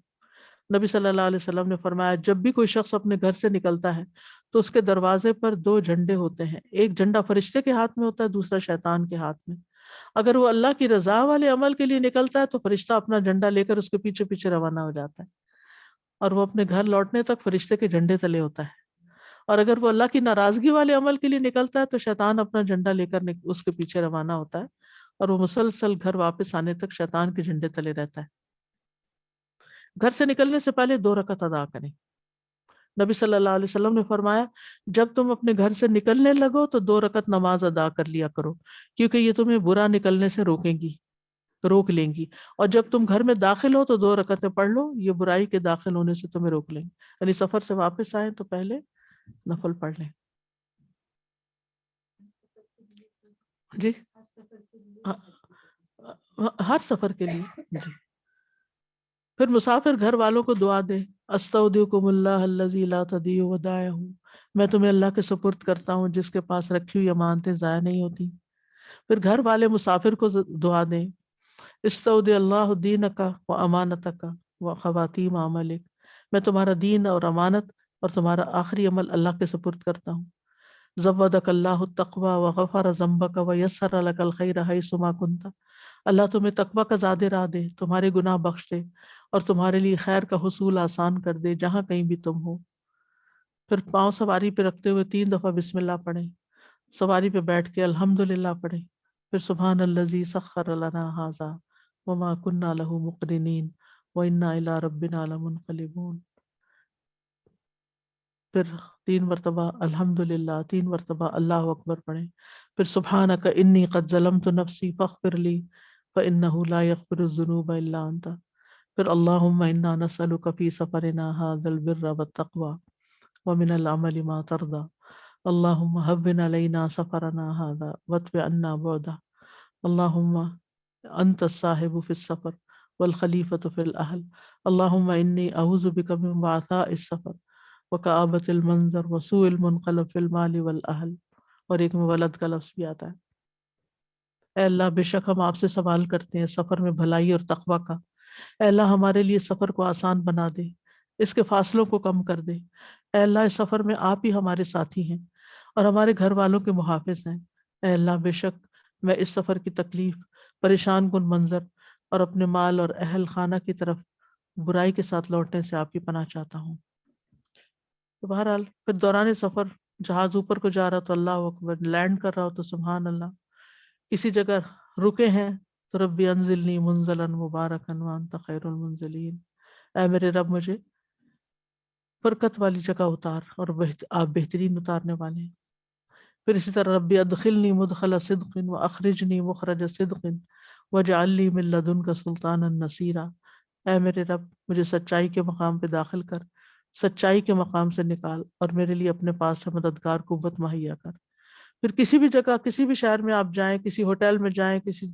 [SPEAKER 1] نبی صلی اللہ علیہ وسلم نے فرمایا جب بھی کوئی شخص اپنے گھر سے نکلتا ہے تو اس کے دروازے پر 2 جھنڈے ہوتے ہیں، ایک جھنڈا فرشتے کے ہاتھ میں ہوتا ہے، دوسرا شیطان کے ہاتھ میں۔ اگر وہ اللہ کی رضا والے عمل کے لیے نکلتا ہے تو فرشتہ اپنا جھنڈا لے کر اس کے پیچھے پیچھے روانہ ہو جاتا ہے، اور وہ اپنے گھر لوٹنے تک فرشتے کے جھنڈے تلے ہوتا ہے۔ اور اگر وہ اللہ کی ناراضگی والے عمل کے لیے نکلتا ہے تو شیطان اپنا جھنڈا لے کر اس کے پیچھے روانہ ہوتا ہے، اور وہ مسلسل گھر واپس آنے تک شیطان کے جھنڈے تلے رہتا ہے۔ گھر سے نکلنے سے پہلے 2 رکعت ادا کریں۔ نبی صلی اللہ علیہ وسلم نے فرمایا جب تم اپنے گھر سے نکلنے لگو تو 2 رکعت نماز ادا کر لیا کرو، کیونکہ یہ تمہیں برا نکلنے سے روک لیں گی، اور جب تم گھر میں داخل ہو تو 2 رکعتیں پڑھ لو، یہ برائی کے داخل ہونے سے تمہیں روک لیں گی۔ یعنی سفر سے واپس آئیں تو پہلے نفل پڑھ لیں۔ جی ہر سفر کے لیے جی۔ پھر مسافر گھر والوں کو دعا دے، استودعکم اللہ الذی لا تضیع ودائعہ، میں تمہیں اللہ کے سپرد کرتا ہوں جس کے پاس رکھی ہوئی امانتیں ضائع نہیں ہوتی۔ پھر گھر والے مسافر کو دعا دیں، استودع اللہ دینک و امانتک و خواتیم عملک، میں تمہارا دین اور امانت اور تمہارا آخری عمل اللہ کے سپرد کرتا ہوں۔ زودک اللہ التقوی وغفر ذنبک ویسر لک الخیر حیث ما کنت، اللہ تمہیں تقوی کا زیادہ راہ دے، تمہارے گناہ بخش دے، اور تمہارے لیے خیر کا حصول آسان کر دے جہاں کہیں بھی تم ہو۔ پھر پاؤں سواری پہ رکھتے ہوئے 3 دفعہ بسم اللہ پڑھیں، سواری پہ بیٹھ کے الحمدللہ پڑھیں، پھر سبحان الذی سخر لنا ھذا وما كنا له مقرنین وإنا إلی ربنا لمنقلبون۔ پھر 3 مرتبہ الحمدللہ، 3 مرتبہ اللہ اکبر پڑھیں، پھر سبحانک انی قد ظلمت نفسی فاغفر لی فإنہ لا یغفر الذنوب الا انت، پھر اللہم انا نسألک فی سفرنا ھذا البر والتقوی ومن العمل ما ترضى اللہم ہون علینا سفرنا ھذا واطوِ عنا بعدہ اللہم انت الصاحب فی السفر والخلیفۃ فی الاہل اللہم انی اعوذ بک من وعثاء السفر وکآبۃ المنظر وسوء المنقلب فی المال والاہل، اور ایک میں ولد کا لفظ بھی آتا ہے۔ اے اللہ بے شک ہم آپ سے سوال کرتے ہیں سفر میں بھلائی اور تقوی کا، اے اللہ ہمارے لیے سفر کو آسان بنا دے، اس کے فاصلوں کو کم کر دے، اے اللہ اس سفر میں آپ ہی ہمارے ساتھی ہیں اور ہمارے گھر والوں کے محافظ ہیں، اے اللہ بے شک میں اس سفر کی تکلیف، پریشان کن منظر اور اپنے مال اور اہل خانہ کی طرف برائی کے ساتھ لوٹنے سے آپ کی پناہ چاہتا ہوں۔ تو بہرحال پھر دوران سفر جہاز اوپر کو جا رہا تو اللہ اکبر، لینڈ کر رہا ہو تو سبحان اللہ، کسی جگہ رکے ہیں تو ربی انزلنی منزلا مبارکا وانت خیر المنزلین، اے میرے رب مجھے برکت والی جگہ اتار، اور آپ بہترین اتارنے والے ہیں۔ پھر اسی طرح ربی ادخلنی مدخل صدق واخرجنی مخرج صدق واجعل لی من لدنک سلطانا نصیرا، اے میرے رب مجھے سچائی کے مقام پہ داخل کر، سچائی کے مقام سے نکال، اور میرے لیے اپنے پاس سے مددگار قوت مہیا کر۔ پھر کسی بھی جگہ، کسی بھی شہر میں آپ جائیں، کسی ہوٹل میں جائیں، کسی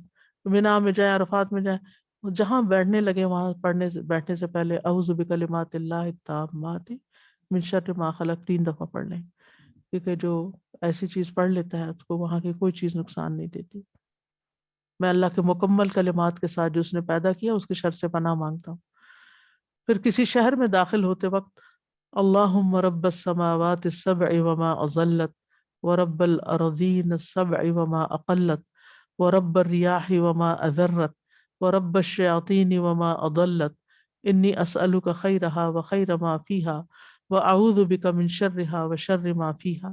[SPEAKER 1] مینا میں جائیں، عرفات میں جائیں، جہاں بیٹھنے لگے وہاں بیٹھنے سے پہلے اعوذ بکلمات اللہ التامات من شر ما خلق 3 دفعہ پڑھ لیں، کیونکہ جو ایسی چیز پڑھ لیتا ہے اس کو وہاں کی کوئی چیز نقصان نہیں دیتی۔ میں اللہ کے مکمل کلمات کے ساتھ جو اس نے پیدا کیا اس کے شر سے پناہ مانگتا ہوں۔ پھر کسی شہر میں داخل ہوتے وقت اللہم رب السماوات السبع وما اضلت ورب الارضین السبع وما اقلت ورب الریاح وما اذرت ورب الشیاطین وما اضلت انی اسألک خیرہا وخیر ما فیہا واعوذ بک من شرہا وشر ما فیہا،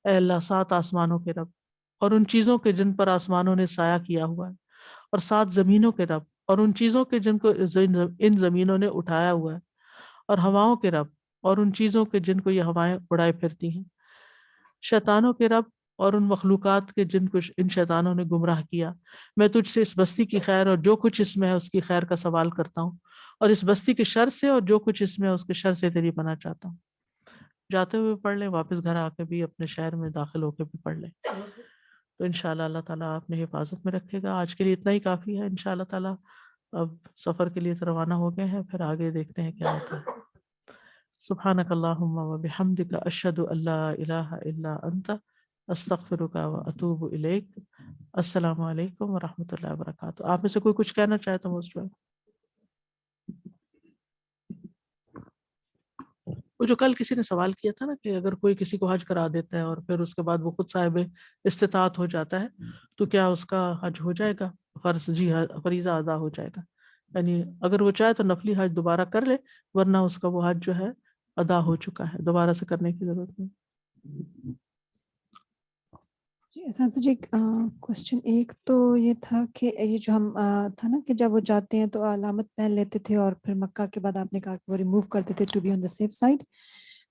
[SPEAKER 1] اے اللہ 7 آسمانوں کے رب اور ان چیزوں کے جن پر آسمانوں نے سایہ کیا ہوا ہے، اور 7 زمینوں کے رب اور ان چیزوں کے جن کو ان زمینوں نے اٹھایا ہوا ہے، اور ہواؤں کے رب اور ان چیزوں کے جن کو یہ ہوائیں اڑائے پھرتی ہیں، شیطانوں کے رب اور ان مخلوقات کے جن کو ان شیطانوں نے گمراہ کیا، میں تجھ سے اس بستی کی خیر اور جو کچھ اس میں ہے اس کی خیر کا سوال کرتا ہوں، اور اس بستی کے شر سے اور جو کچھ اس میں ہے اس کے شر سے تیری پناہ چاہتا ہوں۔ جاتے ہوئے پڑھ لیں، واپس گھر آ کے بھی اپنے شہر میں داخل ہو کے بھی پڑھ لیں، تو انشاءاللہ اللہ تعالیٰ آپ نے حفاظت میں رکھے گا۔ آج کے لیے اتنا ہی کافی ہے، انشاءاللہ تعالیٰ اب سفر کے لیے تو روانہ ہو گئے ہیں، پھر آگے دیکھتے ہیں کیا ہوتا ہے۔ سبحانک اللہم وبحمدک اشہد ان لا الہ الا انت استغفرک واتوب الیک۔ السلام علیکم ورحمۃ اللہ وبرکاتہ۔ آپ میں سے کوئی کچھ کہنا چاہے تو موسٹ ویلکم۔ وہ جو کل کسی نے سوال کیا تھا نا کہ اگر کوئی کسی کو حج کرا دیتا ہے اور پھر اس کے بعد وہ خود صاحب استطاعت ہو جاتا ہے تو کیا اس کا حج ہو جائے گا؟ فرض جی فریضہ ادا ہو جائے گا، یعنی اگر وہ چاہے تو نفلی حج دوبارہ کر لے، ورنہ اس کا وہ حج جو ہے ادا ہو چکا ہے، دوبارہ سے کرنے کی ضرورت نہیں۔
[SPEAKER 4] اساتذہ جی کوشچن ایک تو یہ تھا کہ یہ جو ہم تھا نا کہ جب وہ جاتے ہیں تو علامت پہن لیتے تھے اور پھر مکہ کے بعد آپ نے کہا کہ وہ ریموو کرتے تھے to be on the safe side,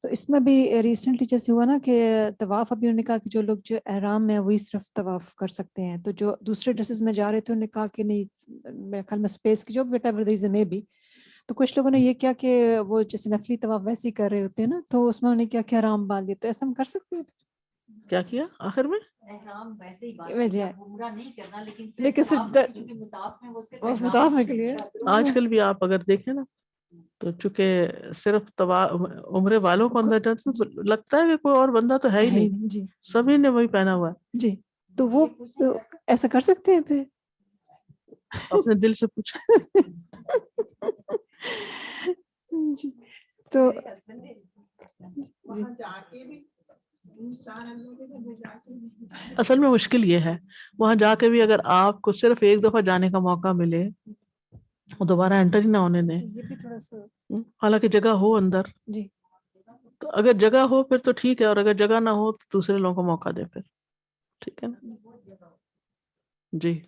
[SPEAKER 4] تو اس میں بھی ریسنٹلی جیسے ہوا نا کہ طواف، ابھی انہوں نے کہا کہ جو لوگ جو احرام میں وہی صرف طواف کر سکتے ہیں، تو جو دوسرے ڈریسز میں جا رہے تھے انہوں نے کہا کہ نہیں، میرے خیال میں اسپیس کی جو بیٹا ریزن میں بھی، تو کچھ لوگوں نے یہ کیا کہ وہ جیسے نفلی طواف ویسے ہی کر رہے ہوتے ہیں نا، تو اس میں انہوں نے کیا کہ احرام باندھ لیا، تو ایسا ہم کر سکتے ہیں؟
[SPEAKER 1] کیا کیا آخر میں؟
[SPEAKER 3] احرام ویسے ہی عمرہ نہیں کرنا،
[SPEAKER 4] لیکن صرف مطاف میں کے لیے
[SPEAKER 1] آج کل بھی آپ اگر دیکھیں نا تو چونکہ صرف عمرے والوں کو اندر جاتے تو لگتا ہے کہ کوئی اور بندہ تو ہے ہی نہیں،
[SPEAKER 4] جی
[SPEAKER 1] سبھی نے وہی پہنا ہوا ہے۔
[SPEAKER 4] جی، تو وہ ایسا کر سکتے ہیں پھر؟
[SPEAKER 1] اپنے دل سے پوچھ۔
[SPEAKER 4] جی تو
[SPEAKER 1] اصل میں مشکل یہ ہے وہاں جا کے بھی اگر آپ کو صرف ایک دفعہ جانے کا موقع ملے وہ دوبارہ انٹر ہی نہ ہونے دیں،
[SPEAKER 4] یہ بھی تھوڑا سا
[SPEAKER 1] حالانکہ جگہ ہو اندر،
[SPEAKER 4] جی،
[SPEAKER 1] تو اگر جگہ ہو پھر تو ٹھیک ہے، اور اگر جگہ نہ ہو تو دوسرے لوگوں کو موقع دے، پھر ٹھیک ہے نا۔ جی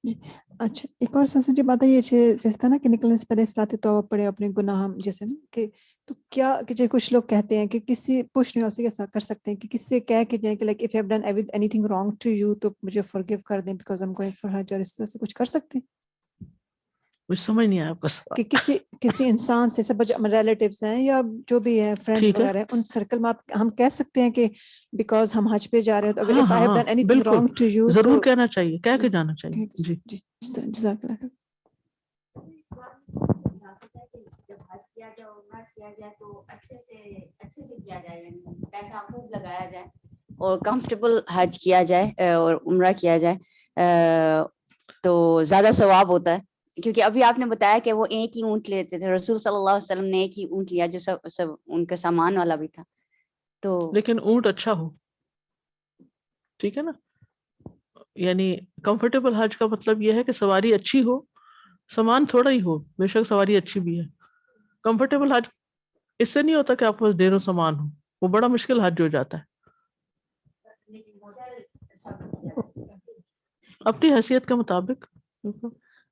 [SPEAKER 4] اچھا ایک اور سر جی بات ہے یہ جیسے تھا نا کہ نکلنے سے پہلے صلاۃ توبہ پڑھے اپنے گناہ، جیسے نا کہ تو کیا کہ جو کچھ لوگ کہتے ہیں کہ کسی پوچھ نہیں ہو سکے کر سکتے ہیں کہ کس سے کہہ کے جائیں کہ like if you have done anything wrong to you تو مجھے فارگیو کر دیں because I am going for حج، اور اس طرح سے کچھ کر سکتے ہیں
[SPEAKER 1] مجھے سمجھ نہیں آیا آپ کا سوال.
[SPEAKER 4] کہ کسی انسان سے سب ریلیٹیوز ہیں یا جو بھی ہیں فرینڈس
[SPEAKER 1] ٹھیک ہے،
[SPEAKER 4] وغیرہ ہیں ان سرکل میں ہم کہہ سکتے ہیں کہ بیکاز ہم حج پہ جا رہے ہیں تو اگر
[SPEAKER 1] ہاں
[SPEAKER 4] اف آئی ہیو
[SPEAKER 1] ہاں
[SPEAKER 4] ڈن اینی تھنگ
[SPEAKER 1] بالکل،
[SPEAKER 4] رانگ ٹو یو
[SPEAKER 1] ضرور
[SPEAKER 4] تو
[SPEAKER 1] کہنا چاہیے، کہہ کے جانا چاہیے. جی
[SPEAKER 4] جی جزاک اللہ خیر.
[SPEAKER 5] جب حج کیا جائے عمرہ کیا جائے تو اچھے سے کیا جائے، یعنی پیسہ خوب لگایا جائے اور کمفرٹیبل حج کیا جائے اور عمرہ کیا جائے تو زیادہ ثواب ہوتا ہے. کیونکہ ابھی آپ نے بتایا کہ وہ ایک ہی اونٹ لیتے تھے، رسول صلی اللہ علیہ وسلم نے ایک ہی اونٹ لیا جو سب ان کا سامان والا بھی تھا. تو
[SPEAKER 1] لیکن اونٹ اچھا ہو، ٹھیک ہے نا، یعنی کمفرٹیبل حج کا مطلب یہ ہے کہ سواری اچھی ہو، سامان تھوڑا ہی ہو، بے شک سواری اچھی بھی ہے. کمفرٹیبل حج اس سے نہیں ہوتا کہ آپ کو ڈھیروں سامان ہو، وہ بڑا مشکل حج ہو جاتا ہے. اپنی حیثیت کے مطابق.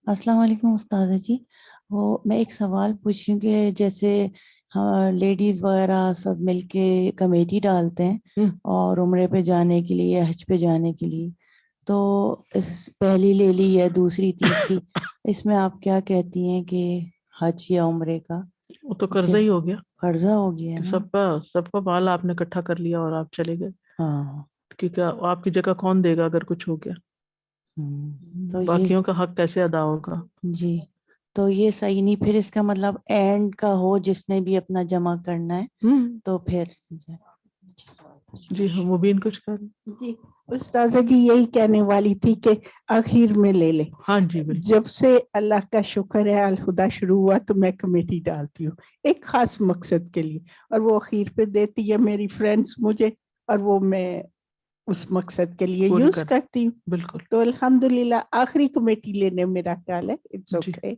[SPEAKER 6] السلام علیکم استاذہ جی. وہ میں ایک سوال پوچھ رہی ہوں کہ جیسے لیڈیز وغیرہ سب مل کے کمیٹی ڈالتے ہیں اور عمرے پہ جانے کے لیے، حج پہ جانے کے لیے، تو اس پہلی لے لی ہے، دوسری تیسری، اس میں آپ کیا کہتی ہیں کہ حج یا عمرے کا
[SPEAKER 1] وہ تو قرضہ ہی ہو گیا،
[SPEAKER 6] قرضہ ہو گیا ہے نا؟
[SPEAKER 1] سب کا مال آپ نے اکٹھا کر لیا اور آپ چلے گئے،
[SPEAKER 6] ہاں.
[SPEAKER 1] کیونکہ آپ کی جگہ کون دے گا اگر کچھ ہو گیا؟
[SPEAKER 6] تو یہ
[SPEAKER 1] باقیوں کا حق کیسے ادا ہوگا؟
[SPEAKER 6] جی، تو یہ صحیح نہیں. پھر اس کا مطلب اینڈ کا ہو جس نے بھی اپنا جمع کرنا ہے تو پھر
[SPEAKER 1] جی ہاں، مبین کچھ کر.
[SPEAKER 7] جی استاذہ جی یہی کہنے والی تھی کہ آخر میں لے لیں.
[SPEAKER 1] ہاں جی بالکل.
[SPEAKER 7] جب سے اللہ کا شکر ہے الخدا شروع ہوا تو میں کمیٹی ڈالتی ہوں ایک خاص مقصد کے لیے، اور وہ اخیر پہ دیتی ہے میری فرینڈس مجھے، اور وہ میں اس مقصد کے لیے
[SPEAKER 1] پوری
[SPEAKER 7] یوز
[SPEAKER 1] کر
[SPEAKER 7] کرتی ہوں.
[SPEAKER 1] بالکل.
[SPEAKER 7] تو الحمدللہ آخری کمیٹی لینے میرا خیال ہے اٹس
[SPEAKER 1] جی.
[SPEAKER 7] اوکے.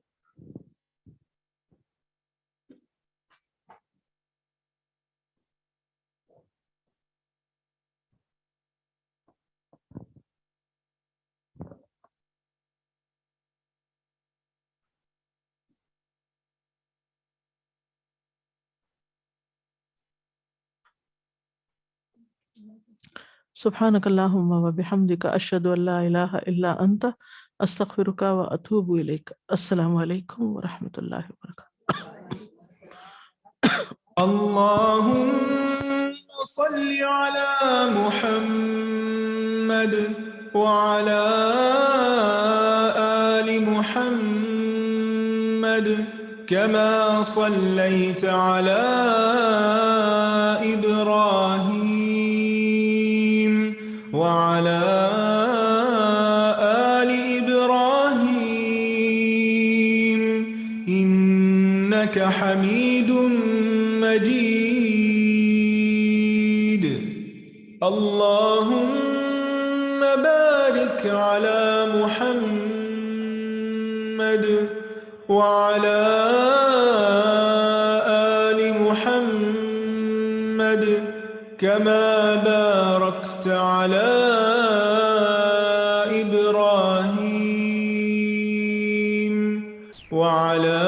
[SPEAKER 1] سبحانک اللہم و بحمدک اشہد ان لا الہ الا انت استغفرک و اتوب الیک. السلام علیکم ورحمۃ اللہ وبرکاتہ.
[SPEAKER 8] اللهم صل على محمد وعلى آل محمد كما صليت على إبراهيم وعلى آل إبراهيم إنك حميد مجيد. اللهم بارك على محمد وعلى آل محمد كما باركت على إبراهيم وعلى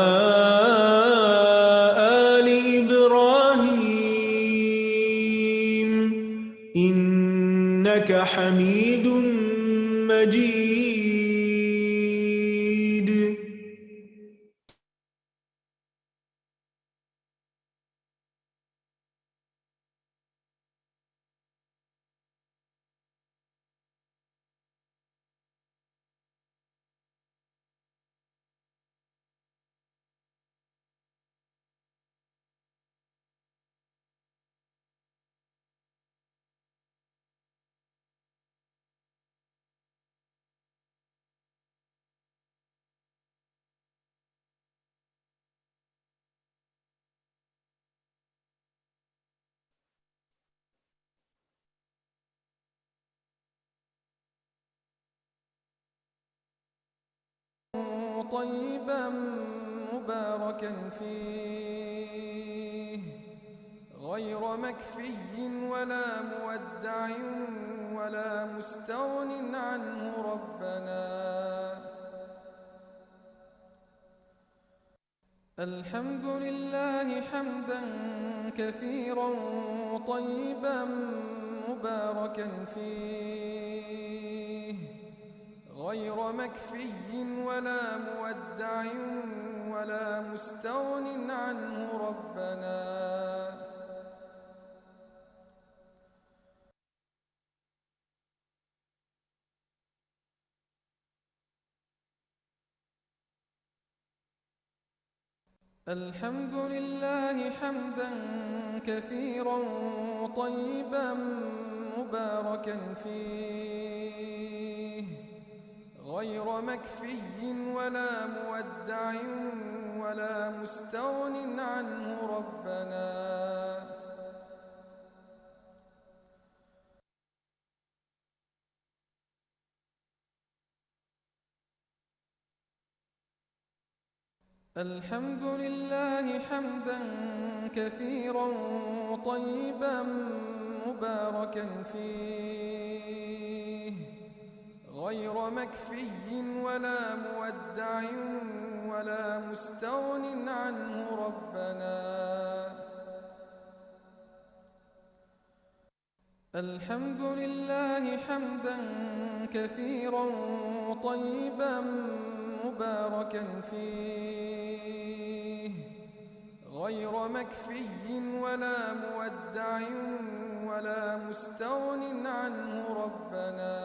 [SPEAKER 8] إنك حميد مجيد.
[SPEAKER 9] طيبا مباركا فيه غير مكفي ولا مودع ولا مستغن عنه ربنا الحمد لله حمدا كثيرا طيبا مباركا فيه غير مكفي ولا مودع ولا مستغن عنه ربنا. الحمد لله حمدا كثيرا طيبا مباركا فيه غير مكفي ولا مودع ولا مستغن عنه ربنا. الحمد لله حمدا كثيرا طيبا مباركا فيه غير مكفي ولا مودع ولا مستغن عنه ربنا. الحمد لله حمدا كثيرا طيبا مباركا فيه غير مكفي ولا مودع ولا مستغن عنه ربنا.